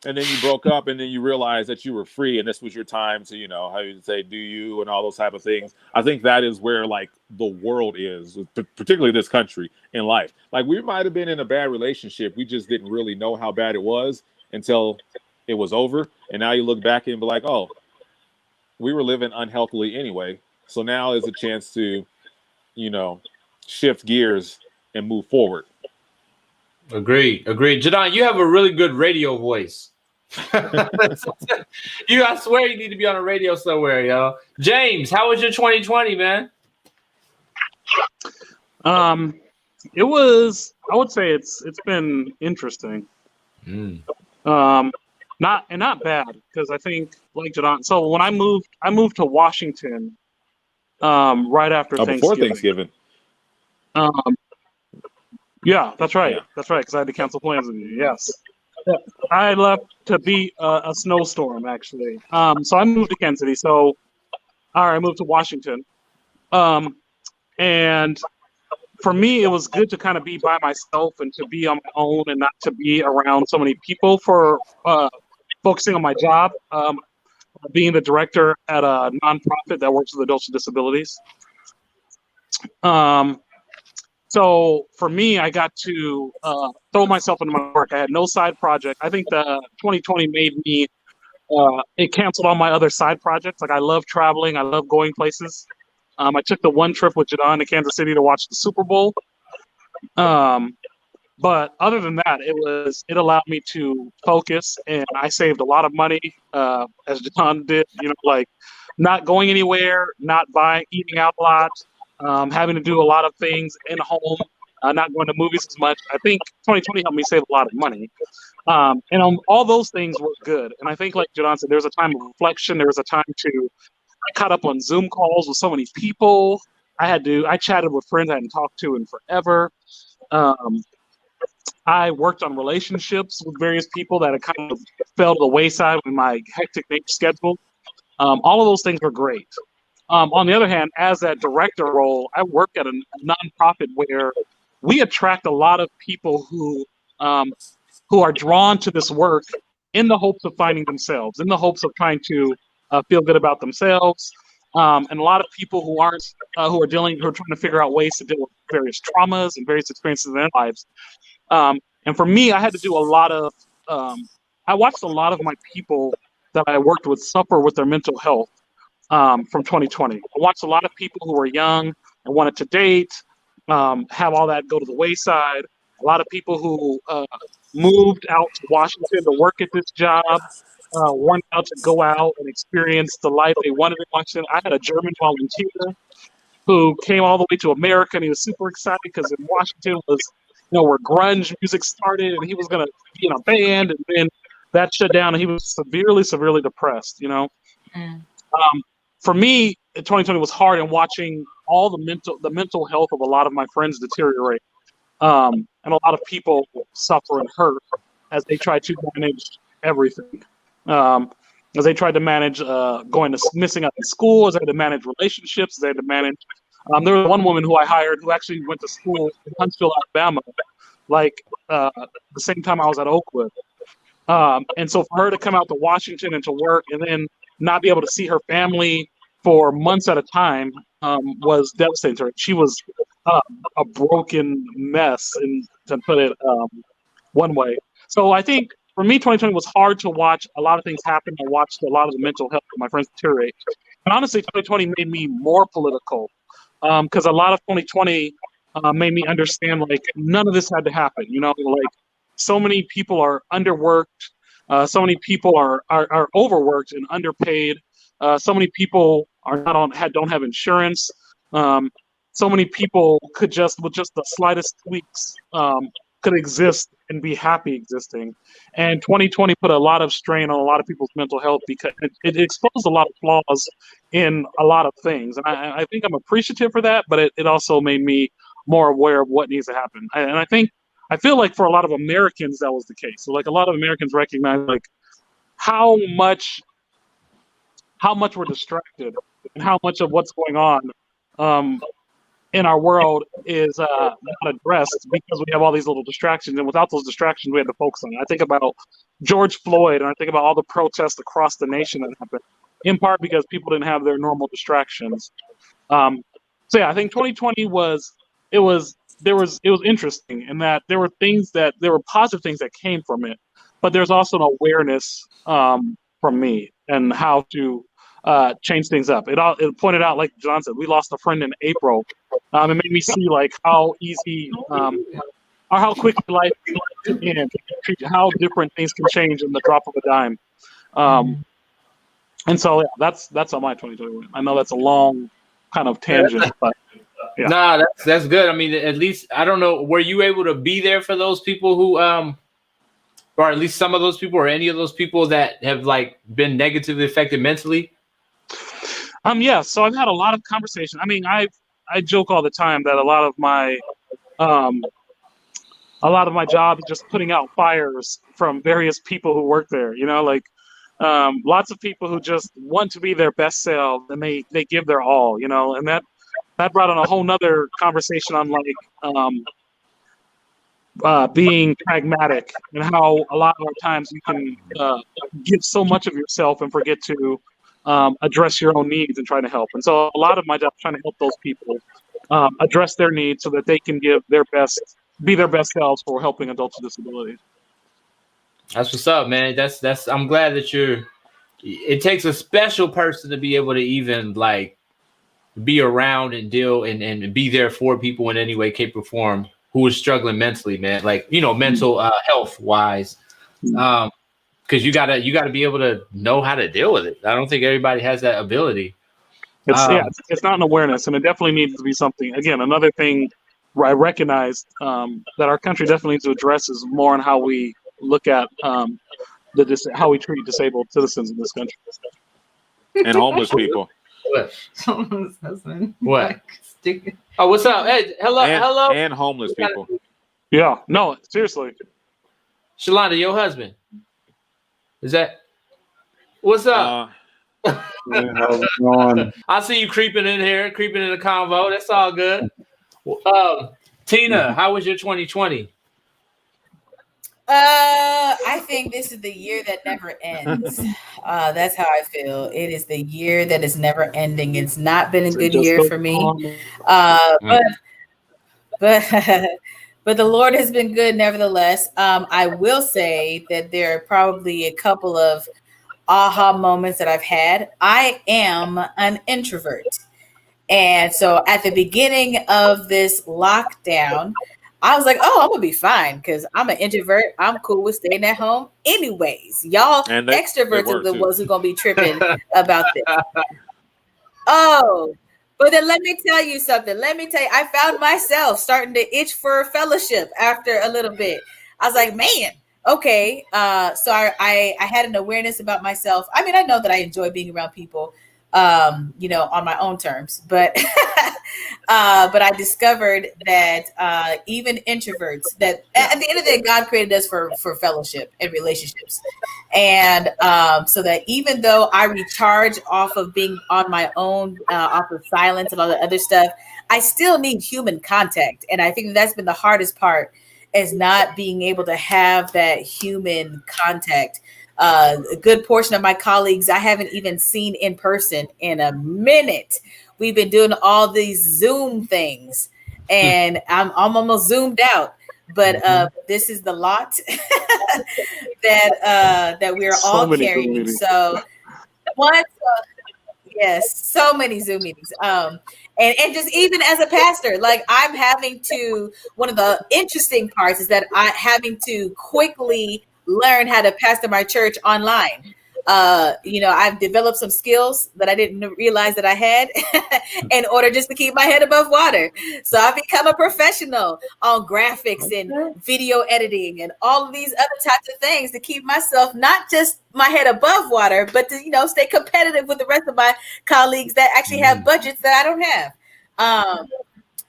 and then you broke up, and then you realized that you were free, and this was your time to, how you say, do you, and all those type of things. I think that is where like the world is, particularly this country, in life. Like, we might have been in a bad relationship, we just didn't really know how bad it was until it was over, and now you look back and be like, oh, we were living unhealthily anyway. So now is a chance to, shift gears and move forward. Agreed. Jadon, you have a really good radio voice. I swear you need to be on a radio somewhere, yo. James, how was your 2020, man? It was, I would say it's been interesting. Not bad, because I think, like Jadon, so when I moved to Washington right after Thanksgiving. Before Thanksgiving. Yeah, that's right. Yeah. That's right, because I had to cancel plans with you. Yes. I left to beat a snowstorm, actually. So I moved to Kansas City. I moved to Washington. And for me, it was good to kind of be by myself and to be on my own and not to be around so many people for focusing on my job, being the director at a nonprofit that works with adults with disabilities. So for me, I got to throw myself into my work. I had no side project. I think the 2020 made me, it canceled all my other side projects. Like, I love traveling. I love going places. I took the one trip with Jadon to Kansas City to watch the Super Bowl. But other than that, it allowed me to focus, and I saved a lot of money, as Jadon did, like not going anywhere, not eating out a lot. Having to do a lot of things in home, not going to movies as much. I think 2020 helped me save a lot of money. And all those things were good. And I think, like Jadon said, there was a time of reflection. There was a time I caught up on Zoom calls with so many people. I chatted with friends I hadn't talked to in forever. I worked on relationships with various people that had kind of fell to the wayside with my hectic schedule. All of those things were great. On the other hand, as that director role, I work at a nonprofit where we attract a lot of people who are drawn to this work in the hopes of finding themselves, in the hopes of trying to feel good about themselves, and a lot of people who are trying to figure out ways to deal with various traumas and various experiences in their lives. And for me, I had to do a lot of. I watched a lot of my people that I worked with suffer with their mental health. From 2020. I watched a lot of people who were young and wanted to date, have all that go to the wayside. A lot of people who moved out to Washington to work at this job, wanted out to go out and experience the life they wanted in Washington. I had a German volunteer who came all the way to America, and he was super excited because in Washington was, where grunge music started, and he was going to be in a band, and then that shut down, and he was severely, severely depressed. For me, 2020 was hard in watching all the mental health of a lot of my friends deteriorate, and a lot of people suffer and hurt as they try to manage everything. As they tried to manage missing out in school, as they had to manage relationships, as they had to manage. There was one woman who I hired who actually went to school in Huntsville, Alabama, the same time I was at Oakwood. And so for her to come out to Washington and to work and then not be able to see her family for months at a time was devastating to her. She was a broken mess, to put it one way. So I think for me, 2020 was hard to watch a lot of things happen. I watched a lot of the mental health of my friends deteriorate. And honestly, 2020 made me more political because a lot of 2020 made me understand none of this had to happen. So many people are underworked. So many people are overworked and underpaid. So many people don't have insurance. So many people could with just the slightest tweaks, could exist and be happy existing. And 2020 put a lot of strain on a lot of people's mental health because it exposed a lot of flaws in a lot of things. And I think I'm appreciative for that, but it also made me more aware of what needs to happen. And I feel like for a lot of Americans, that was the case. So a lot of Americans recognize how much we're distracted and how much of what's going on in our world is not addressed because we have all these little distractions. And without those distractions, we had to focus on it. I think about George Floyd, and I think about all the protests across the nation that happened, in part because people didn't have their normal distractions. I think 2020 was interesting in that there were positive things that came from it, but there's also an awareness from me and how to change things up. It pointed out, like John said, we lost a friend in April. It made me see how easy or how quickly life can end, how different things can change in the drop of a dime. And so that's on my 2021. I know that's a long kind of tangent, but yeah. Nah, that's good. I mean, at least I don't know. Were you able to be there for those people who, or at least some of those people, or any of those people that have been negatively affected mentally? Yeah. So I've had a lot of conversation. I mean, I joke all the time that a lot of my job is just putting out fires from various people who work there. Lots of people who just want to be their best selves and they give their all. And that brought on a whole nother conversation on being pragmatic and how a lot of times you can give so much of yourself and forget to address your own needs and try to help. And so a lot of my job is trying to help those people address their needs so that they can be their best selves for helping adults with disabilities. That's what's up, man. I'm glad that it takes a special person to be able to even be around and deal and be there for people in any way, shape, or form who is struggling mentally, man. Mental health wise. Because you gotta be able to know how to deal with it. I don't think everybody has that ability. It's not an awareness, and it definitely needs to be something. Again, another thing where I recognize that our country definitely needs to address is more on how we look at how we treat disabled citizens in this country and homeless people. What? Oh, what's up? Hey, hello, and homeless people. Yeah, no, seriously. Shalonda, your husband. Is that what's up? Yeah, how's it going? I see you creeping in here, creeping in the convo. That's all good. Tina, how was your 2020? I think this is the year that never ends. That's how I feel. It is the year that is never ending. It's not been a good year for me. But the Lord has been good nevertheless. I will say that there are probably a couple of aha moments that I've had. I am an introvert. And so at the beginning of this lockdown, I was like, oh, I'm gonna be fine because I'm an introvert. I'm cool with staying at home anyways. Y'all extroverts are the ones who gonna be tripping about this. Oh, but then let me tell you something. Let me tell you, I found myself starting to itch for fellowship after a little bit. I was like, man, okay. So I had an awareness about myself. I mean, I know that I enjoy being around people, on my own terms, but but I discovered that even introverts, that at the end of the day, God created us for fellowship and relationships. And so that even though I recharge off of being on my own, off of silence and all the other stuff, I still need human contact. And I think that's been the hardest part, is not being able to have that human contact. A good portion of my colleagues I haven't even seen in person in a minute. We've been doing all these Zoom things, and I'm almost zoomed out. But this is the lot that we're all carrying. So yes, so many Zoom meetings. And just even as a pastor, like I'm having to, one of the interesting parts is that I'm having to quickly learn how to pastor my church online. I've developed some skills that I didn't realize that I had in order just to keep my head above water. So I've become a professional on graphics and video editing and all of these other types of things to keep myself, not just my head above water, but to, stay competitive with the rest of my colleagues that actually have budgets that I don't have.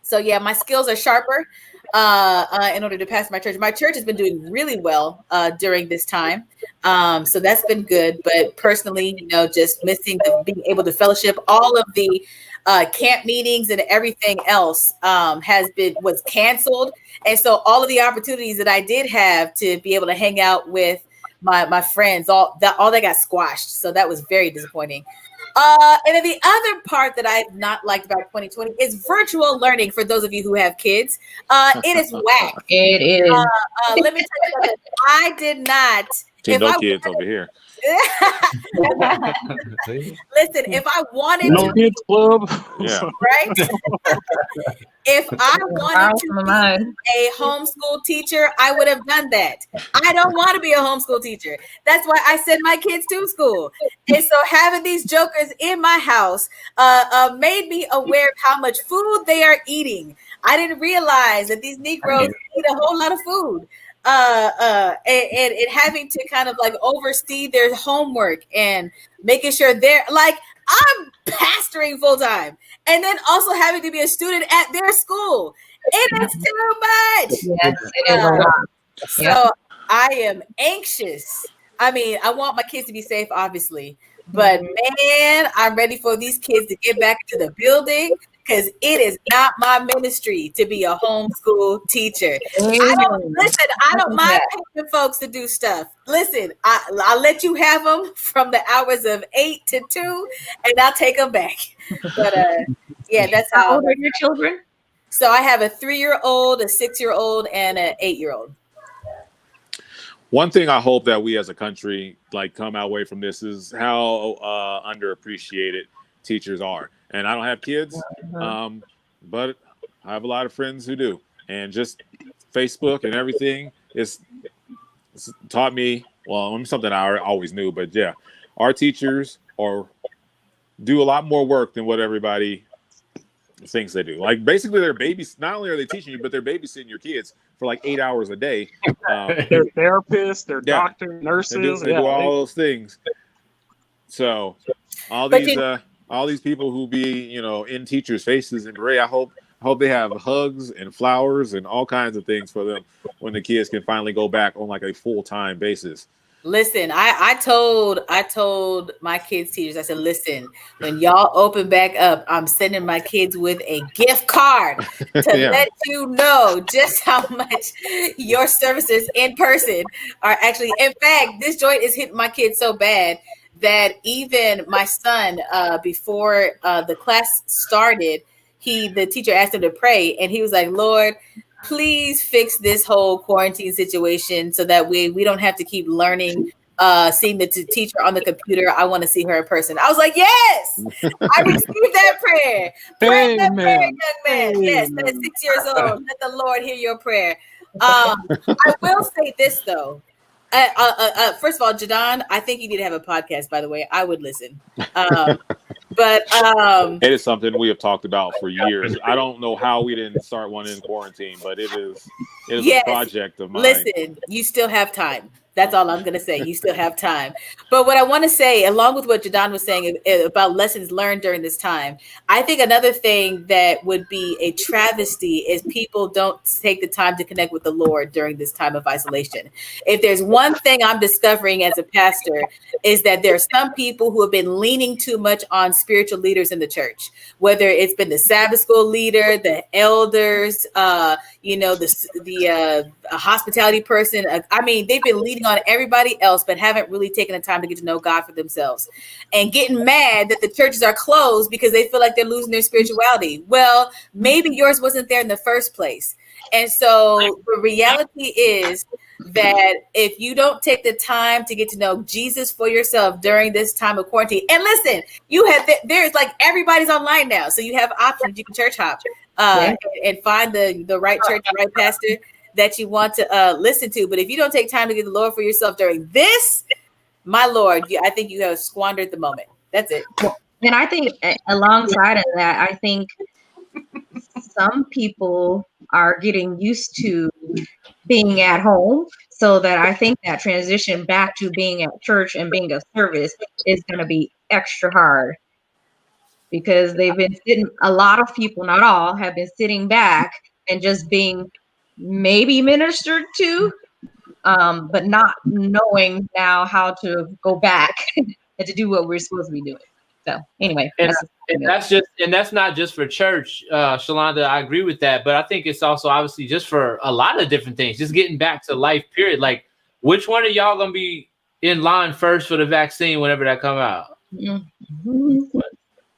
So yeah, my skills are sharper in order to pass my church. My church has been doing really well during this time. So that's been good. But personally, just missing being able to fellowship, all of the camp meetings and everything else was canceled. And so all of the opportunities that I did have to be able to hang out with my friends, all that got squashed. So that was very disappointing. And then the other part that I've not liked about 2020 is virtual learning. For those of you who have kids, it is whack. It is. Let me tell you something. I did not. No kids over here. Listen, if I wanted no kids club, right? If I wanted to be a homeschool teacher, I would have done that. I don't want to be a homeschool teacher. That's why I send my kids to school. And so having these jokers in my house made me aware of how much food they are eating. I didn't realize that these Negroes eat a whole lot of food. And having to kind of like oversee their homework and making sure they're like, I'm pastoring full time and then also having to be a student at their school. It is too much. Yes, it is a lot. So I am anxious. I mean, I want my kids to be safe, obviously, but man, I'm ready for these kids to get back to the building. Because it is not my ministry to be a homeschool teacher. I don't mind paying folks to do stuff. Listen, I'll let you have them from the hours of 8 to 2, and I'll take them back. But yeah, that's how old are your children? So I have a 3-year-old, a 6-year-old, and an 8-year-old. One thing I hope that we as a country come away from this is how underappreciated teachers are. And I don't have kids, but I have a lot of friends who do. And just Facebook and everything it's taught me, something I always knew, but yeah, our teachers do a lot more work than what everybody thinks they do. Like basically they're babies. Not only are they teaching you, but they're babysitting your kids for 8 hours a day. They're therapists, they're doctors, nurses. They do all those things. So all these people who be, in teachers' faces and gray, I hope they have hugs and flowers and all kinds of things for them when the kids can finally go back on a full-time basis. Listen, I told my kids' teachers, I said, listen, when y'all open back up, I'm sending my kids with a gift card to let you know just how much your services in person are actually. In fact, this joint is hitting my kids so bad that even my son, before the class started, the teacher asked him to pray, and he was like, Lord, please fix this whole quarantine situation so that we don't have to keep learning seeing the teacher on the computer. I want to see her in person. I was like, yes, I received that prayer. Pray that prayer, young man. Yes, at 6 years old, let the Lord hear your prayer. I will say this though. First of all, Jadon, I think you need to have a podcast. By the way, I would listen. But it is something we have talked about for years. I don't know how we didn't start one in quarantine, but it is a project of mine. Listen, you still have time. That's all I'm going to say. You still have time. But what I want to say, along with what Jadon was saying about lessons learned during this time, I think another thing that would be a travesty is people don't take the time to connect with the Lord during this time of isolation. If there's one thing I'm discovering as a pastor, is that there are some people who have been leaning too much on spiritual leaders in the church, whether it's been the Sabbath school leader, the elders, the hospitality person. I mean, they've been leaning on everybody else, but haven't really taken the time to get to know God for themselves, and getting mad that the churches are closed because they feel like they're losing their spirituality. Well, maybe yours wasn't there in the first place. And so the reality is that if you don't take the time to get to know Jesus for yourself during this time of quarantine, and listen, there's like everybody's online now, so you have options. You can church hop and find the right church, the right pastor that you want to listen to. But if you don't take time to get the Lord for yourself during this, my Lord, I think you have squandered the moment. That's it. And I think alongside of that, I think some people are getting used to being at home, so that I think that transition back to being at church and being a service is going to be extra hard, because they've been sitting, a lot of people, not all, have been sitting back and just being maybe ministered to, but not knowing now how to go back and to do what we're supposed to be doing. So anyway, and that's not just for church, Shalonda. I agree with that, but I think it's also obviously just for a lot of different things. Just getting back to life, period. Like, which one of y'all gonna be in line first for the vaccine whenever that come out? Mm-hmm.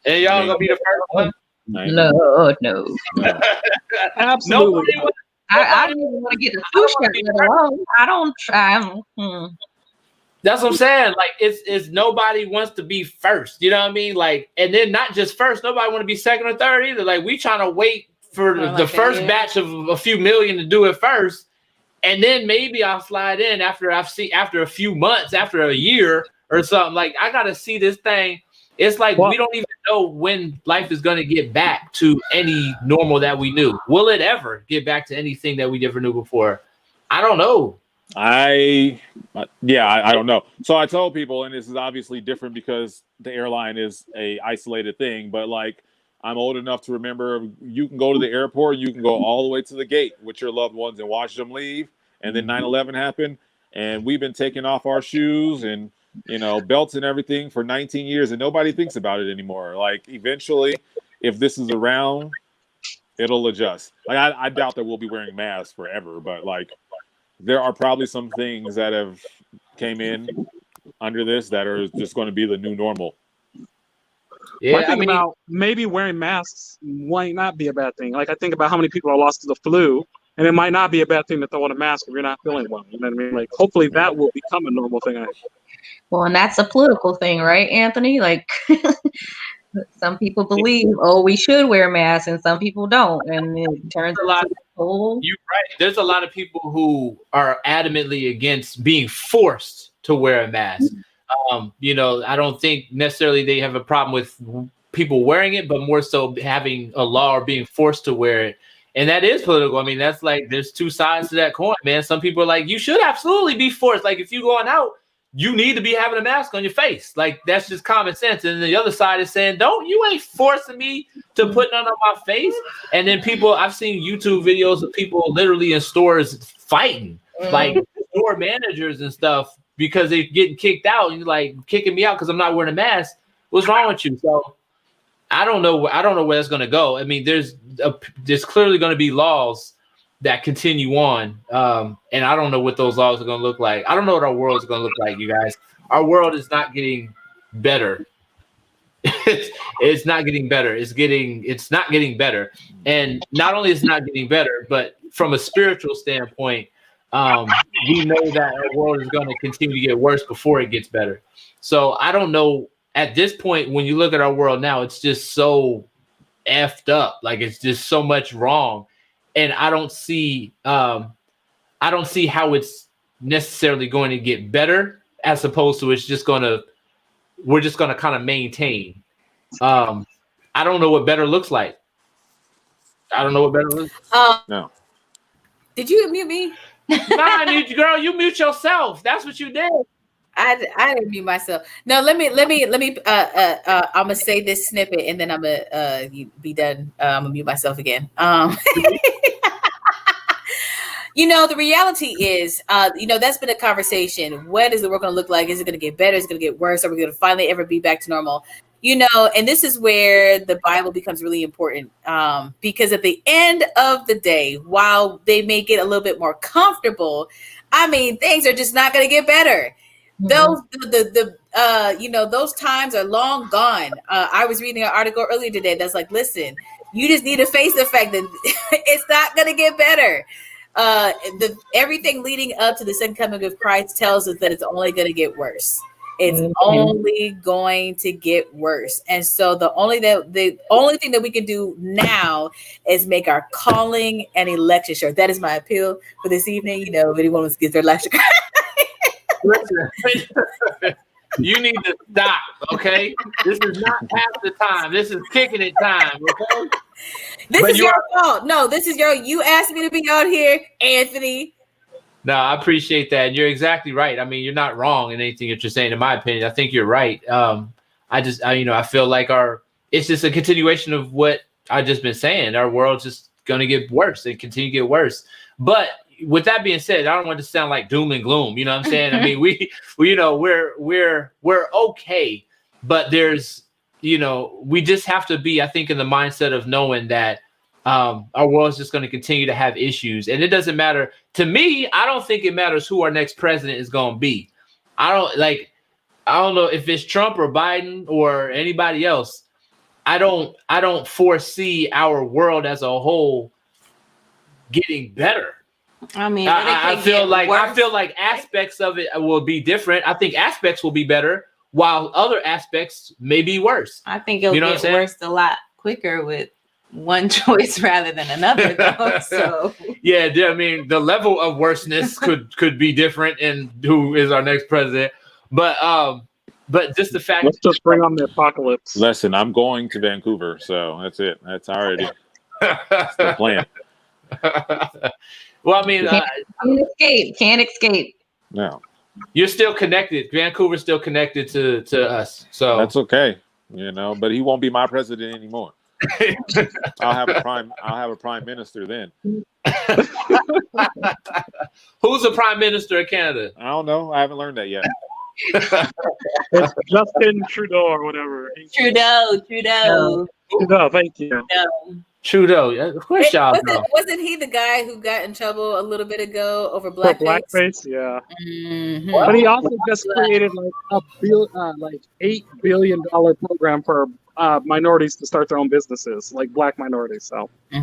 And y'all gonna be the first one? Lord, no. Absolutely. I don't even want to get the flu shot. I don't try. That's what I'm saying. Like, it's nobody wants to be first. You know what I mean? Like, and then not just first. Nobody want to be second or third either. Like, we trying to wait for the first batch of a few million to do it first, and then maybe I'll slide in after a few months, after a year or something. Like, I gotta see this thing. It's like we don't even know when life is going to get back to any normal that we knew. Will it ever get back to anything that we never knew before? I don't know. I don't know. So I tell people, and this is obviously different because the airline is a isolated thing, but like, I'm old enough to remember you can go to the airport, you can go all the way to the gate with your loved ones and watch them leave. And then 9/11 happened, and we've been taking off our shoes and, belts and everything for 19 years, and nobody thinks about it anymore. Like, eventually, if this is around, it'll adjust. Like, I doubt that we'll be wearing masks forever, but like, there are probably some things that have came in under this that are just going to be the new normal. Yeah, I think about maybe wearing masks might not be a bad thing. Like, I think about how many people are lost to the flu, and it might not be a bad thing to throw on a mask if you're not feeling well. You know what I mean? Like, hopefully that will become a normal thing. Well, and that's a political thing, right, Anthony? Like, some people believe, we should wear masks, and some people don't, and it turns a lot. You're right. There's a lot of people who are adamantly against being forced to wear a mask. I don't think necessarily they have a problem with people wearing it, but more so having a law or being forced to wear it. And that is political. I mean, that's like, there's two sides to that coin, man. Some people are like, you should absolutely be forced. Like, if you're going out, you need to be having a mask on your face. Like, that's just common sense. And the other side is saying, you ain't forcing me to put none on my face. And then I've seen YouTube videos of people literally in stores fighting, like store managers and stuff, because they're getting kicked out, and you're like, kicking me out because I'm not wearing a mask. What's wrong with you? So I don't know where that's going to go. I mean, there's clearly going to be laws that continue on. And I don't know what those laws are going to look like. I don't know what our world is going to look like, you guys. Our world is not getting better. It's not getting better. It's not getting better. And not only is it not getting better, but from a spiritual standpoint, we know that our world is going to continue to get worse before it gets better. So I don't know. At this point, when you look at our world now, it's just so effed up. Like it's just so much wrong, and I don't see how it's necessarily going to get better, as opposed to we're just gonna kind of maintain. I don't know what better looks like. I don't know what better looks. No. Did you mute me? Nah, girl, you mute yourself. That's what you did. I didn't mute myself. No, let me I'm gonna say this snippet and then I'm gonna be done. I'm gonna mute myself again. The reality is, that's been a conversation. What is the world going to look like? Is it going to get better? Is it going to get worse? Are we going to finally ever be back to normal? And this is where the Bible becomes really important, because at the end of the day, while they may get a little bit more comfortable, I mean, things are just not going to get better. Those times are long gone. I was reading an article earlier today that's like, listen, you just need to face the fact that it's not going to get better. Everything leading up to the second coming of Christ tells us that it's only going to get worse. It's only going to get worse. And so the only thing that we can do now is make our calling and election sure. That is my appeal for this evening. If anyone wants to get their election. You need to stop, okay? This is not half the time. This is kicking it time, okay? This is your fault. No, you asked me to be out here, Anthony. No, I appreciate that. And you're exactly right. I mean, you're not wrong in anything that you're saying, in my opinion. I think you're right. I feel like it's just a continuation of what I've just been saying. Our world's just going to get worse and continue to get worse. But with that being said, I don't want to sound like doom and gloom. You know what I'm saying? I mean, we're okay, but there's, we just have to be, I think, in the mindset of knowing that our world's just going to continue to have issues. And it doesn't matter to me. I don't think it matters who our next president is going to be. I don't know if it's Trump or Biden or anybody else. I don't foresee our world as a whole getting better. I mean, I feel like aspects of it will be different. I think aspects will be better, while other aspects may be worse. I think it'll get worse a lot quicker with one choice rather than another, though. So yeah, I mean, the level of worseness could be different in who is our next president, but just the fact. Let's just bring on the apocalypse. Listen, I'm going to Vancouver, so that's it. That's already that's the plan. Well, I mean, can't escape. No, you're still connected. Vancouver's still connected to us, so that's okay. But he won't be my president anymore. I'll have a prime minister then. Who's the prime minister of Canada? I don't know. I haven't learned that yet. It's Justin Trudeau or whatever. Trudeau. Thank you. Trudeau. Of course, y'all know. Wasn't he the guy who got in trouble a little bit ago over blackface? Blackface, yeah. Mm-hmm. But he also just created like $8 billion program for minorities to start their own businesses, like black minorities. So He's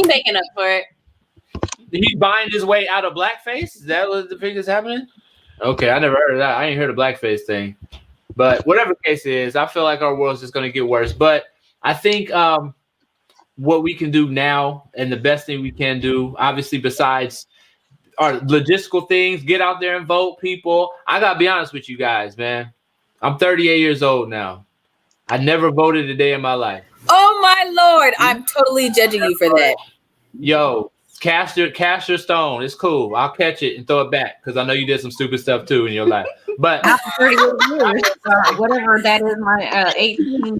making up for it. He's buying his way out of blackface. Is that what the thing is happening? Okay, I never heard of that. I ain't heard of blackface thing. But whatever the case is, I feel like our world's just going to get worse. But I think what we can do now, and the best thing we can do, obviously, besides our logistical things, get out there and vote, people. I got to be honest with you guys, man. I'm 38 years old now. I never voted a day in my life. Oh, my Lord. I'm totally judging you for that. Yo, cast your stone. It's cool. I'll catch it and throw it back because I know you did some stupid stuff, too, in your life. But after 38 years, whatever that is, my 18.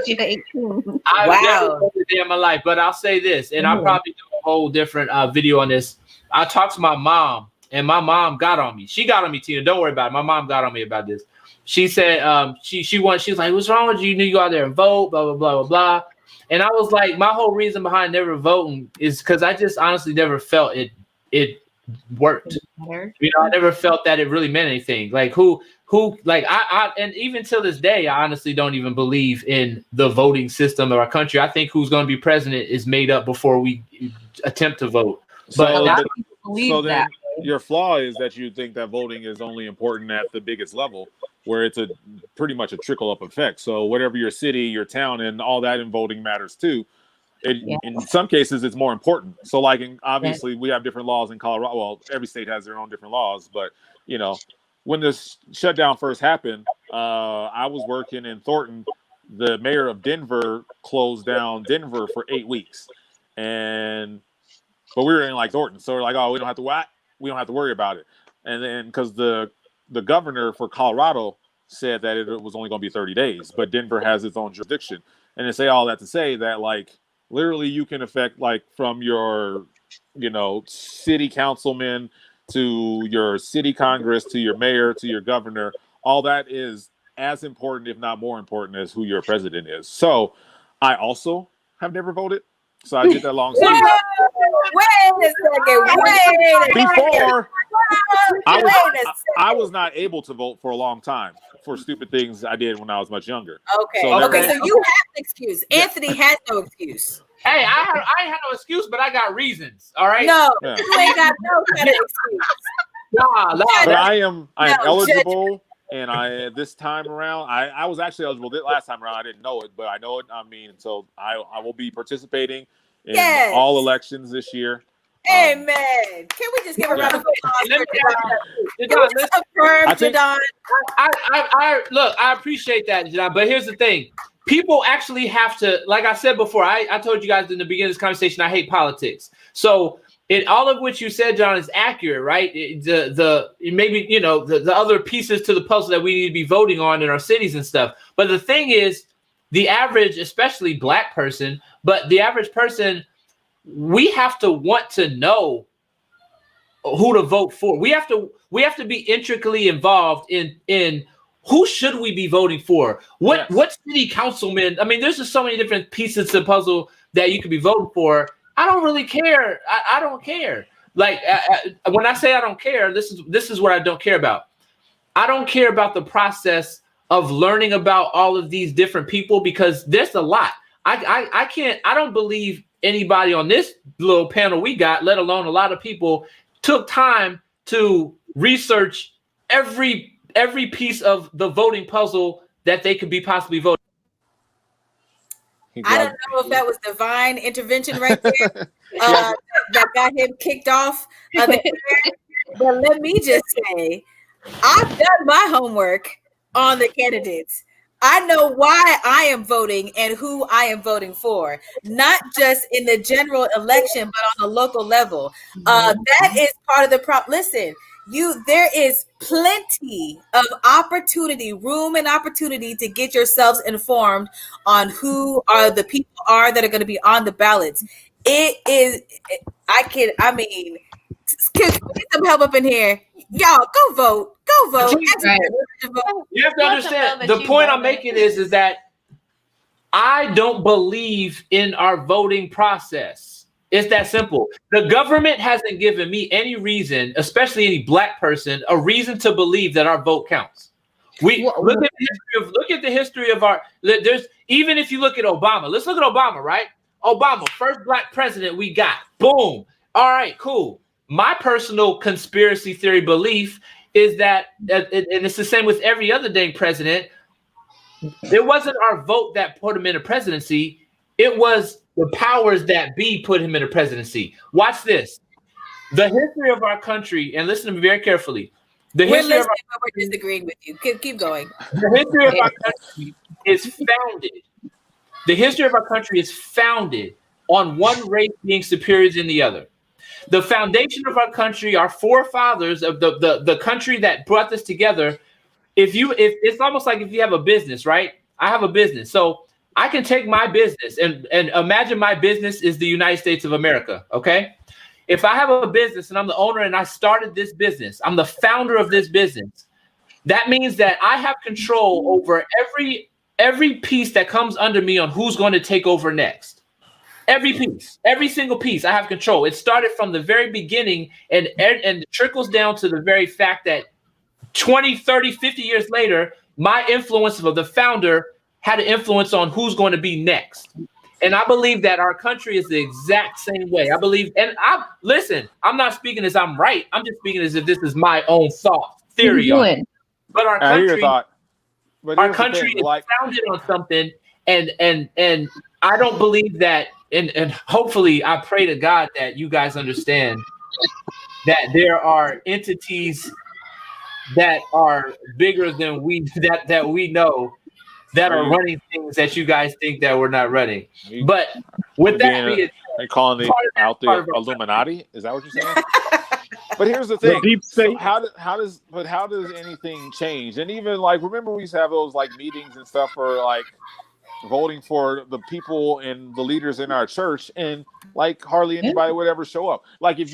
18. I've never voted a day in my life, but I'll say this, and I'll probably do a whole different video on this. I talked to my mom, and my mom got on me. She got on me, Tina. Don't worry about it. My mom got on me about this. She said she was like, "What's wrong with you? You need to go out there and vote, blah, blah, blah, blah, blah." And I was like, my whole reason behind never voting is because I just honestly never felt it worked. I never felt that it really meant anything. Like who like I and even till this day, I honestly don't even believe in the voting system of our country. I think who's going to be president is made up before we attempt to vote. But So, a lot the, of people believe so then that. your flaw is that you think that voting is only important at the biggest level, where it's a pretty much a trickle up effect. So whatever your city, your town, and all that in voting matters too. In some cases, it's more important. So, like, obviously, we have different laws in Colorado. Well, every state has their own different laws, but you know, when this shutdown first happened, I was working in Thornton. The mayor of Denver closed down Denver for 8 weeks, but we were in like Thornton, so we're like, oh, we don't have to worry about it. And then because the governor for Colorado said that it was only going to be 30 days, but Denver has its own jurisdiction. And they say all that to say that, like, literally you can affect, like, from your, city councilman to your city congress to your mayor to your governor. All that is as important, if not more important, as who your president is. So I also have never voted. So I did that long speech. Wait a second. Before I was not able to vote for a long time for stupid things I did when I was much younger. Okay. So So you have an excuse. Anthony has no excuse. Hey, I ain't had no excuse, but I got reasons. All right. No, you ain't got no kind of excuse. But I am eligible, and this time around, I was actually eligible. Last time around, I didn't know it, but I know it. I mean, so I will be participating in all elections this year. Amen. Can we just give a round of applause for Jadon? Look, I appreciate that, Jadon, but here's the thing. People actually have to, like I said before, I told you guys in the beginning of this conversation, I hate politics. So all of which you said, John, is accurate, right? The other pieces to the puzzle that we need to be voting on in our cities and stuff. But the thing is, the average, especially black person, but the average person, we have to want to know who to vote for. We have to be intricately involved in who should we be voting for? What city councilman? I mean, there's just so many different pieces to the puzzle that you could be voting for. I don't really care. I don't care. Like when I say I don't care, this is what I don't care about. I don't care about the process of learning about all of these different people, because there's a lot. I don't believe anybody on this little panel we got, let alone a lot of people, took time to research every piece of the voting puzzle that they could be possibly voting. I don't know if that was divine intervention right there that got him kicked off of the air. But let me just say, I've done my homework on the candidates. I know why I am voting and who I am voting for, not just in the general election, but on a local level. That is part of the problem. Listen, there is plenty of room and opportunity to get yourselves informed on who are the people that are going to be on the ballots. Can we get some help up in here? Y'all go vote. Go vote. You have to understand, the point I'm making is that I don't believe in our voting process. It's that simple. The government hasn't given me any reason, especially any black person, a reason to believe that our vote counts. Look at the history of our. There's, even if you look at Obama, let's look at Obama, right? Obama, first black president we got. Boom. All right, cool. My personal conspiracy theory belief is that, and it's the same with every other dang president, it wasn't our vote that put him in a presidency. It was the powers that be put him in a presidency. Watch this. The history of our country, and listen to me very carefully. We're disagreeing with you. Keep going. The history of our country is founded. The history of our country is founded on one race being superior than the other. The foundation of our country, our forefathers of the country that brought this together. If it's almost like if you have a business, right? I have a business, so I can take my business and imagine my business is the United States of America. Okay, if I have a business and I'm the owner and I started this business, I'm the founder of this business. That means that I have control over every piece that comes under me on who's going to take over next. Every piece, every single piece, I have control. It started from the very beginning and it trickles down to the very fact that 20, 30, 50 years later, my influence of the founder had an influence on who's going to be next. And I believe that our country is the exact same way. I believe, and I'm not speaking as I'm right. I'm just speaking as if this is my own thought theory on it. But our I hear your country, thought. But here's the thing, is founded on something, and I don't believe that. And hopefully, I pray to God that you guys understand that there are entities that are bigger than we that we know that are running things that you guys think that we're not running. But with that being, are you calling the Illuminati? Is that what you're saying? But here's the thing. Deep state. So how does anything change? And even like, remember we used to have those like meetings and stuff for like voting for the people and the leaders in our church, and like hardly anybody would ever show up. Like if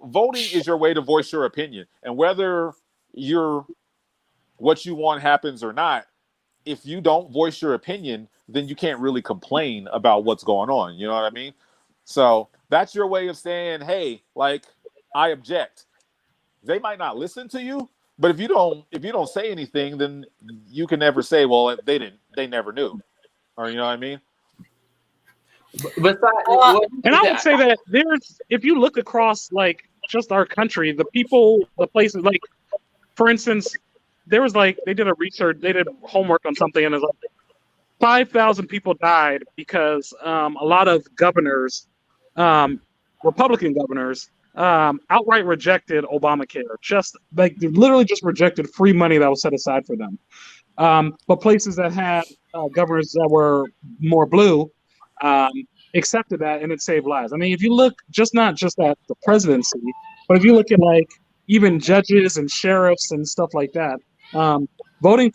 voting is your way to voice your opinion, and whether what you want happens or not, if you don't voice your opinion, then you can't really complain about what's going on. You know what I mean? So that's your way of saying, hey, like, I object. They might not listen to you, but if you don't say anything, then you can never say, well, they never knew. Or you know what I mean? But and I would say that if you look across like just our country, the places, like, for instance, there was like, they did homework on something, and it was like 5,000 people died because a lot of governors, Republican governors, outright rejected Obamacare. Just like, they literally just rejected free money that was set aside for them. But places that had governors that were more blue accepted that, and it saved lives. I mean, if you look not just at the presidency, but if you look at like even judges and sheriffs and stuff like that, voting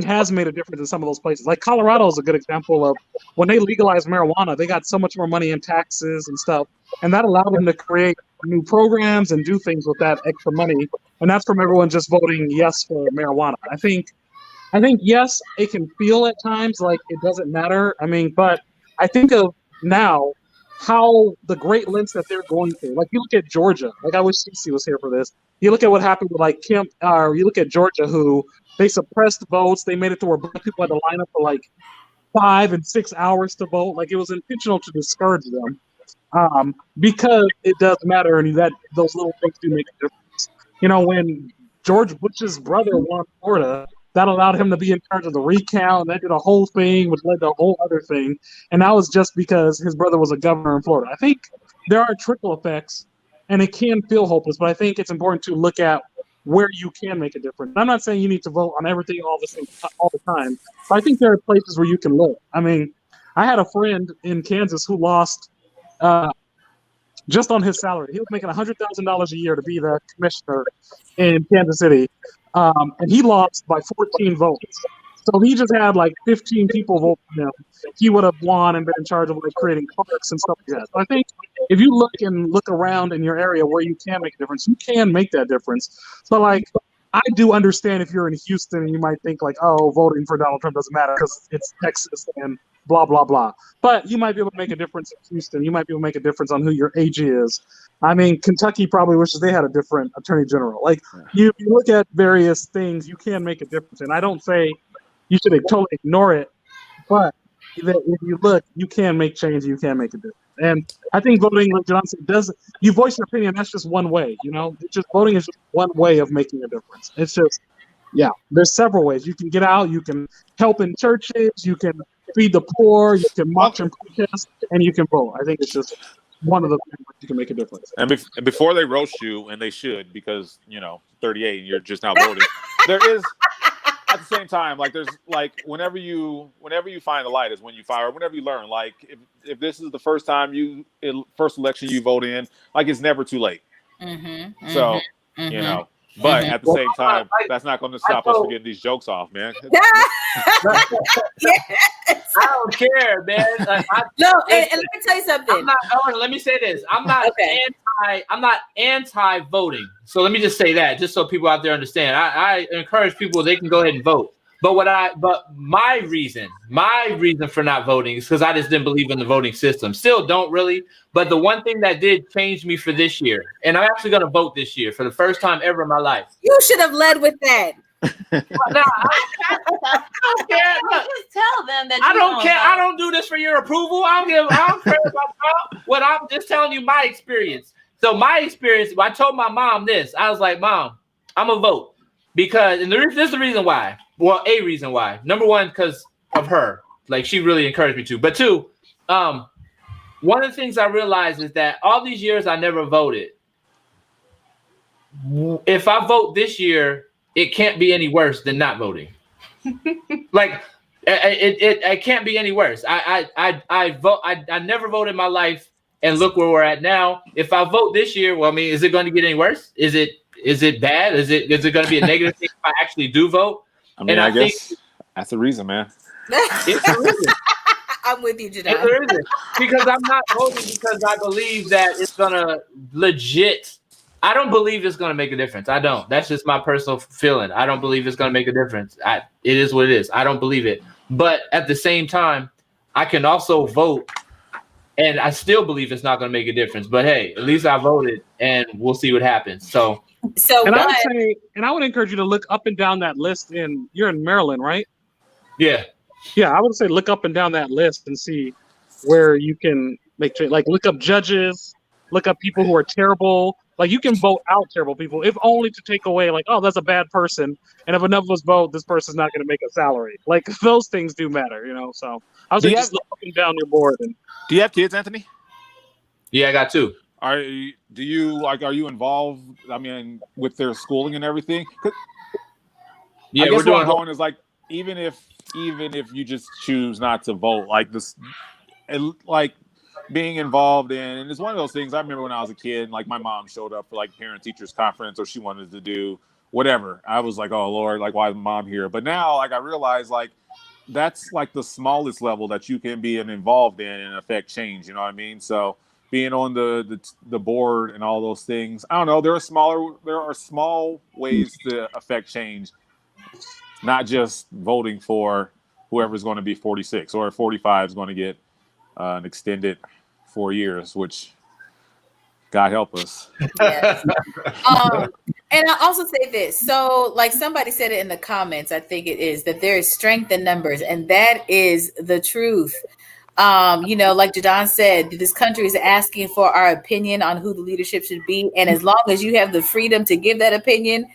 has made a difference in some of those places. Like Colorado is a good example of when they legalized marijuana, they got so much more money in taxes and stuff, and that allowed them to create new programs and do things with that extra money. And that's from everyone just voting yes for marijuana. I think yes, it can feel at times like it doesn't matter. I mean, but I think of now how the great lengths that they're going through. Like you look at Georgia. Like I wish Cece was here for this. You look at what happened with like Kemp, or you look at Georgia, who they suppressed votes. They made it to where black people had to line up for like 5 and 6 hours to vote. Like it was intentional to discourage them, because it does matter, and that those little things do make a difference. You know, when George Bush's brother won Florida, that allowed him to be in charge of the recount, and that did a whole thing, which led to a whole other thing. And that was just because his brother was a governor in Florida. I think there are trickle effects, and it can feel hopeless, but I think it's important to look at where you can make a difference. I'm not saying you need to vote on everything all the time, but I think there are places where you can live. I mean, I had a friend in Kansas who lost just on his salary. He was making $100,000 a year to be the commissioner in Kansas City, and he lost by 14 votes. So he just had like 15 people vote for him. He would have won and been in charge of like creating parks and stuff like that. So I think if you look around in your area where you can make a difference, you can make that difference. So like, I do understand if you're in Houston and you might think like, oh, voting for Donald Trump doesn't matter because it's Texas and blah, blah, blah. But you might be able to make a difference in Houston. You might be able to make a difference on who your AG is. I mean, Kentucky probably wishes they had a different attorney general. Like, you look at various things, you can make a difference. And I don't say you should totally ignore it, but if you look, you can make change, you can make a difference. And I think voting, like John said, you voice your opinion, that's just one way, you know? It's just voting is just one way of making a difference. It's just, yeah, there's several ways. You can get out, you can help in churches, you can feed the poor, you can march and protest, and you can vote. I think it's just one of the things where you can make a difference. And before they roast you, and they should, because, 38 and you're just now voting, there is, at the same time, like there's like whenever you find the light is when you fire. Whenever you learn, like if this is the first time first election you vote in, like it's never too late. So but at the same time, that's not going to stop us from getting these jokes off, man. I don't care, man. And let me tell you something. Let me say this. I'm not anti-voting. So let me just say that, just so people out there understand. I encourage people, they can go ahead and vote. But my reason for not voting is because I just didn't believe in the voting system. Still don't really. But the one thing that did change me for this year, and I'm actually going to vote this year for the first time ever in my life. You should have led with that. No, I don't care. Look, Just tell them that I you don't care. vote. I don't do this for your approval. I don't care about what I'm just telling you my experience. So my experience, I told my mom this. I was like, Mom, I'm gonna vote because, and this is the reason why. Well, a reason why. Number one, because of her. Like she really encouraged me to. But two, one of the things I realized is that all these years I never voted. If I vote this year, it can't be any worse than not voting. Like it can't be any worse. I vote. I never voted in my life, and look where we're at now. If I vote this year, well, I mean, is it going to get any worse? Is it bad? Is it going to be a negative thing if I actually do vote? I mean, I guess that's the reason, man. It's the reason. I'm with you, Jadon. It's the reason. Because I'm not voting because I believe that it's gonna legit. I don't believe it's going to make a difference. I don't. That's just my personal feeling. I don't believe it's going to make a difference. It is what it is. I don't believe it. But at the same time, I can also vote, and I still believe it's not going to make a difference. But hey, at least I voted, and we'll see what happens. So and I would encourage you to look up and down that list. You're in Maryland, right? Yeah. Yeah, I would say look up and down that list and see where you can make change. Like look up judges, look up people who are terrible. Like you can vote out terrible people, if only to take away like, oh, that's a bad person. And if enough of us vote, this person's not going to make a salary. Like those things do matter, you know. So I was just look up and down your board. And do you have kids, Anthony? Yeah, I got two. Are you involved? I mean, with their schooling and everything? Yeah, I guess we're doing. What I'm going is like even if you just choose not to vote, like this, like. Being involved in, and it's one of those things. I remember when I was a kid, like my mom showed up for like parent teachers conference, or she wanted to do whatever. I was like, oh Lord, like why is mom here? But now, like I realize, like that's like the smallest level that you can be involved in and affect change. You know what I mean? So being on the board and all those things, I don't know. There are small ways to affect change, not just voting for whoever's going to be 46 or 45 is going to get an extended 4 years, which God help us. Yes. And I also say this. So like somebody said it in the comments, I think it is that there is strength in numbers, and that is the truth. Like Jadon said, this country is asking for our opinion on who the leadership should be. And as long as you have the freedom to give that opinion,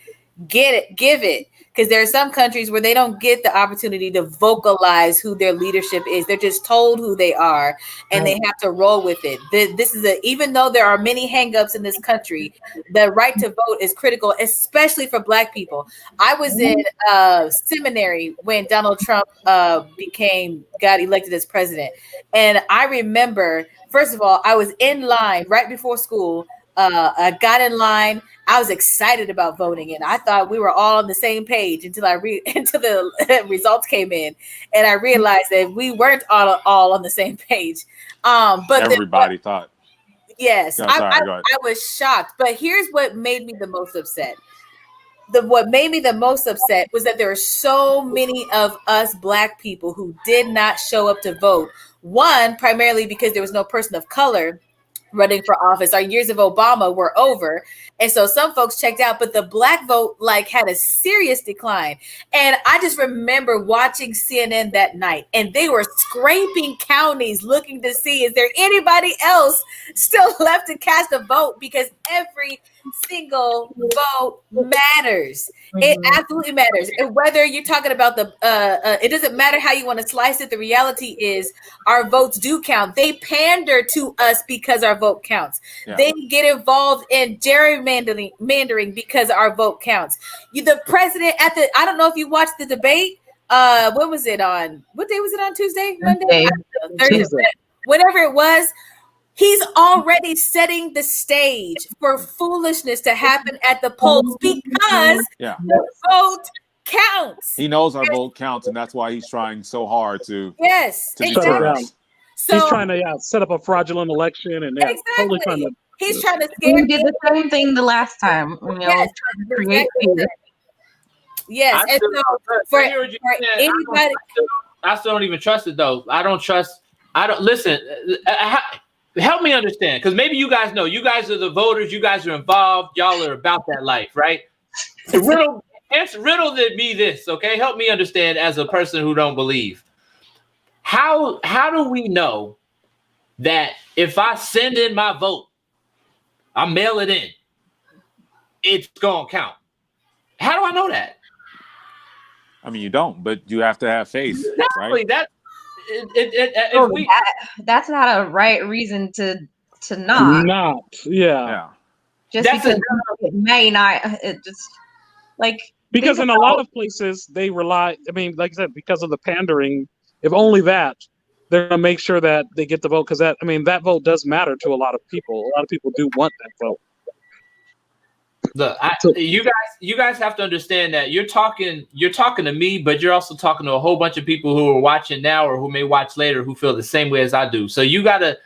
give it. Because there are some countries where they don't get the opportunity to vocalize who their leadership is. They're just told who they are, and they have to roll with it. This is even though there are many hangups in this country, the right to vote is critical, especially for Black people. I was in seminary when Donald Trump got elected as president. And I remember, first of all, I was in line right before school. I got in line. I was excited about voting, and I thought we were all on the same page until the results came in, and I realized that we weren't all on the same page. But everybody thought. Yes, no, sorry, I was shocked. But here's what made me the most upset. What made me the most upset was that there are so many of us Black people who did not show up to vote. One, primarily because there was no person of color running for office. Our years of Obama were over. And so some folks checked out, but the Black vote had a serious decline. And I just remember watching CNN that night, and they were scraping counties looking to see, is there anybody else still left to cast a vote? Because every single vote matters. It absolutely matters. And whether you're talking about it doesn't matter how you want to slice it. The reality is our votes do count. They pander to us because our vote counts. Yeah. They get involved in gerrymandering because our vote counts. The president I don't know if you watched the debate. When was it on? What day was it on? Tuesday? Monday? Thursday. Whatever it was. He's already setting the stage for foolishness to happen at the polls because the vote counts. He knows our vote counts, and that's why he's trying so hard to exactly. So he's trying to set up a fraudulent election, and totally trying to. He's trying to scare. We did the same thing the last time. Yes, create fear. Yes, and so for anybody, I still don't even trust it though. I don't listen. Help me understand, because maybe you guys know. You guys are the voters. You guys are involved. Y'all are about that life, right? The riddle me this, okay? Help me understand as a person who don't believe. How do we know that if I send in my vote, I mail it in, it's gonna count? How do I know that? I mean, you don't, but you have to have faith, exactly. right? That's not a right reason to not. Yeah. Just because it may not, it just like because in a lot of places they rely. I mean, like I said, because of the pandering, if only that, they're gonna make sure that they get the vote because that vote does matter to a lot of people. A lot of people do want that vote. Look, you guys have to understand that you're talking to me, but you're also talking to a whole bunch of people who are watching now or who may watch later who feel the same way as I do. So you gotta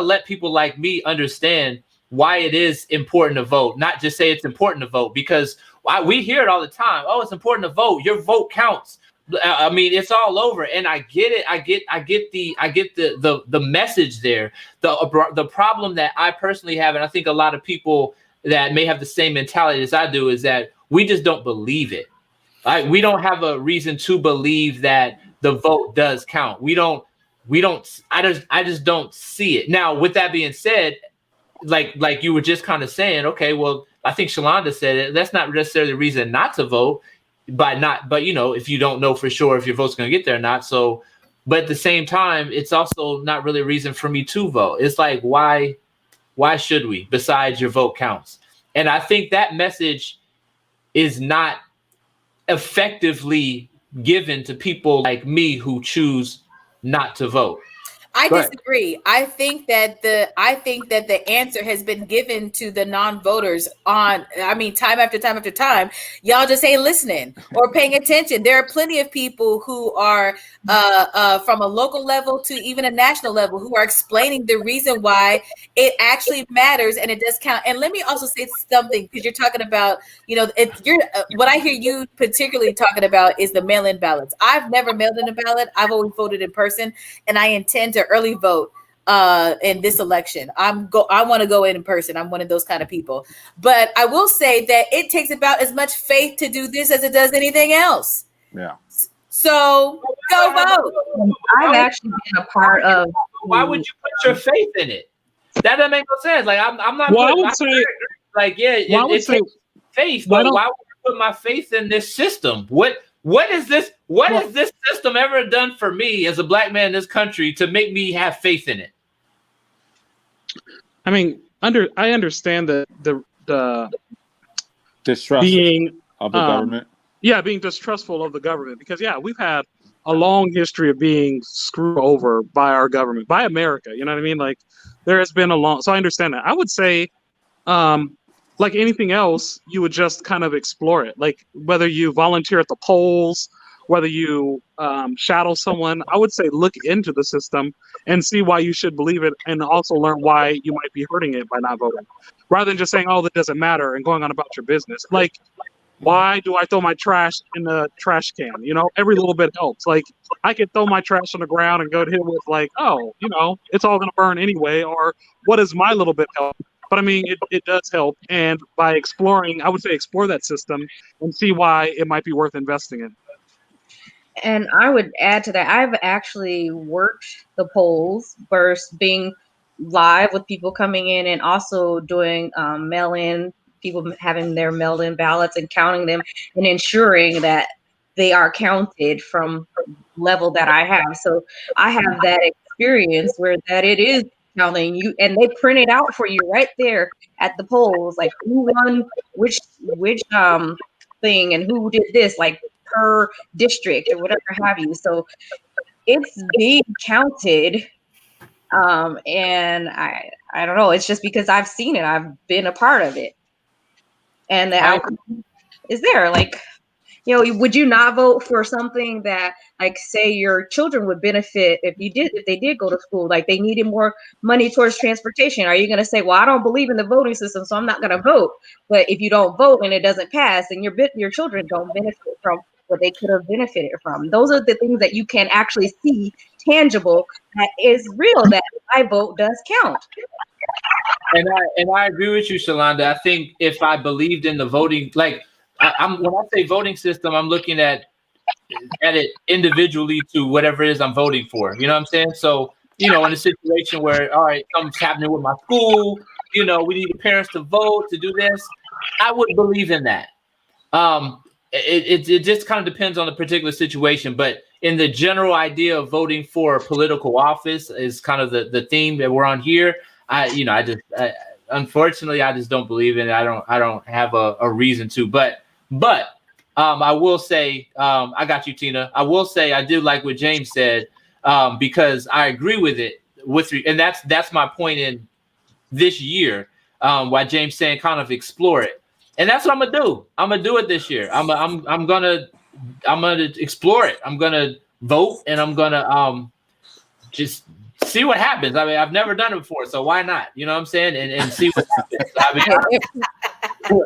let people like me understand why it is important to vote, not just say it's important to vote, because we hear it all the time. Oh, it's important to vote. Your vote counts. I mean, it's all over, and I get it. I get the message there. The problem that I personally have, and I think a lot of people that may have the same mentality as I do, is that we just don't believe it. Right? We don't have a reason to believe that the vote does count. We don't. I just don't see it. Now, with that being said, like you were just kind of saying, okay, well, I think Shalonda said it. That's not necessarily the reason not to vote, but you know, if you don't know for sure if your vote's going to get there or not. So, but at the same time, it's also not really a reason for me to vote. It's like, why should we? Besides, your vote counts. And I think that message is not effectively given to people like me who choose not to vote. I disagree. I think that the answer has been given to the non-voters time after time after time. Y'all just ain't listening or paying attention. There are plenty of people who are from a local level to even a national level who are explaining the reason why it actually matters and it does count. And let me also say something, because you're talking about, what I hear you particularly talking about is the mail-in ballots. I've never mailed in a ballot. I've always voted in person, and I intend to early vote in this election. I want to go in person. I'm one of those kind of people. But I will say that it takes about as much faith to do this as it does anything else. Yeah. So go vote. I've actually been a part of. Why would you put your faith in it? That doesn't make no sense. Like I'm not. Well, I would say, it takes faith, but why would I put my faith in this system? What is this? What has this system ever done for me as a black man in this country to make me have faith in it? I mean, I understand the distrust of the government. Yeah, being distrustful of the government, because we've had a long history of being screwed over by our government, by America. You know what I mean? Like there has been so I understand that. I would say, like anything else, you would just kind of explore it. Like whether you volunteer at the polls, whether you shadow someone, I would say look into the system and see why you should believe it, and also learn why you might be hurting it by not voting, rather than just saying, "Oh, that doesn't matter," and going on about your business. Like, why do I throw my trash in the trash can? Every little bit helps. Like, I could throw my trash on the ground and go to him with like, "Oh, it's all gonna burn anyway," or "What is my little bit help?" But I mean, it does help. And by exploring, I would say explore that system and see why it might be worth investing in. And I would add to that, I've actually worked the polls versus being live with people coming in and also doing mail-in, people having their mail-in ballots and counting them and ensuring that they are counted from the level that I have. So I have that experience where that it is counting you, and they print it out for you right there at the polls, like who won which thing and who did this, like per district or whatever have you. So it's being counted, and I don't know. It's just because I've seen it. I've been a part of it, and the outcome is there. Like, would you not vote for something that, like, say your children would benefit if they did go to school, like they needed more money towards transportation? Are you going to say, well, I don't believe in the voting system, so I'm not going to vote? But if you don't vote and it doesn't pass, then your children don't benefit from what they could have benefited from. Those are the things that you can actually see tangible, that is real, that my vote does count. And I agree with you, Shalonda. I think if I believed in the voting, like when I say voting system, I'm looking at it individually to whatever it is I'm voting for. You know what I'm saying? So, in a situation where, all right, something's happening with my school, we need the parents to vote to do this, I would believe in that. It just kind of depends on the particular situation, but in the general idea of voting for a political office is kind of the theme that we're on here. Unfortunately, I just don't believe in it. I don't have a reason to, but I will say, I got you, Tina. I will say I did like what James said, because I agree with it and that's my point in this year. Why James saying kind of explore it. And that's what I'm gonna do. I'm gonna do it this year. I'm gonna explore it. I'm gonna vote, and I'm gonna just see what happens. I mean, I've never done it before, so why not? You know what I'm saying? And see what happens. The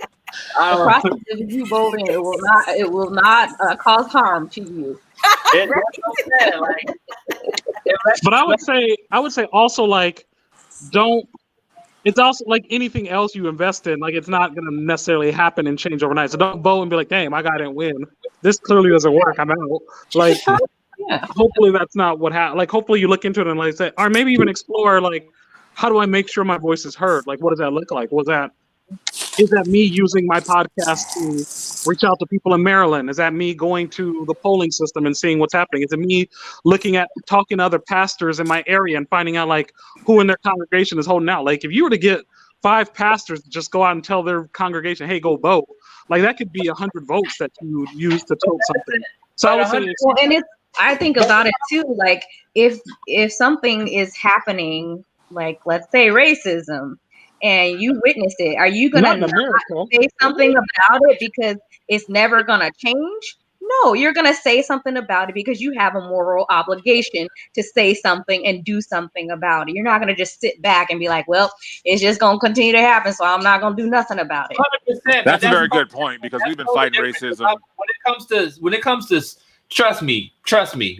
process of you voting, it will not cause harm to you. But I would say also, like, don't. It's also like anything else you invest in. Like, it's not going to necessarily happen and change overnight. So don't vote and be like, "Damn, I didn't win. This clearly doesn't work. I'm out." Like, hopefully that's not what happened. Like, hopefully you look into it and like say, or maybe even explore, like, how do I make sure my voice is heard? Like, what does that look like? Is that me using my podcast to reach out to people in Maryland? Is that me going to the polling system and seeing what's happening? Is it me talking to other pastors in my area and finding out, like, who in their congregation is holding out? Like, if you were to get 5 pastors to just go out and tell their congregation, "Hey, go vote," like, that could be 100 votes that you would use to tilt something. So I would say, I think about it too. Like, if something is happening, like, let's say racism, and you witnessed it, are you gonna not say something about it because it's never gonna change? No, you're gonna say something about it because you have a moral obligation to say something and do something about it. You're not gonna just sit back and be like, "Well, it's just gonna continue to happen, so I'm not gonna do nothing about it." 100%. That's a very good point, because we've been fighting racism. When it comes to trust me,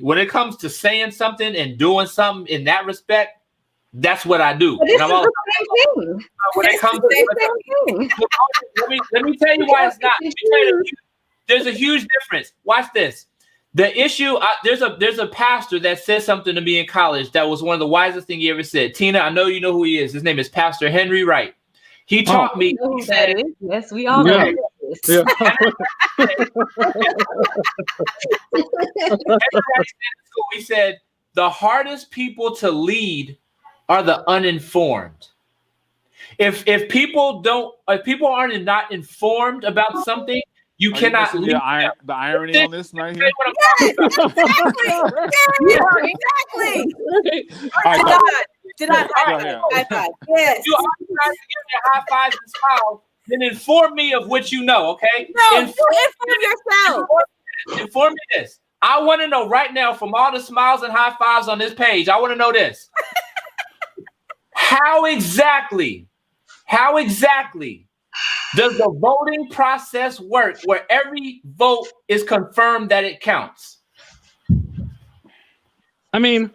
when it comes to saying something and doing something in that respect, that's what I do. But this is the same thing. When it comes to let me tell you why it's not. There's a huge difference. Watch this. The issue, there's a pastor that said something to me in college that was one of the wisest things he ever said. Tina, I know you know who he is. His name is Pastor Henry Wright. He taught me. He said, "Yes, we all know." Yeah. He said, "The hardest people to lead are the uninformed." If people aren't not informed about something, you cannot lead the irony on this right here. Exactly. Did I high five? Yes. You always try to give me a high five and smile, then inform me of what you know, okay? No, inform yourself. Inform me this. I want to know right now, from all the smiles and high fives on this page, I want to know this. How exactly does the voting process work where every vote is confirmed that it counts? I mean,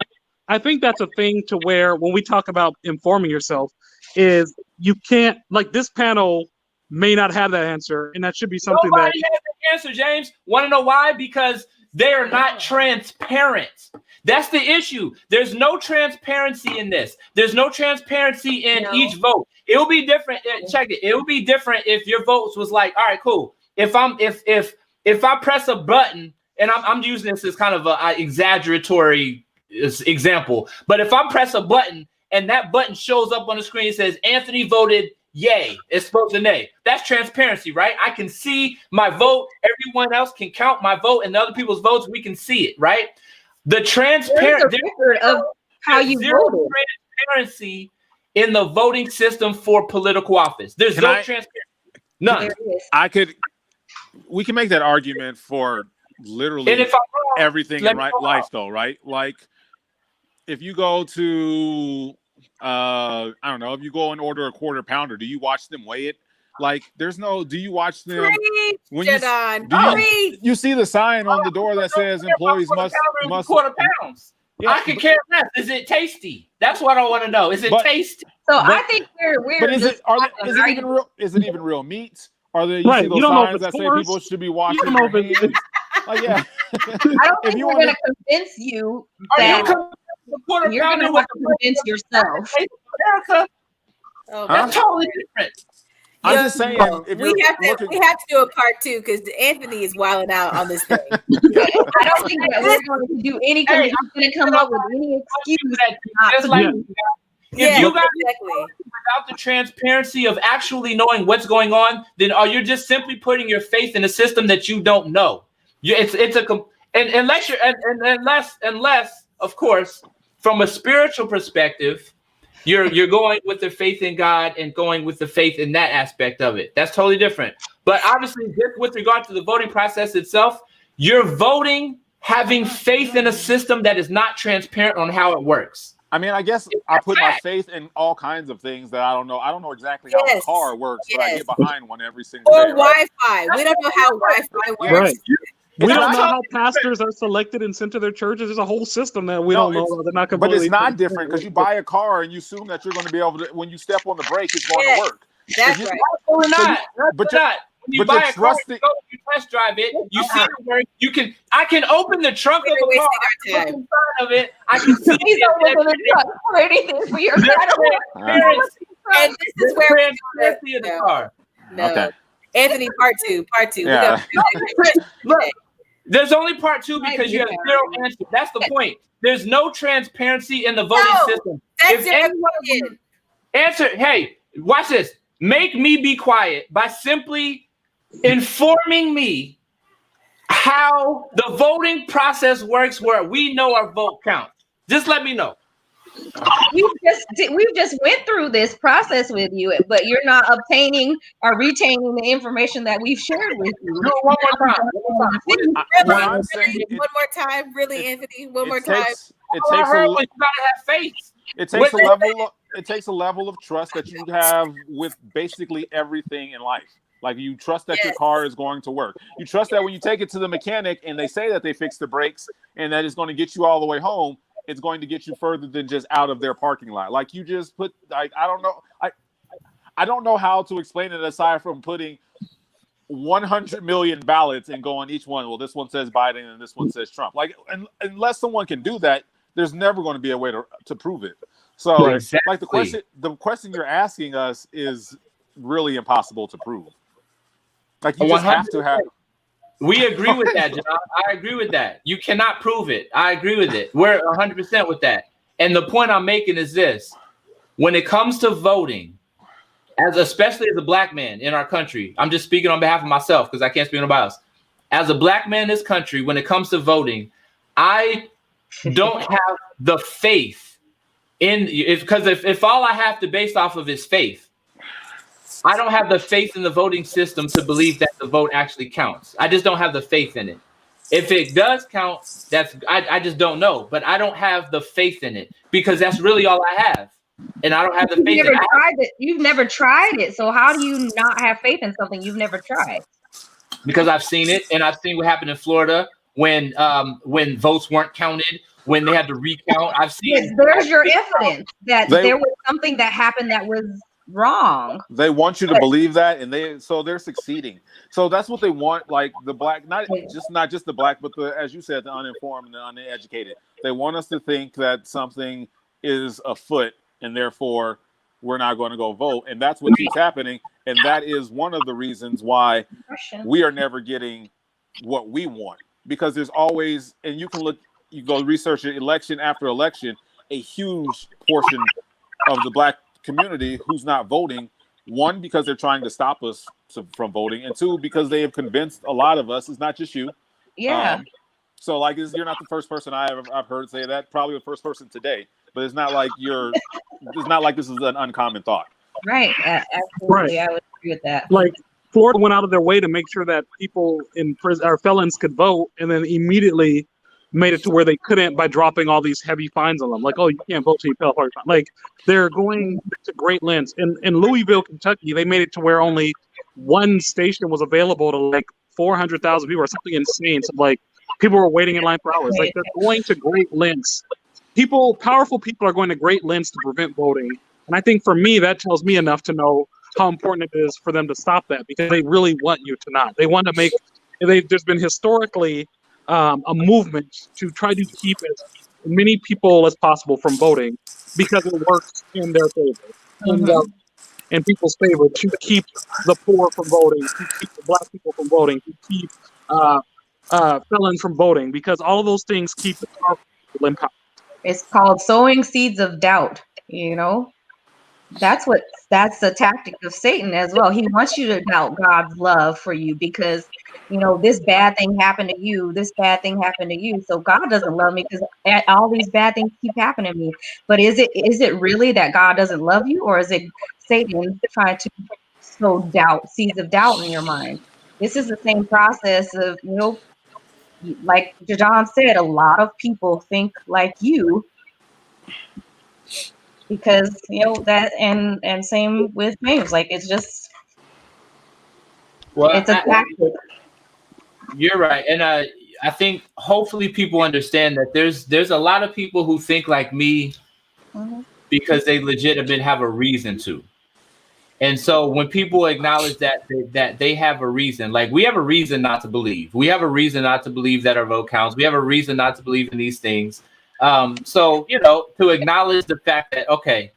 I think that's a thing to where when we talk about informing yourself, is you can't, like, this panel may not have that answer, and that should be something Nobody has the answer, James. Want to know why? Because they are not transparent. That's the issue. There's no transparency in this. There's no transparency in each vote. It will be different. Check it. It will be different if your votes was like, all right, cool. If I press a button, and I'm using this as kind of an exaggeratory example, but if I press a button and that button shows up on the screen, it says Anthony voted yay, it's supposed to nay. That's transparency, right? I can see my vote. Everyone else can count my vote and the other people's votes. We can see it, right? The transparent record of how you voted. Transparency in the voting system for political office. There's no transparency. None. We can make that argument for literally everything in life, though, right? Like, if you go to I don't know, if you go and order a quarter pounder, do you watch them weigh it? Like, do you watch them when you see the sign on the door that says employees must quarter pounds? Yeah, I can care less. Is it tasty? That's what I want to know. Is it tasty? So I think we're But is it even real meat? Are there? You see Right. You those don't know if signs it's that say forced. people should be You washing don't know their if it's hands? Like, yeah. I don't If think you we're want going to convince you Are you that the quarter you're going pounder to with have to convince yourself. America? Oh, That's God. totally different. I'm Yo, just saying, if we you're have to looking, do a part 2 because Anthony is wilding out on this thing. I don't think that we're going to do any. Hey, He's going to come up with any excuse not Just to like do. if you got exactly. without the transparency of actually knowing what's going on, then are you just simply putting your faith in a system that you don't know? Unless of course, from a spiritual perspective, you're going with the faith in God and going with the faith in that aspect of it. That's totally different. But obviously, just with regard to the voting process itself, you're voting having faith in a system that is not transparent on how it works. I mean, I guess I put my faith in all kinds of things that I don't know. I don't know exactly how a car works, but I get behind one every single Or day. Right? Wi-Fi. We don't know how Wi-Fi works. Right. We don't know not- how pastors are selected and sent to their churches. There's a whole system that we don't know. They're not But completely it's not different because you buy a car and you assume that you're going to be able to, when you step on the brake, it's going to work. That's right. Absolutely not. But not. When you buy a car, you go, you test drive it, you see it work. I can open the trunk of the car, look inside of it. I can see Please don't look in the truck for anything for your And this is where transparency of the car. No. Okay. Anthony, part 2. Yeah. Look, there's only part 2 because you have zero answer. That's the point. There's no transparency in the voting system. That's Hey, watch this. Make me be quiet by simply informing me how the voting process works where we know our vote counts. Just let me know. We've just went through this process with you, but you're not obtaining or retaining the information that we've shared with you. No, one more time. One more time, really, Anthony. One more time. It takes you gotta have faith. It takes a level. It takes a level of trust that you have with basically everything in life. Like you trust that your car is going to work. You trust that when you take it to the mechanic and they say that they fixed the brakes and that it's going to get you all the way home, it's going to get you further than just out of their parking lot. Like you just put, I don't know. I don't know how to explain it aside from putting 100 million ballots and going each one. Well, this one says Biden and this one says Trump. Like, unless someone can do that, there's never going to be a way to prove it. So, like the question you're asking us is really impossible to prove. Like you just have to have. We agree with that, John. I agree with that. You cannot prove it. I agree with it. We're 100% with that. And the point I'm making is this: when it comes to voting, especially as a black man in our country, I'm just speaking on behalf of myself because I can't speak on anybody else. As a black man in this country, when it comes to voting, I don't have the faith because if all I have to base off of is faith, I don't have the faith in the voting system to believe that the vote actually counts. I just don't have the faith in it. If it does count, I just don't know. But I don't have the faith in it because that's really all I have. And I don't have the faith in it. You've never tried it. So how do you not have faith in something you've never tried? Because I've seen it, and I've seen what happened in Florida when votes weren't counted, when they had to recount. I've seen. There's your evidence that there was something that happened that was wrong. They want you to believe that, and they're succeeding. So that's what they want. Like the black, not just the black, but as you said, the uninformed and the uneducated. They want us to think that something is afoot, and therefore we're not going to go vote. And that's what keeps happening. And that is one of the reasons why we are never getting what we want, because there's always, and you go research it election after election, a huge portion of the black community who's not voting, one, because they're trying to stop us from voting, and two, because they have convinced a lot of us. It's not just you. Yeah. So like you're not the first person I've heard say that, probably the first person today, but it's not like this is an uncommon thought. Right. Absolutely. I would agree with that. Like Florida went out of their way to make sure that people in prison or felons could vote, and then immediately made it to where they couldn't by dropping all these heavy fines on them. Like, oh, you can't vote till you pay a fine. Like, they're going to great lengths. In Louisville, Kentucky, they made it to where only one station was available to like 400,000 people or something insane. So like, people were waiting in line for hours. Like, they're going to great lengths. Powerful people are going to great lengths to prevent voting. And I think for me, that tells me enough to know how important it is for them to stop that, because they really want you to not. They want to make. There's been historically a movement to try to keep as many people as possible from voting because it works in their favor, in people's favor, to keep the poor from voting, to keep the Black people from voting, to keep felons from voting, because all of those things keep the powerful people in power. It's called sowing seeds of doubt. You know, that's the tactic of Satan as well. He wants you to doubt God's love for you because, you know, this bad thing happened to you, this bad thing happened to you, so God doesn't love me because all these bad things keep happening to me. But is it really that God doesn't love you, or is it Satan trying to sow doubt, seeds of doubt in your mind? This is the same process of, you know, like John said, a lot of people think like you because, you know, that, and same with James. Like, it's just, it's a tactic. You're right, and I think hopefully people understand that there's a lot of people who think like me because they legitimately have a reason to. And so when people acknowledge that they have a reason, like we have a reason not to believe. We have a reason not to believe that our vote counts. We have a reason not to believe in these things. So, you know, to acknowledge the fact that, okay,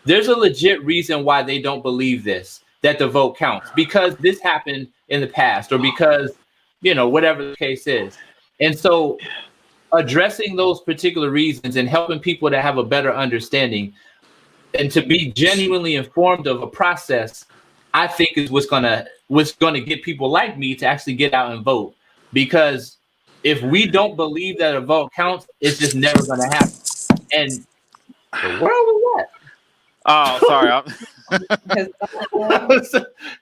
there's a legit reason why they don't believe this, that the vote counts, because this happened in the past, or because, you know, whatever the case is. And so addressing those particular reasons and helping people to have a better understanding and to be genuinely informed of a process, I think is what's gonna get people like me to actually get out and vote. Because if we don't believe that a vote counts, it's just never gonna happen. And the world was that? Oh, sorry.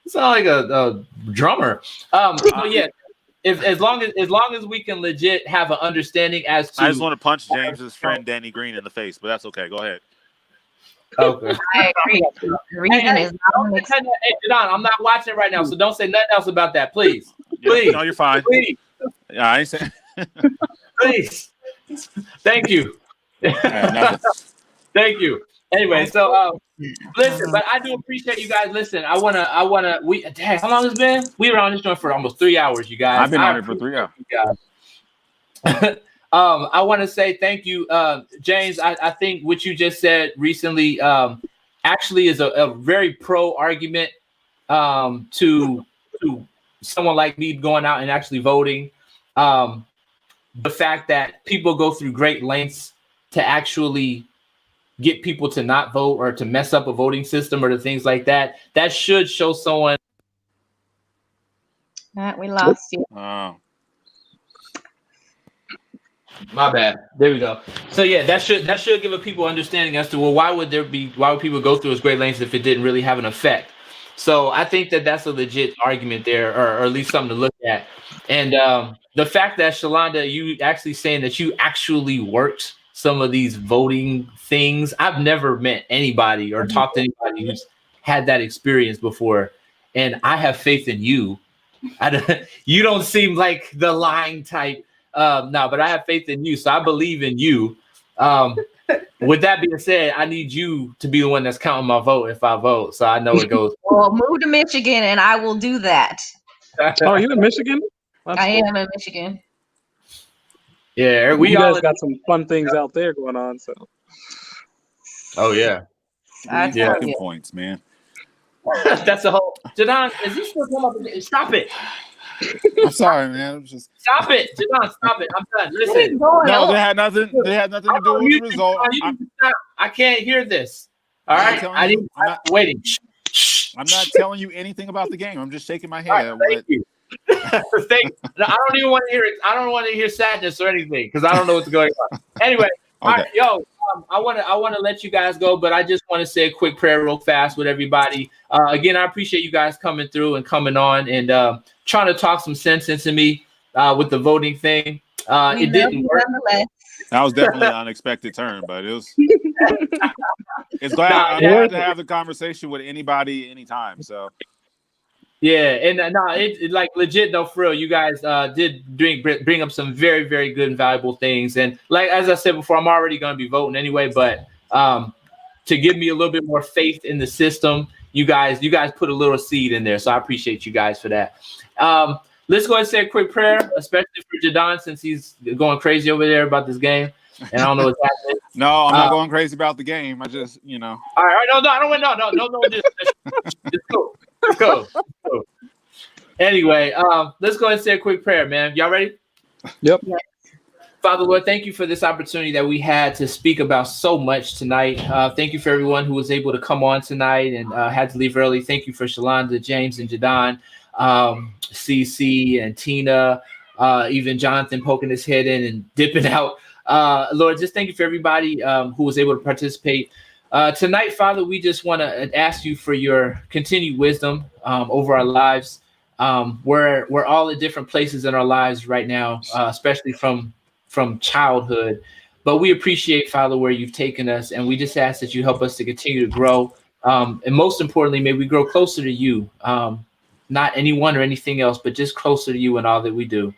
Sound like a drummer. But yeah, as long as we can legit have an understanding as to. I just want to punch James's friend Danny Green in the face, but that's okay. Go ahead. Okay. I agree. The reason is hey, John, I'm not watching right now, so don't say nothing else about that, please. Please. No, you're fine. Please. Yeah, I ain't saying. Please. Thank you. Thank you. Anyway, so listen, but I do appreciate you guys. Listen, I wanna dang, how long has it been? We were on this joint for almost 3 hours, you guys. I've been on it for 3 hours. I want to say thank you, James. I think what you just said recently actually is a very pro argument to someone like me going out and actually voting. The fact that people go through great lengths to actually get people to not vote or to mess up a voting system or the things like that, that should show someone. Matt, we lost you. My bad. There we go. So yeah, that should give a people understanding as to, well, why would people go through those great lengths if it didn't really have an effect? So I think that's a legit argument there, or at least something to look at. And the fact that Shalonda, you actually saying that you actually worked some of these voting things. I've never met anybody or talked to anybody who's had that experience before, and I have faith in you. You don't seem like the lying type. No, but I have faith in you, so I believe in you. With that being said, I need you to be the one that's counting my vote if I vote, so I know it goes. Well, move to Michigan, and I will do that. Oh, you in Michigan? I am in Michigan. Yeah, you guys got some fun things out there going on. So. Oh yeah. Yeah, points, man. That's a whole. Jadon, is he still coming up? Stop it. I'm sorry, man. I'm just stop it, Jadon. Stop it. I'm done. Listen. No, they had nothing. They had nothing to do with the result. I can't hear this. All right. I'm waiting. I'm not telling you anything about the game. I'm just shaking my head. Thank you. I don't even want to hear it. I don't want to hear sadness or anything because I don't know what's going on. Anyway, all right, yo, I want to let you guys go, but I just want to say a quick prayer real fast with everybody. Again, I appreciate you guys coming through and coming on and trying to talk some sense into me with the voting thing. It didn't work. That was definitely an unexpected turn, but it was. It's glad I'm glad to have the conversation with anybody, anytime. So. Yeah, and it like legit though, for real. You guys did bring up some very, very good and valuable things. And like as I said before, I'm already going to be voting anyway. But to give me a little bit more faith in the system you guys put a little seed in there. So I appreciate you guys for that. Let's go ahead and say a quick prayer, especially for Jadon, since he's going crazy over there about this game. And I don't know what's happening. No, I'm not going crazy about the game. I just, All right, no, I don't want no. Just go. Let's go. Anyway, let's go ahead and say a quick prayer, man. Y'all ready? Yep. Father, Lord, thank you for this opportunity that we had to speak about so much tonight. Thank you for everyone who was able to come on tonight and had to leave early. Thank you for Shalonda, James, and Jadon, CC, and Tina, even Jonathan poking his head in and dipping out. Lord, just thank you for everybody who was able to participate. Tonight, Father, we just want to ask you for your continued wisdom over our lives. We're all at different places in our lives right now, especially from childhood. But we appreciate, Father, where you've taken us, and we just ask that you help us to continue to grow. And most importantly, may we grow closer to you, not anyone or anything else, but just closer to you in all that we do.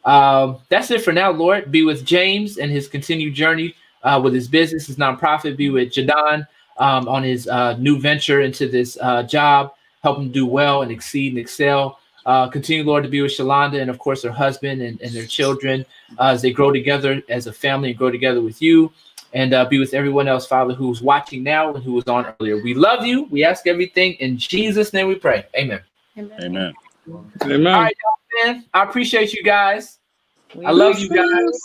That's it for now, Lord. Be with James and his continued journey with his business, his nonprofit. Be with Jadon on his new venture into this job. Help him do well and exceed and excel. Continue, Lord, to be with Shalonda and, of course, her husband and their children as they grow together as a family and grow together with you. And be with everyone else, Father, who's watching now and who was on earlier. We love you. We ask everything in Jesus' name we pray. Amen. Amen. Amen. All right, y'all, man. I appreciate you guys. I love you guys.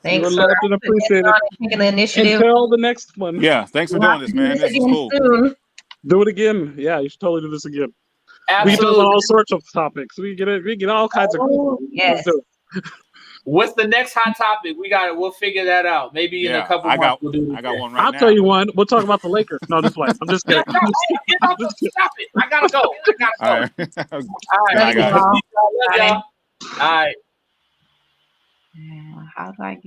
Thanks You're for loved and appreciated. taking the initiative. Until the next one. Yeah, thanks for doing this, man. This is cool. Soon. Do it again. Yeah, you should totally do this again. Absolutely. We do all sorts of topics. We get all kinds of. Yes. Let's do it. What's the next hot topic? We'll figure that out. Maybe in a couple months we'll do it. I got one right I'll now. tell you one. We'll talk about the Lakers. No, just play. I'm just kidding. Stop it. I gotta go. All right. All right. I got it. Love y'all. All right. How do I